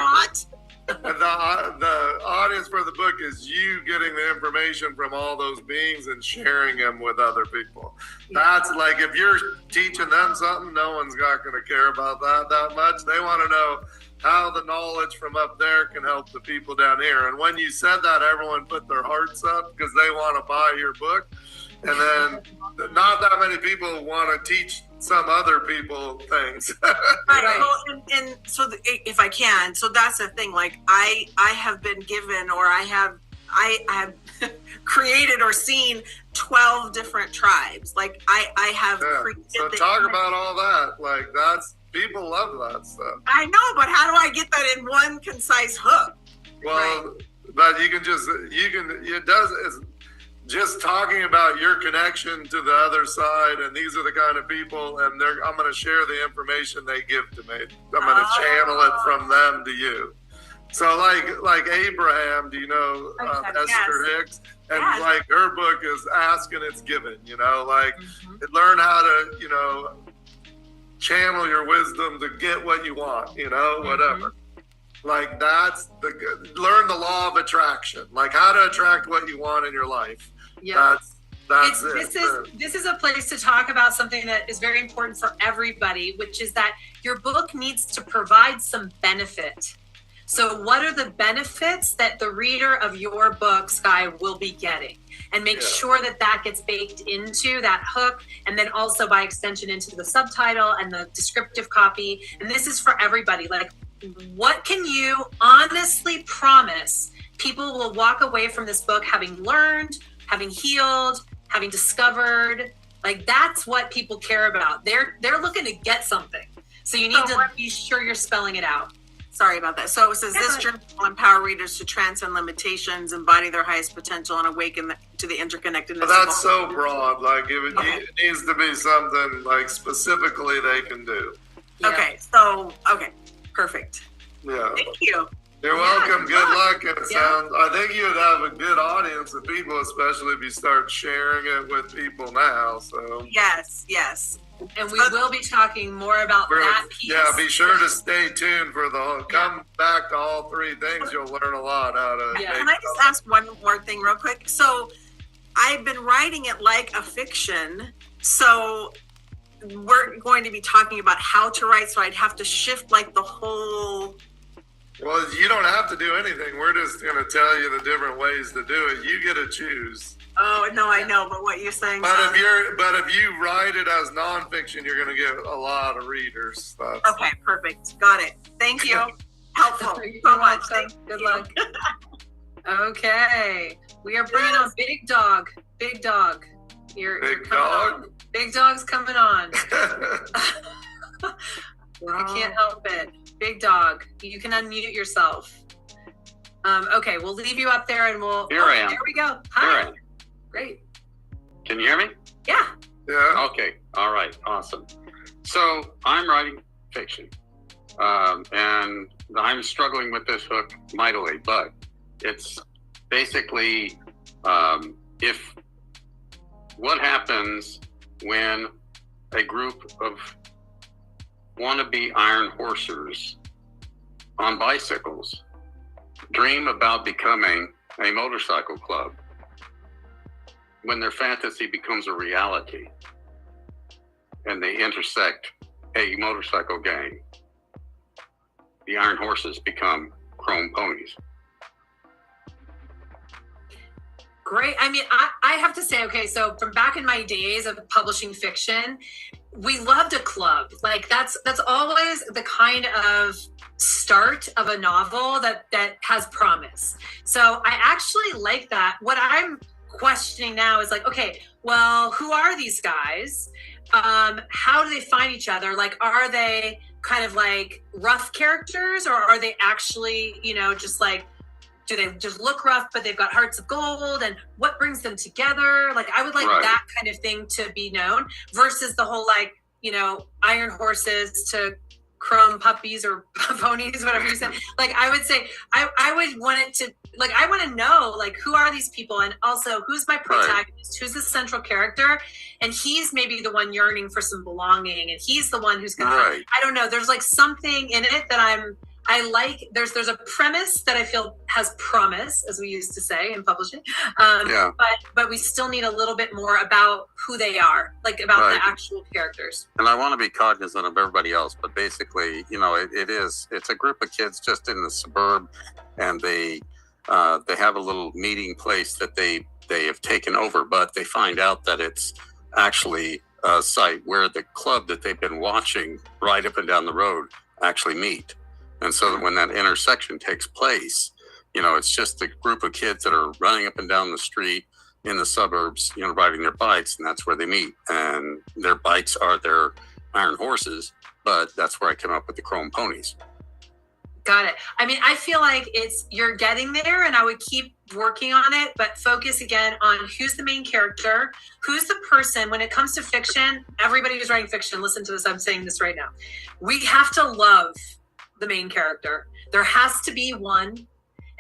the audience for the book is you getting the information from all those beings and sharing them with other people. That's like, if you're teaching them something, no one's not going to care about that much. They want to know how the knowledge from up there can help the people down here. And when you said that, everyone put their hearts up because they want to buy your book. And then not that many people want to teach some other people things. Right. Well, and so if I can, so that's the thing. Like I have been given, or I have created or seen 12 different tribes. Like I have created. So talk about all that. Like that's, people love that stuff. I know, but how do I get that in one concise hook? Well, but it's just talking about your connection to the other side, and these are the kind of people, and I'm going to share the information they give to me. I'm going to channel it from them to you. So like Abraham, do you know Esther Hicks? And like her book is Ask and It's Given, learn how to, channel your wisdom to get what you want, whatever. Like learn the law of attraction, like how to attract what you want in your life. Yeah. That's it. This is a place to talk about something that is very important for everybody, which is that your book needs to provide some benefit. So what are the benefits that the reader of your book, Sky, will be getting? And make sure that gets baked into that hook, and then also by extension into the subtitle and the descriptive copy. And this is for everybody. Like, what can you honestly promise people will walk away from this book having learned, having healed, having discovered. Like, that's what people care about. They're looking to get something. So you need to be sure you're spelling it out. Sorry about that. So it says this journal will empower readers to transcend limitations, embody their highest potential, and awaken to the interconnectedness. But that's so broad. Like, it needs to be something like specifically they can do. Yeah. Okay, perfect. Yeah. Thank you. You're welcome. Good luck. I think you'd have a good audience of people, especially if you start sharing it with people now. So yes. And we will be talking more about that piece. Yeah, be sure to stay tuned for come back to all three things. You'll learn a lot how to. Yeah. Can I just ask one more thing real quick? So I've been writing it like a fiction. So we're going to be talking about how to write. So I'd have to shift like the whole. Well, you don't have to do anything. We're just going to tell you the different ways to do it. You get to choose. Oh no, I know, but what you're saying. But if you write it as nonfiction, you're going to get a lot of readers. Okay, perfect. Got it. Thank you. Helpful. So much. Good luck. Okay, we are bringing on Big Dog. Big Dog. You're coming on. Big Dog's coming on. I can't help it. Big Dog, you can unmute yourself. Okay, we'll leave you up there and we'll. Here I am. There we go. Hi. Here I am. Great. Can you hear me? Yeah. Yeah. Okay. All right. Awesome. So I'm writing fiction, and I'm struggling with this hook mightily, but it's basically if what happens when a group of wannabe iron horsers on bicycles dream about becoming a motorcycle club when their fantasy becomes a reality and they intersect a motorcycle gang. The iron horses become chrome ponies. Great. I mean, I have to say, okay, so from back in my days of publishing fiction, we loved a club. Like that's always the kind of start of a novel that has promise. So I actually like that. What I'm questioning now is like, okay, well, who are these guys? How do they find each other? Like, are they kind of like rough characters, or are they actually, just like, do they just look rough, but they've got hearts of gold? And what brings them together? Like, I would like that kind of thing to be known versus the whole, like, iron horses to chrome puppies or ponies, whatever you said. Like, I would say, I would want it to, like, I want to know, like, who are these people? And also, who's my protagonist? Who's the central character? And he's maybe the one yearning for some belonging. And he's the one who's going to, I don't know, there's like something in it that I like. There's a premise that I feel has promise, as we used to say in publishing. But we still need a little bit more about who they are, like about the actual characters. And I want to be cognizant of everybody else, but basically, it's a group of kids just in the suburb, and they have a little meeting place that they have taken over, but they find out that it's actually a site where the club that they've been watching right up and down the road actually meet. And so when that intersection takes place, it's just a group of kids that are running up and down the street in the suburbs, riding their bikes, and that's where they meet. And their bikes are their iron horses, but that's where I came up with the chrome ponies. Got it. I mean, I feel like you're getting there, and I would keep working on it, but focus again on who's the main character, who's the person. When it comes to fiction, everybody who's writing fiction, listen to this, I'm saying this right now. We have to love the main character. There has to be one,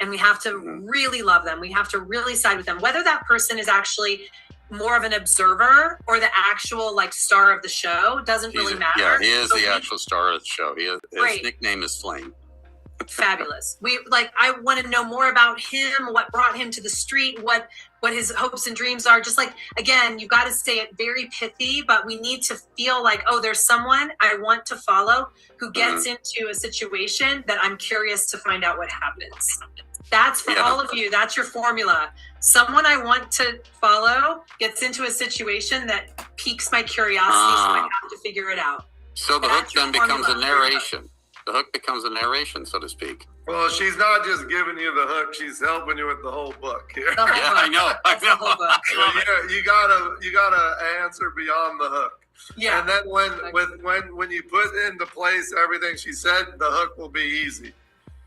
and we have to really love them. We have to really side with them, whether that person is actually more of an observer or the actual like star of the show doesn't really matter. Yeah, he is the actual star of the show. His nickname is Flame. Fabulous. I want to know more about him, what brought him to the street, what his hopes and dreams are. Just like, again, you've got to say it very pithy, but we need to feel like, oh, there's someone I want to follow who gets into a situation that I'm curious to find out what happens. That's for all of you. That's your formula. Someone I want to follow gets into a situation that piques my curiosity, so I have to figure it out. So the hook then becomes a narration. The hook becomes a narration, so to speak. Well, she's not just giving you the hook; she's helping you with the whole book here. The whole Yeah, book. I know. That's the whole book. You gotta answer beyond the hook. Yeah. And then when you put into place everything she said, the hook will be easy.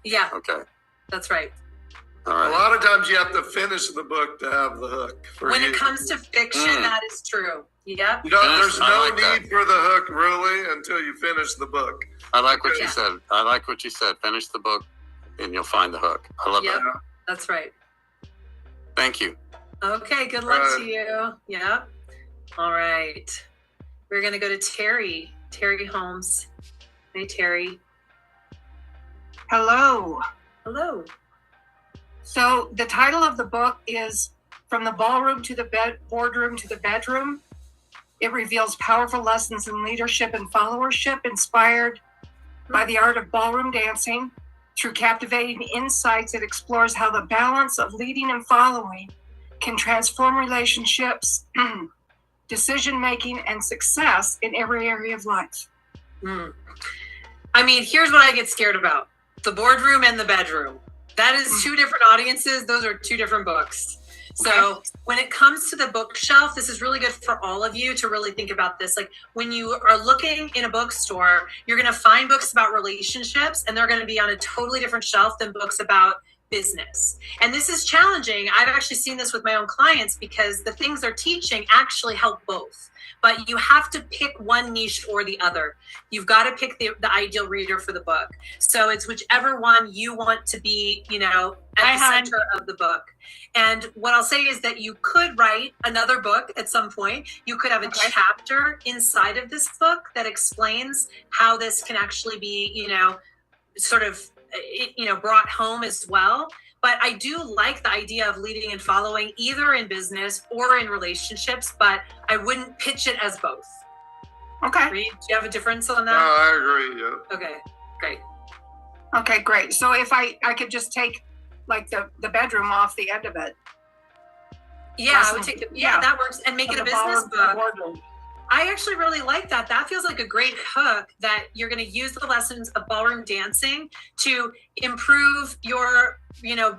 Yeah. Okay. That's right. All right. A lot of times you have to finish the book to have the hook. When it comes to fiction, that is true. Yep. There's no like that. need for the hook really until you finish the book. I like what you said. I like what you said. Finish the book, and you'll find the hook. I love Yep. that. That's right. Thank you. Okay. Good luck to you. Yeah. All right. We're going to go to Terry. Terry Holmes. Hey, Terry. Hello. Hello. So the title of the book is From the Ballroom to the Boardroom to the Bedroom. It reveals powerful lessons in leadership and followership inspired by the art of ballroom dancing. Through captivating insights, it explores how the balance of leading and following can transform relationships, decision-making, and success in every area of life. I mean, here's what I get scared about. The boardroom and the bedroom. That is two different audiences. Those are two different books. So when it comes to the bookshelf, this is really good for all of you to really think about this. Like when you are looking in a bookstore, you're going to find books about relationships, and they're going to be on a totally different shelf than books about business. And this is challenging. I've actually seen this with my own clients because the things they're teaching actually help both. But you have to pick one niche or the other. You've got to pick the ideal reader for the book. So it's whichever one you want to be, at the center of the book. And what I'll say is that you could write another book at some point. You could have a chapter inside of this book that explains how this can actually be, brought home as well. But I do like the idea of leading and following either in business or in relationships, but I wouldn't pitch it as both. Okay. Reed, do you have a difference on that? No, I agree. Yeah. Okay, great. Okay, great. So if I could just take like the bedroom off the end of it. Yeah, I would take it. Yeah, that works. And make it a business book. I actually really like that. That feels like a great hook that you're going to use the lessons of ballroom dancing to improve your,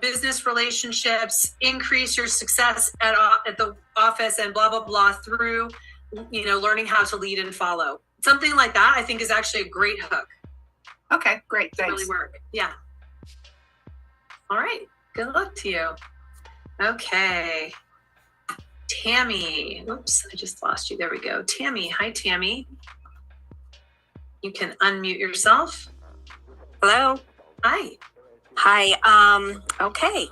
business relationships, increase your success at the office and blah, blah, blah through, learning how to lead and follow. Something like that, I think is actually a great hook. Okay, great. Thanks. Really work. Yeah. All right. Good luck to you. Okay. Tammy. Oops, I just lost you. There we go. Tammy. Hi, Tammy. You can unmute yourself. Hello. Hi. Hi. Okay.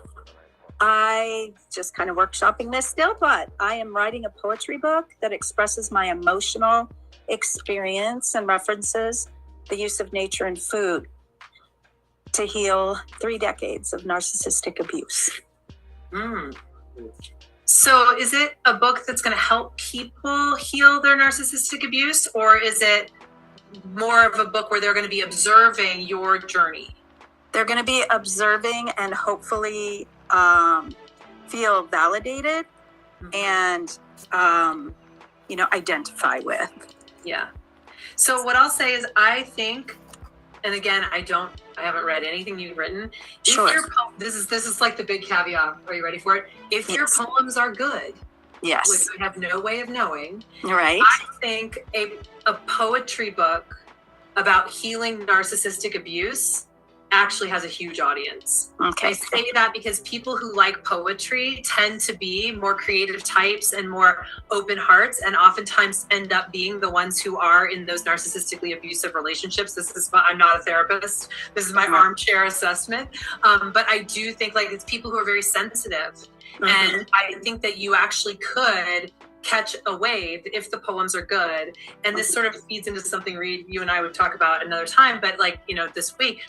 I just kind of workshopping this still, but I am writing a poetry book that expresses my emotional experience and references the use of nature and food to heal 3 decades of narcissistic abuse. So is it a book that's going to help people heal their narcissistic abuse, or is it more of a book where they're going to be observing your journey? They're going to be observing and hopefully feel validated and, identify with. Yeah. So what I'll say is I think, and again, I haven't read anything you've written. Sure. This is like the big caveat. Are you ready for it? If your poems are good, yes, which I have no way of knowing, right? I think a poetry book about healing narcissistic abuse actually has a huge audience. Okay. I say that because people who like poetry tend to be more creative types and more open hearts, and oftentimes end up being the ones who are in those narcissistically abusive relationships. I'm not a therapist. This is my armchair assessment. But I do think it's people who are very sensitive. And I think that you actually could catch a wave if the poems are good. And this sort of feeds into something, Reed, you and I would talk about another time, but this week,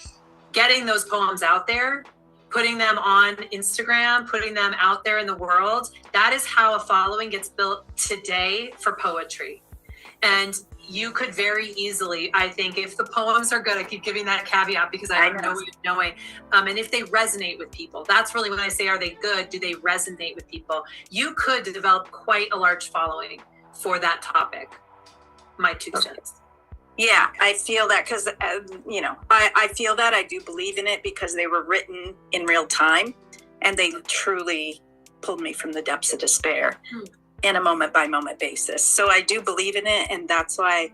getting those poems out there, putting them on Instagram, putting them out there in the world, that is how a following gets built today for poetry. And you could very easily, I think, if the poems are good, I keep giving that caveat because I have no way of knowing, and if they resonate with people, that's really when I say, are they good? Do they resonate with people? You could develop quite a large following for that topic. My 2 cents. Yeah, I feel that because, I feel that I do believe in it because they were written in real time and they truly pulled me from the depths of despair in a moment by moment basis. So I do believe in it. And that's why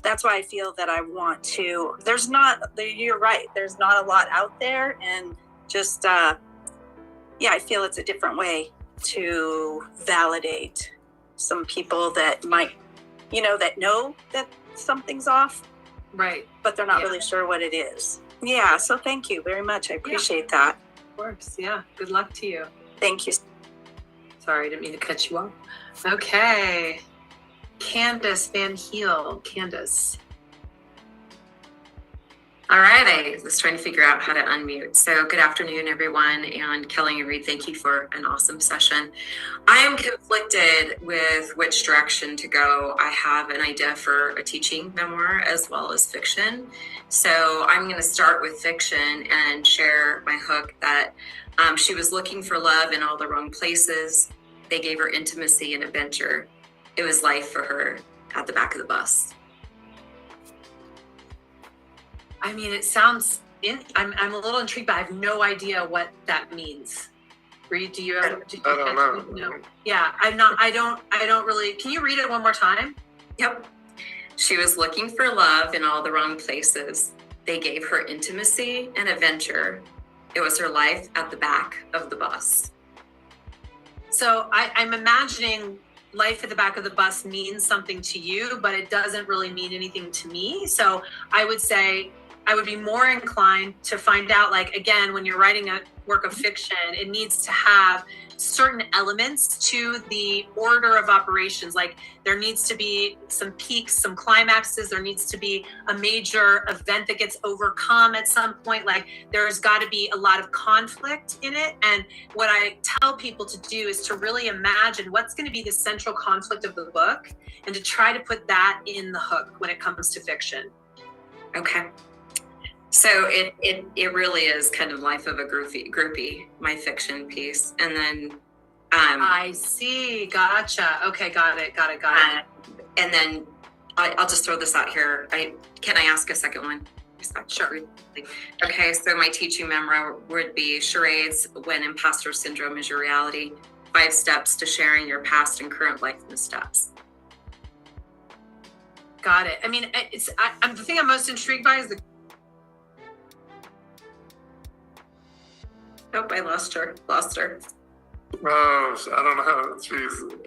I feel that I want to, you're right. There's not a lot out there, and just, I feel it's a different way to validate some people that might, that know that something's off, right, but they're not really sure what it is. Yeah, so thank you very much. I appreciate that. Of course. Yeah. Good luck to you. Thank you. Sorry, I didn't mean to cut you off. Okay. Candace Van Heel. Candace. All right, I was trying to figure out how to unmute. So good afternoon, everyone. And Kelly and Reed, thank you for an awesome session. I am conflicted with which direction to go. I have an idea for a teaching memoir as well as fiction. So I'm going to start with fiction and share my hook that she was looking for love in all the wrong places. They gave her intimacy and adventure. It was life for her at the back of the bus. I mean, it sounds, I'm a little intrigued, but I have no idea what that means. Reed, do you I don't know. No. Yeah, I don't really, can you read it one more time? Yep. She was looking for love in all the wrong places. They gave her intimacy and adventure. It was her life at the back of the bus. So I'm imagining life at the back of the bus means something to you, but it doesn't really mean anything to me. So I would say I would be more inclined to find out, like, again, when you're writing a work of fiction, it needs to have certain elements to the order of operations. Like there needs to be some peaks, some climaxes. There needs to be a major event that gets overcome at some point. Like there's got to be a lot of conflict in it. And what I tell people to do is to really imagine what's going to be the central conflict of the book and to try to put that in the hook when it comes to fiction. Okay. So it really is kind of life of a groupie, my fiction piece. And then I see. Gotcha. Okay, got it. And then I'll just throw this out here. Can I ask a second one? Sure. Okay, so my teaching memoir would be Charades When Imposter Syndrome is Your Reality, 5 Steps to Sharing Your Past and Current Life Missteps. Got it. I mean, the thing I'm most intrigued by is Nope, I lost her. Oh, I don't know.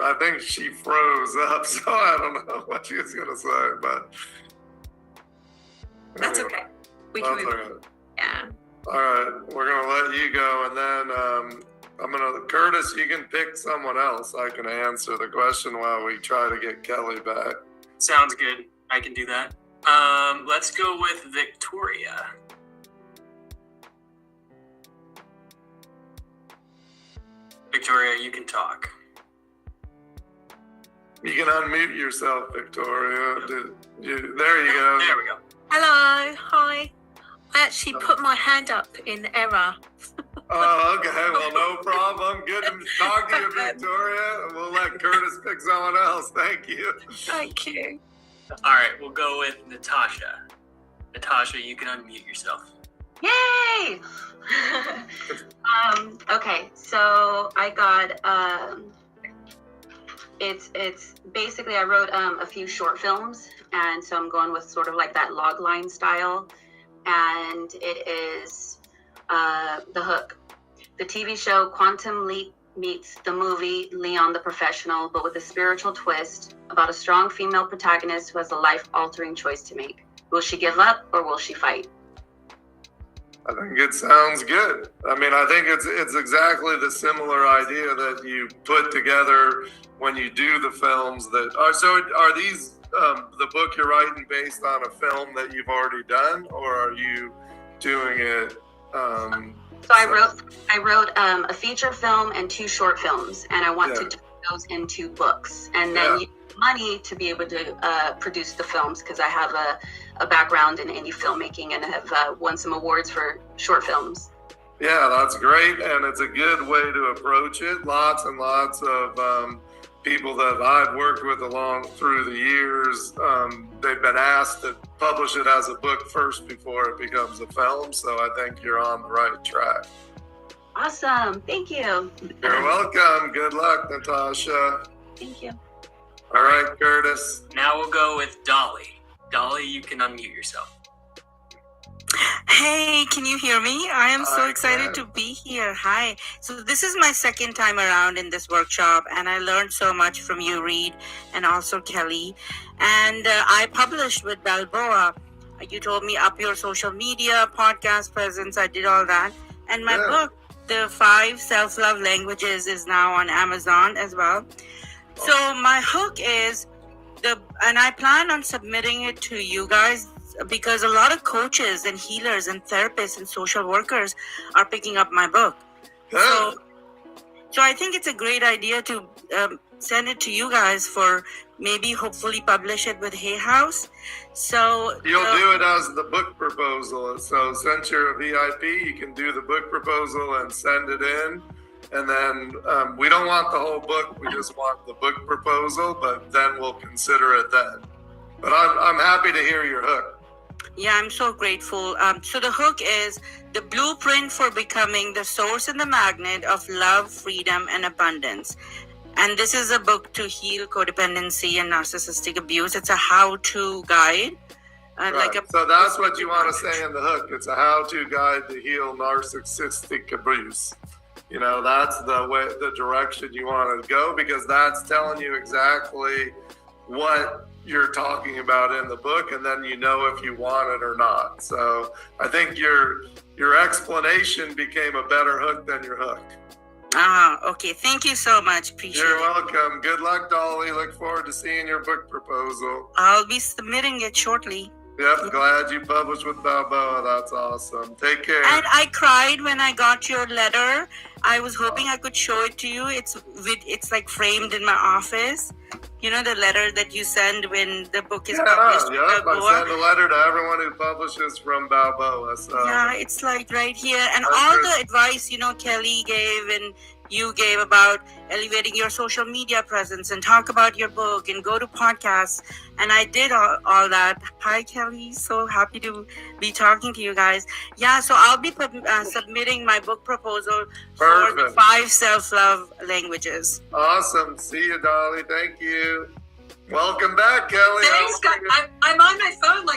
I think she froze up, so I don't know what she was going to say, but. That's okay. We can move on. Yeah. All right, we're going to let you go, and then Curtis, you can pick someone else. I can answer the question while we try to get Kelly back. Sounds good. I can do that. Let's go with Victoria. Victoria, you can talk. You can unmute yourself, Victoria. There you go. There we go. Hello, hi. I actually put my hand up in error. Oh, okay. Well, no problem. Good to talk to you, Victoria. We'll let Curtis pick someone else. Thank you. Thank you. All right, we'll go with Natasha. Natasha, you can unmute yourself. Yay! Okay, so I got it's basically I wrote a few short films, and so I'm going with sort of like that log line style, and it is the hook. The TV show Quantum Leap meets the movie Leon the Professional, but with a spiritual twist about a strong female protagonist who has a life-altering choice to make. Will she give up or will she fight? I think it sounds good. I mean, I think it's exactly the similar idea that you put together when you do the films that are. So are these the book you're writing based on a film that you've already done, or are you doing it? So I wrote a feature film and 2 short films, and I want to turn those into books, and then use money to be able to produce the films, because I have a background in indie filmmaking and have won some awards for short films. Yeah, that's great, and it's a good way to approach it. Lots and lots of people that I've worked with along through the years, they've been asked to publish it as a book first before it becomes a film. So I think you're on the right track. Awesome. Thank you. You're welcome. Good luck, Natasha. Thank you. All right, Curtis. Now we'll go with Dolly. Dolly, you can unmute yourself. Hey, can you hear me? I am so excited to be here. Hi. So this is my second time around in this workshop, and I learned so much from you, Reed, and also Kelly. And I published with Balboa. You told me up your social media, podcast presence. I did all that. And my book, The 5 Self-Love Languages, is now on Amazon as well. So my hook is and I plan on submitting it to you guys, because a lot of coaches and healers and therapists and social workers are picking up my book. So I think it's a great idea to send it to you guys for maybe hopefully publish it with Hay House. So you'll do it as the book proposal. So since you're a VIP, you can do the book proposal and send it in. And then we don't want the whole book. We just want the book proposal, but then we'll consider it then. But I'm happy to hear your hook. Yeah, I'm so grateful. So the hook is the blueprint for becoming the source and the magnet of love, freedom, and abundance. And this is a book to heal codependency and narcissistic abuse. It's a how-to guide. So that's what you want to say in the hook. It's a how-to guide to heal narcissistic abuse. You know, that's the direction you want to go, because that's telling you exactly what you're talking about in the book, and then you know if you want it or not. So I think your explanation became a better hook than your hook. Okay. Thank you so much. Appreciate it. You're welcome. Good luck, Dolly. Look forward to seeing your book proposal. I'll be submitting it shortly. Yep, glad you published with Balboa. That's awesome. Take care. And I cried when I got your letter. I was hoping I could show it to you. It's like framed in my office. You know, the letter that you send when the book is published. Yeah, I send a letter to everyone who publishes from Balboa. So. Yeah, it's like right here. And all the advice, Kelly gave and you gave about elevating your social media presence and talk about your book and go to podcasts. And I did all that. Hi, Kelly. So happy to be talking to you guys. Yeah, so I'll be submitting my book proposal for the 5 self-love languages. Awesome. See you, Dolly. Thank you. Welcome back, Kelly. Thanks, I'm on my phone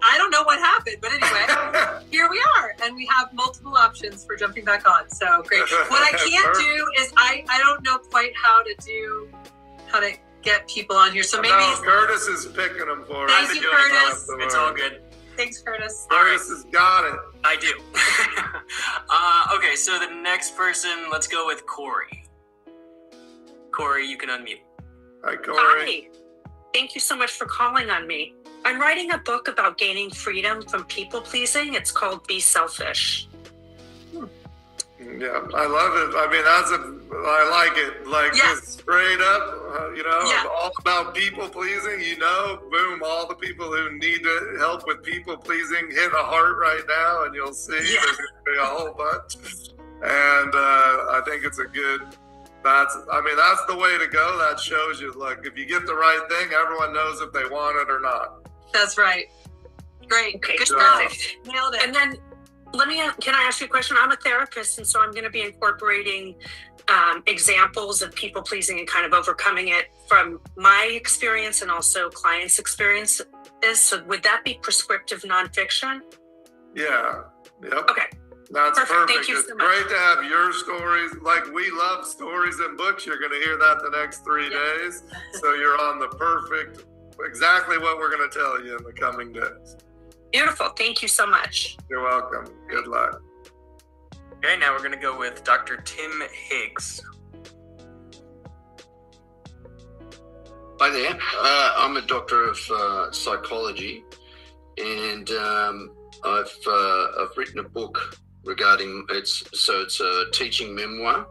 I don't know what happened, but anyway, here we are, and we have multiple options for jumping back on. So great. What I can't do is I don't know quite how to get people on here. So maybe Curtis is picking them for us. Thank you, Curtis. It's all good. Thanks, Curtis. Curtis has got it. I do. Okay, so the next person, let's go with Corey. Corey, you can unmute. Hi, Corey. Hi. Thank you so much for calling on me. I'm writing a book about gaining freedom from people pleasing. It's called Be Selfish. Yeah, I love it. I mean, I like it. Just straight up, all about people pleasing, boom, all the people who need help with people pleasing, hit a heart right now, and you'll see there's going to be a whole bunch. And I think it's that's the way to go. That shows you, if you get the right thing, everyone knows if they want it or not. That's right. Great. Okay, Good job. Nailed it. And then can I ask you a question? I'm a therapist, and so I'm going to be incorporating examples of people pleasing and kind of overcoming it from my experience and also clients' experiences. So would that be prescriptive nonfiction? Yeah. Yep. Okay. That's perfect. Thank you it's so much. Great to have your stories. We love stories and books. You're going to hear that the next 3 days. So you're on the exactly what we're going to tell you in the coming days. Beautiful. Thank you so much. You're welcome. Good luck. Okay, now we're going to go with Dr. Tim Higgs. Hi there. I'm a doctor of psychology, and I've written a book regarding it's a teaching memoir,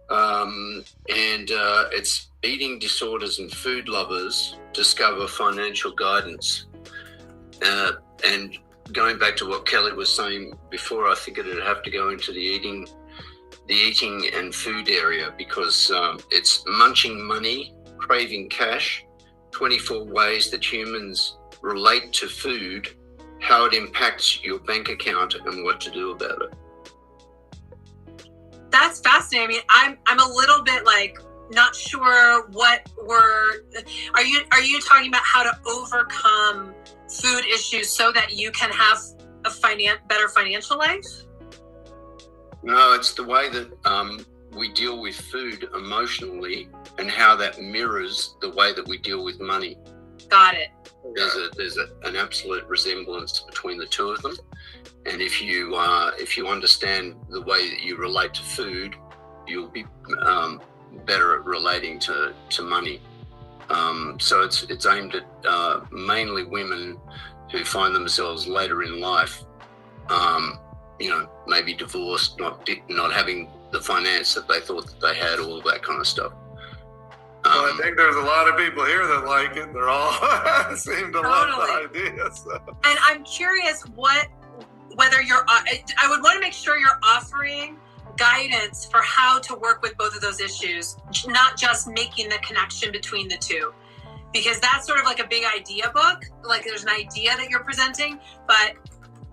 and it's Eating Disorders and Food Lovers Discover Financial Guidance. And going back to what Kelly was saying before, I think it'd have to go into the eating the eating and food area, because it's munching money, craving cash, 24 ways that humans relate to food, how it impacts your bank account, and what to do about it. That's fascinating. I mean, I'm a little bit like not sure what are you talking about how to overcome food issues so that you can have a better financial life? No, it's the way that we deal with food emotionally and how that mirrors the way that we deal with money. Got it. There's an absolute resemblance between the two of them, and if you understand the way that you relate to food, you'll be better at relating to money. So it's aimed at mainly women who find themselves later in life, maybe divorced, not having the finance that they thought that they had, all of that kind of stuff. Well, I think there's a lot of people here that like it. They're all seem to love the idea. So. And I'm curious whether I would want to make sure you're offering guidance for how to work with both of those issues, not just making the connection between the two. Because that's sort of like a big idea book. Like there's an idea that you're presenting, but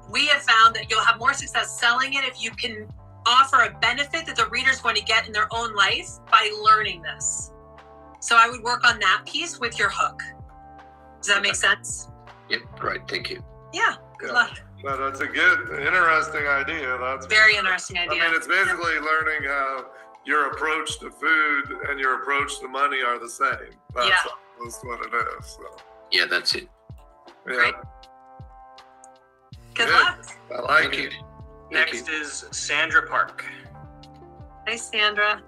we have found that you'll have more success selling it if you can offer a benefit that the reader's going to get in their own life by learning this. So I would work on that piece with your hook. Does that make sense? Yep, great, thank you. Yeah, good luck. But that's a good, interesting idea. That's very interesting idea. I mean, it's basically learning how your approach to food and your approach to money are the same. That's what it is. So. Yeah, that's it. Yeah. Great. Good luck. I like it. Next is Sandra Park. Hi, Sandra.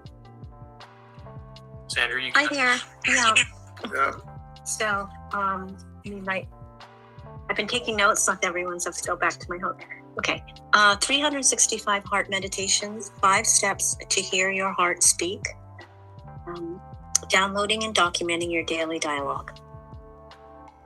Sandra, you Hi there. Yeah. Yeah. So, I've been taking notes, not everyone, so I have to go back to my hook. Okay. 365 heart meditations, 5 steps to hear your heart speak, downloading and documenting your daily dialogue.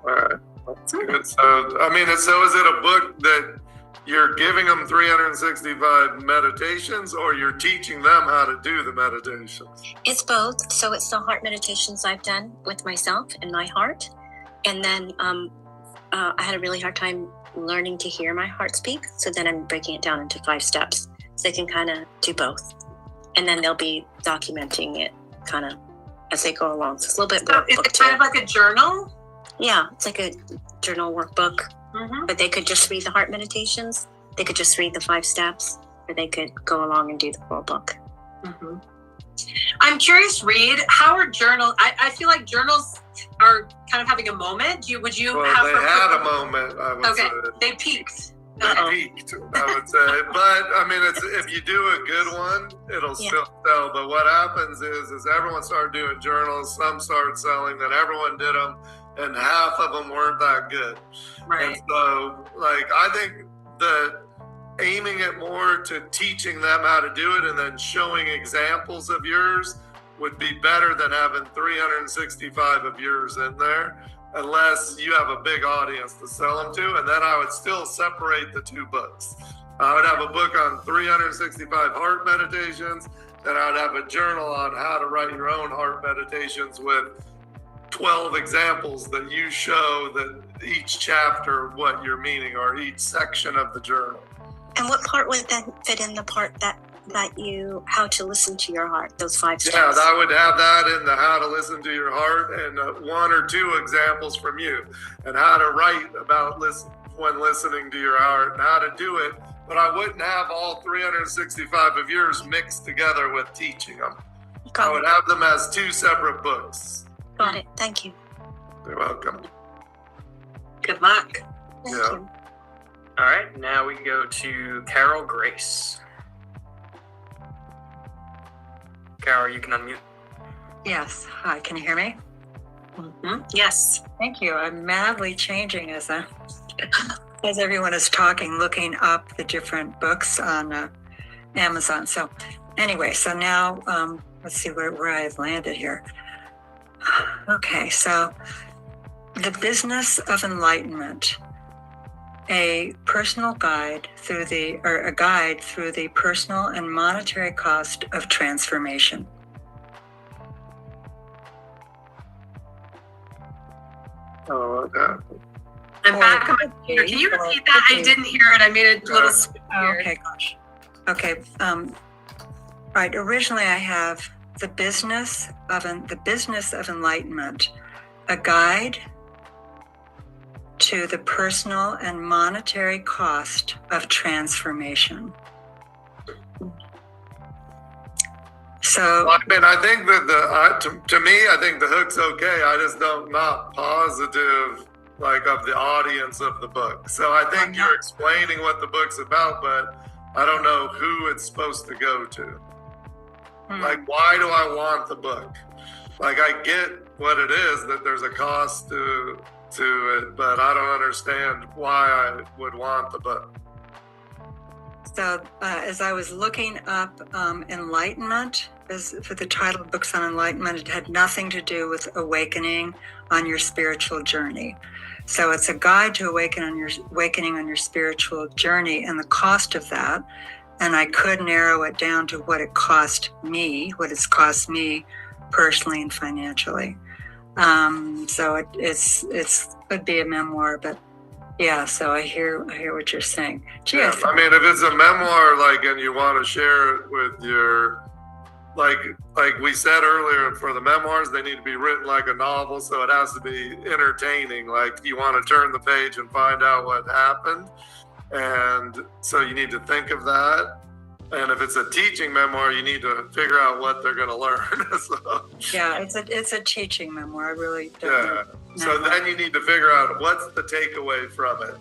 All right. That's good. So, is it a book that you're giving them 365 meditations, or you're teaching them how to do the meditations? It's both. So it's the heart meditations I've done with myself and my heart. And then I had a really hard time learning to hear my heart speak. So then I'm breaking it down into 5 steps. So they can kind of do both. And then they'll be documenting it kind of as they go along. So it's a little bit workbook. Is it kind of like a journal? Yeah, it's like a journal workbook. Mm-hmm. But they could just read the heart meditations. They could just read the 5 steps, or they could go along and do the full book. Mm-hmm. I'm curious, Reed, how are journals? I feel like journals are kind of having a moment. Would you have? They had a moment, I would say. They peaked. They peaked, I would say. But if you do a good one, it'll still sell. But what happens is everyone started doing journals. Some started selling. Then everyone did them. And half of them weren't that good. Right. And so, I think that aiming it more to teaching them how to do it and then showing examples of yours would be better than having 365 of yours in there, unless you have a big audience to sell them to. And then I would still separate the 2 books. I would have a book on 365 heart meditations, then I would have a journal on how to write your own heart meditations with 12 examples that you show that each chapter what you're meaning, or each section of the journal. And what part would then fit in the part that how to listen to your heart, those 5 steps? Yeah, I would have that in the how to listen to your heart, and 1 or 2 examples from you, and how to write about when listening to your heart, and how to do it. But I wouldn't have all 365 of yours mixed together with teaching them. I would have them as 2 separate books. Got it. Thank you. You're welcome. Good luck. Thank you. All right, now we go to Carol Grace. Carol, you can unmute. Yes. Hi, can you hear me? Mm-hmm. Yes. Thank you. I'm madly changing as everyone is talking, looking up the different books on Amazon. So anyway, so now let's see where I've landed here. Okay, so the business of enlightenment. a personal guide through a guide through the personal and monetary cost of transformation. Oh, okay. I'm back on my computer. Can you repeat that? I didn't hear it. I made a little switch here. Okay, gosh. Okay. Right. Originally, I have the business of enlightenment, a guide to the personal and monetary cost of transformation. So, I mean, I think that to me, I think the hook's okay. I just not positive, like, of the audience of the book. So I think you're explaining what the book's about, but I don't know who it's supposed to go to. Like, why do I want the book? Like, I get what it is, that there's a cost to it, but I don't understand why I would want the book. So as I was looking up enlightenment, as for the title of books on enlightenment, it had nothing to do with awakening on your spiritual journey. So it's a guide to awakening on your spiritual journey and the cost of that. And I could narrow it down to what it's cost me personally and financially. So it's could be a memoir, but yeah. So I hear what you're saying. Yeah, I mean, if it's a memoir, like, and you want to share it with your, like we said earlier, for the memoirs, they need to be written like a novel, so it has to be entertaining. Like, you want to turn the page and find out what happened. And so you need to think of that. And if it's a teaching memoir, you need to figure out what they're going to learn. So, yeah, it's a teaching memoir. I really don't know. So then you need to figure out what's the takeaway from it.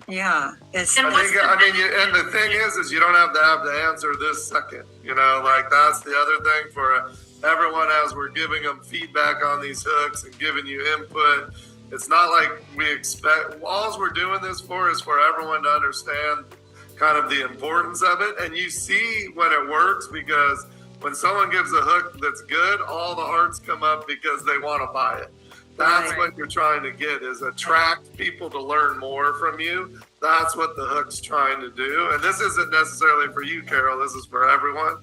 Yeah, and the thing is you don't have to have the answer this second. You know, like, that's the other thing for everyone as we're giving them feedback on these hooks and giving you input. It's not like we expect, all we're doing this for is for everyone to understand kind of the importance of it. And you see when it works, because when someone gives a hook that's good, all the hearts come up because they want to buy it. That's what you're trying to get, is attract people to learn more from you. That's what the hook's trying to do. And this isn't necessarily for you, Carol. This is for everyone.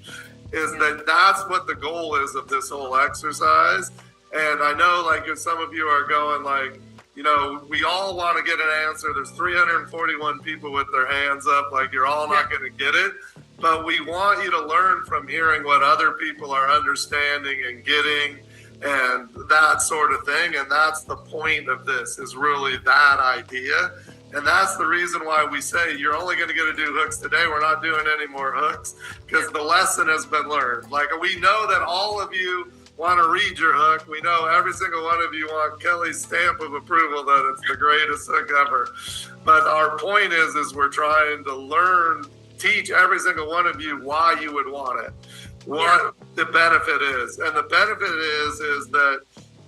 That's what the goal is of this whole exercise. And I know, like, if some of you are going, like, you know, we all want to get an answer. There's 341 people with their hands up. Like, you're all not going to get it. But we want you to learn from hearing what other people are understanding and getting and that sort of thing. And that's the point of this, is really that idea. And that's the reason why we say you're only going to get to do hooks today. We're not doing any more hooks because the lesson has been learned. Like, we know that all of you want to read your hook. We know every single one of you want Kelly's stamp of approval that it's the greatest hook ever. But our point is we're trying to teach every single one of you why you would want it, what the benefit is. And the benefit is that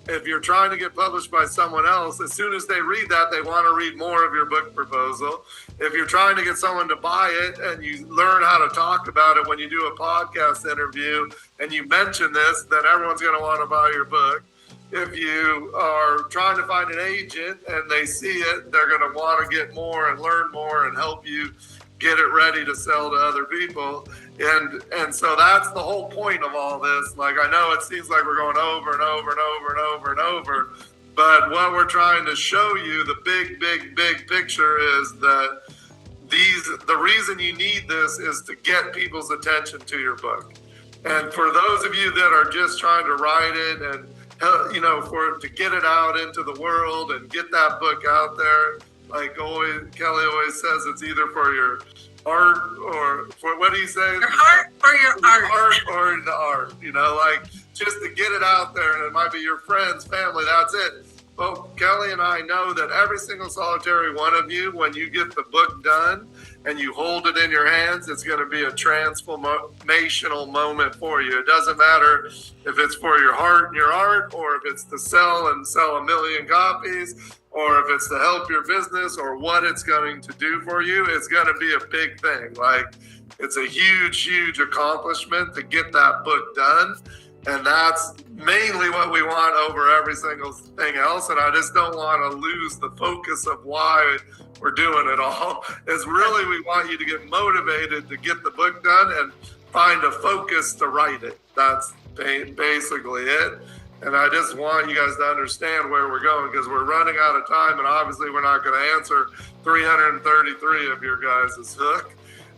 if you're trying to get published by someone else, as soon as they read that, they want to read more of your book proposal. If you're trying to get someone to buy it and you learn how to talk about it when you do a podcast interview and you mention this, then everyone's going to want to buy your book. If you are trying to find an agent and they see it, they're going to want to get more and learn more and help you get it ready to sell to other people. And so that's the whole point of all this. Like, I know it seems like we're going over and over and over and over and over, but what we're trying to show you, the big picture, is that the reason you need this is to get people's attention to your book. And for those of you that are just trying to write it and, you know, to get it out into the world and get that book out there, like Kelly always says, it's either for your art or for, what do you say? Your heart or your art. Art or the art, you know, like, just to get it out there. And it might be your friends, family, that's it. Well, Kelly and I know that every single solitary one of you, when you get the book done and you hold it in your hands, it's going to be a transformational moment for you. It doesn't matter if it's for your heart and your art, or if it's to sell 1 million copies, or if it's to help your business, or what it's going to do for you. It's going to be a big thing. Like, it's a huge accomplishment to get that book done. And that's mainly what we want over every single thing else. And I just don't want to lose the focus of why we're doing it all. Is really we want you to get motivated to get the book done and find a focus to write it. That's basically it. And I just want you guys to understand where we're going, because we're running out of time, and obviously we're not going to answer 333 of your guys' hook.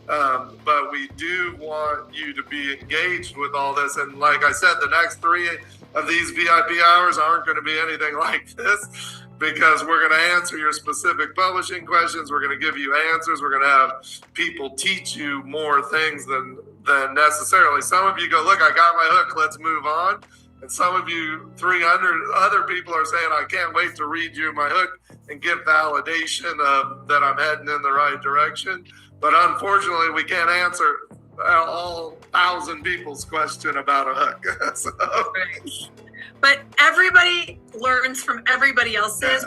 But we do want you to be engaged with all this. And like I said, the next 3 of these VIP hours aren't going to be anything like this, because we're going to answer your specific publishing questions. We're going to give you answers. We're going to have people teach you more things than necessarily. Some of you go, look, I got my hook, let's move on. And some of you, 300 other people are saying, I can't wait to read you my hook and give validation of that I'm heading in the right direction. But unfortunately, we can't answer all 1,000 people's question about a hook. So. But everybody learns from everybody else's.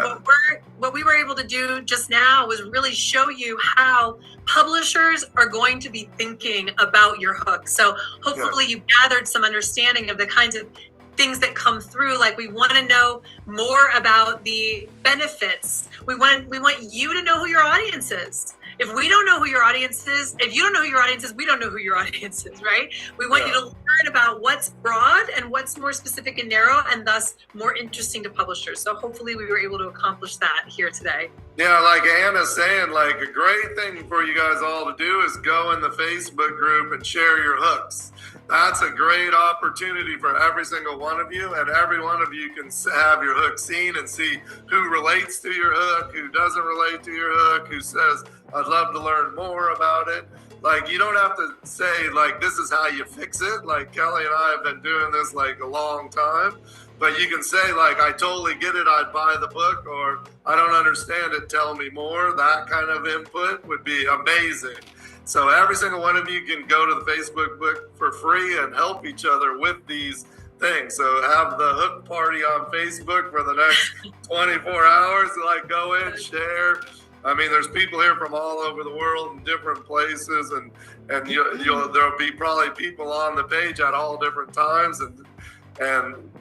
What we were able to do just now was really show you how publishers are going to be thinking about your hook. So hopefully you gathered some understanding of the kinds of things that come through. Like, we want to know more about the benefits. We want you to know who your audience is. If we don't know who your audience is, if you don't know who your audience is, we don't know who your audience is, right? We want you to learn about what's broad and what's more specific and narrow, and thus more interesting to publishers. So hopefully we were able to accomplish that here today. Yeah, like Anna's saying, like, a great thing for you guys all to do is go in the Facebook group and share your hooks. That's a great opportunity for every single one of you, and every one of you can have your hook seen and see who relates to your hook, who doesn't relate to your hook, who says, I'd love to learn more about it. Like, you don't have to say, like, this is how you fix it. Like, Kelly and I have been doing this, like, a long time. But you can say, like, I totally get it, I'd buy the book, or I don't understand it, tell me more. That kind of input would be amazing. So every single one of you can go to the Facebook book for free and help each other with these things. So have the hook party on Facebook for the next 24 hours. Like, go in, share. I mean, there's people here from all over the world in different places, and there'll be probably people on the page at all different times, and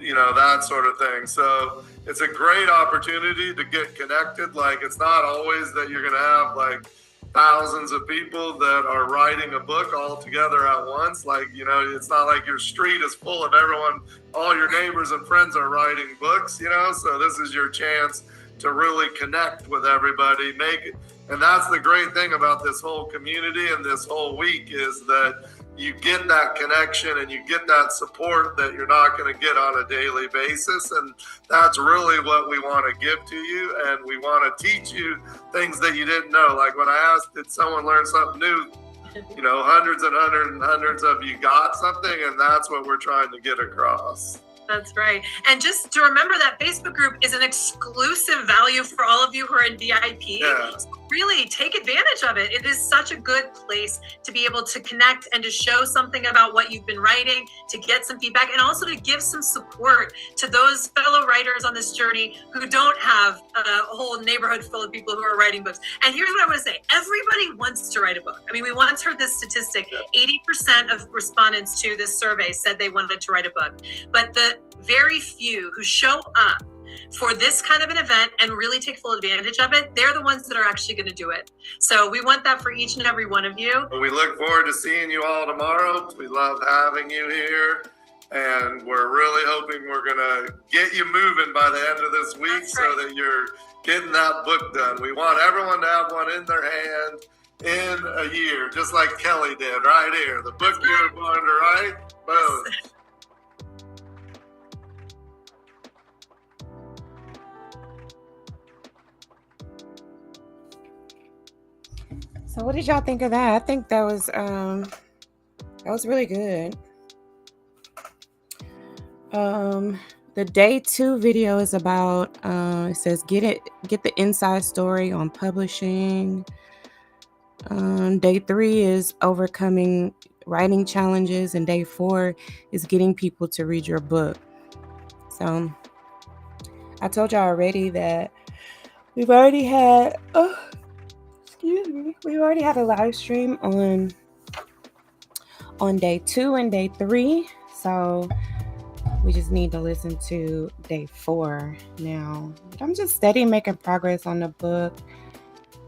you know, that sort of thing. So it's a great opportunity to get connected. Like, it's not always that you're going to have like thousands of people that are writing a book all together at once. Like, you know, it's not like your street is full of everyone, all your neighbors and friends are writing books, you know, so this is your chance to really connect with everybody, and that's the great thing about this whole community and this whole week, is that you get that connection and you get that support that you're not going to get on a daily basis. And that's really what we want to give to you. And we want to teach you things that you didn't know. Like when I asked, did someone learn something new? You know, hundreds and hundreds and hundreds of you got something, and that's what we're trying to get across. That's right. And just to remember that Facebook group is an exclusive value for all of you who are in VIP. Yeah. So really take advantage of it. It is such a good place to be able to connect and to show something about what you've been writing, to get some feedback, and also to give some support to those fellow writers on this journey who don't have a whole neighborhood full of people who are writing books. And here's what I want to say. Everybody wants to write a book. I mean, we once heard this statistic. 80% of respondents to this survey said they wanted to write a book. But the very few who show up for this kind of an event and really take full advantage of it, they're the ones that are actually going to do it. So we want that for each and every one of you. We look forward to seeing you all tomorrow. We love having you here, and we're really hoping we're going to get you moving by the end of this week. That's right. So that you're getting that book done. We want everyone to have one in their hand in a year, just like Kelly did right here. The book you're going to write, boom. So what did y'all think of that? I think that was really good. The day 2 video is about it says get the inside story on publishing. Day 3 is overcoming writing challenges, and day 4 is getting people to read your book. So I told y'all already that we've already had we already had a live stream on day 2 and day 3. So we just need to listen to day 4 now. But I'm just steady making progress on the book.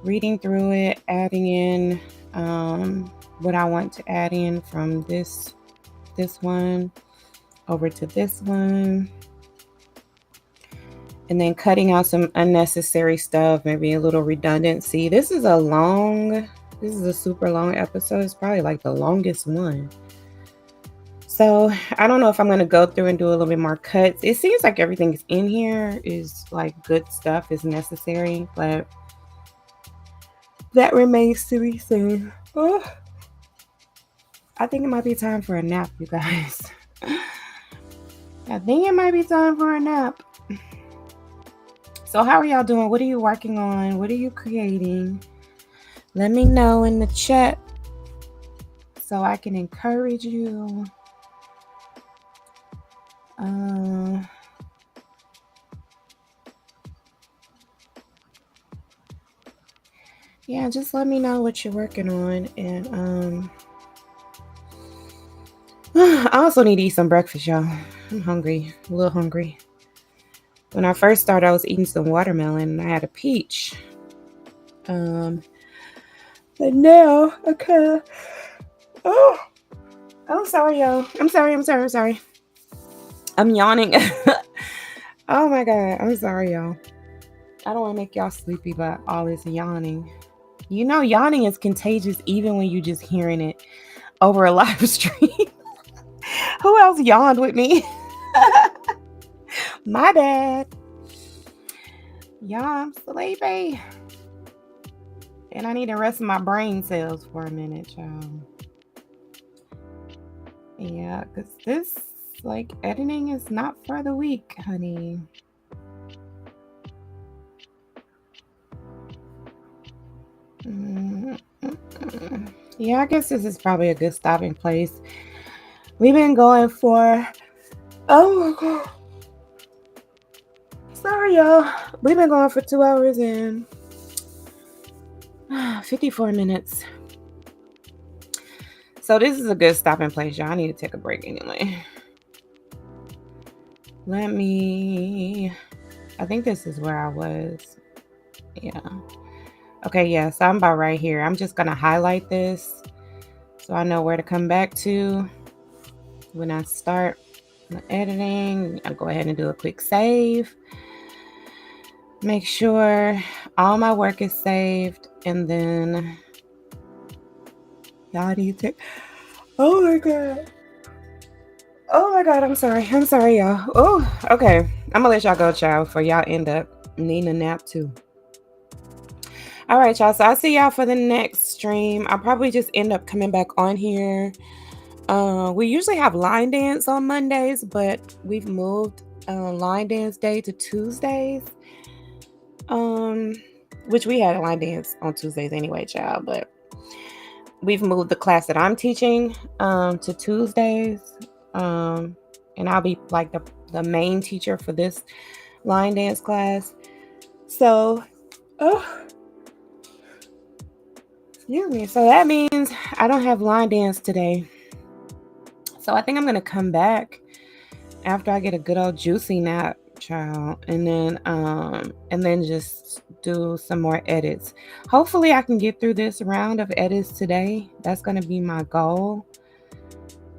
reading through it, adding in what I want to add in from this one over to this one, and then cutting out some unnecessary stuff, maybe a little redundancy. This is a super long episode. It's probably like the longest one. So I don't know if I'm going to go through and do a little bit more cuts. It seems like everything is in here is like good stuff, is necessary, but that remains to be seen. Oh, I think it might be time for a nap, you guys. I think it might be time for a nap. So how are y'all doing? What are you working on? What are you creating? Let me know in the chat so I can encourage you. Yeah, just let me know what you're working on. And I also need to eat some breakfast, y'all. I'm hungry, a little hungry. When I first started, I was eating some watermelon and I had a peach. But now I kind of, oh, I'm sorry, y'all. I'm sorry. I'm yawning. Oh my God, I'm sorry, y'all. I don't want to make y'all sleepy, but all this yawning. You know, yawning is contagious even when you just hearing it over a live stream. Who else yawned with me? My bad. Y'all, I'm sleepy. And I need to rest my brain cells for a minute, y'all. Yeah, because this, like, editing is not for the weak, honey. Yeah, I guess this is probably a good stopping place. We've been going for, oh my God. Sorry, y'all. We've been going for 2 hours and 54 minutes. So this is a good stopping place, y'all. I need to take a break anyway. I think this is where I was. Yeah. Okay, yeah, so I'm about right here. I'm just going to highlight this so I know where to come back to when I start my editing. I'll go ahead and do a quick save. Make sure all my work is saved, and then y'all need to take, oh my God, I'm sorry, y'all. Oh, okay, I'm gonna let y'all go, child, for y'all end up needing a nap too. All right, y'all, so I'll see y'all for the next stream. I'll probably just end up coming back on here. We usually have line dance on Mondays, but we've moved line dance day to Tuesdays. Which we had a line dance on Tuesdays anyway, child, but we've moved the class that I'm teaching to Tuesdays. And I'll be like the main teacher for this line dance class. So, excuse me. So that means I don't have line dance today. So I think I'm going to come back after I get a good old juicy nap, child, and then just do some more edits. Hopefully I can get through this round of edits today. That's going to be my goal.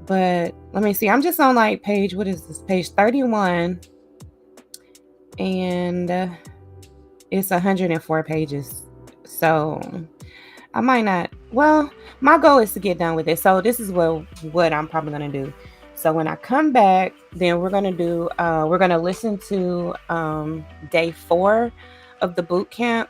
But let me see. I'm just on like page 31, and it's 104 pages. So I might not. Well, my goal is to get done with it. So this is what I'm probably going to do. So when I come back, then we're going to listen to day 4 of the boot camp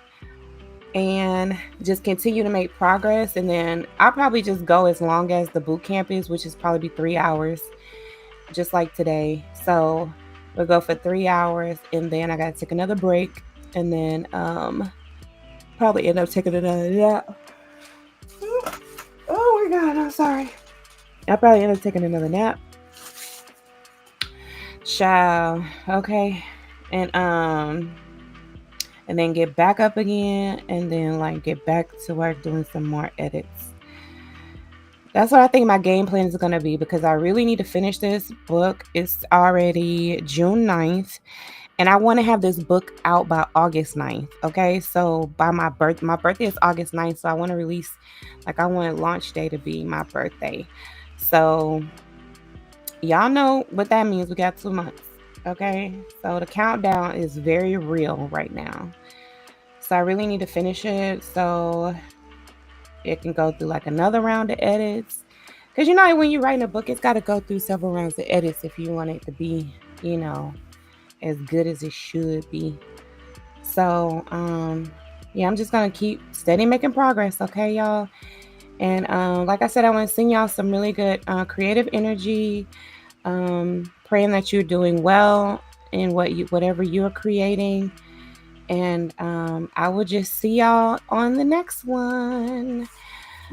and just continue to make progress. And then I'll probably just go as long as the boot camp is, which is probably 3 hours, just like today. So we'll go for 3 hours, and then I got to take another break, and then probably end up taking another nap. Oh my God, I'm sorry. I'll probably end up taking another nap. Child, okay. And then get back up again, and then like get back to work doing some more edits. That's what I think my game plan is going to be, because I really need to finish this book. It's already June 9th, And I want to have this book out by August 9th. Okay. So by my birthday is August 9th. So I want to release, like, I want launch day to be my birthday. So y'all know what that means. We got 2 months. Okay. So the countdown is very real right now. So I really need to finish it so it can go through like another round of edits. Because, you know, when you're writing a book, it's got to go through several rounds of edits if you want it to be, you know, as good as it should be. So, yeah, I'm just going to keep steady making progress. Okay, y'all. And like I said, I want to send y'all some really good creative energy. Praying that you're doing well in whatever you're creating. And I will just see y'all on the next one.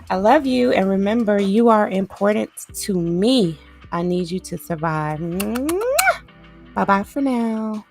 I love you. And remember, you are important to me. I need you to survive. Bye-bye for now.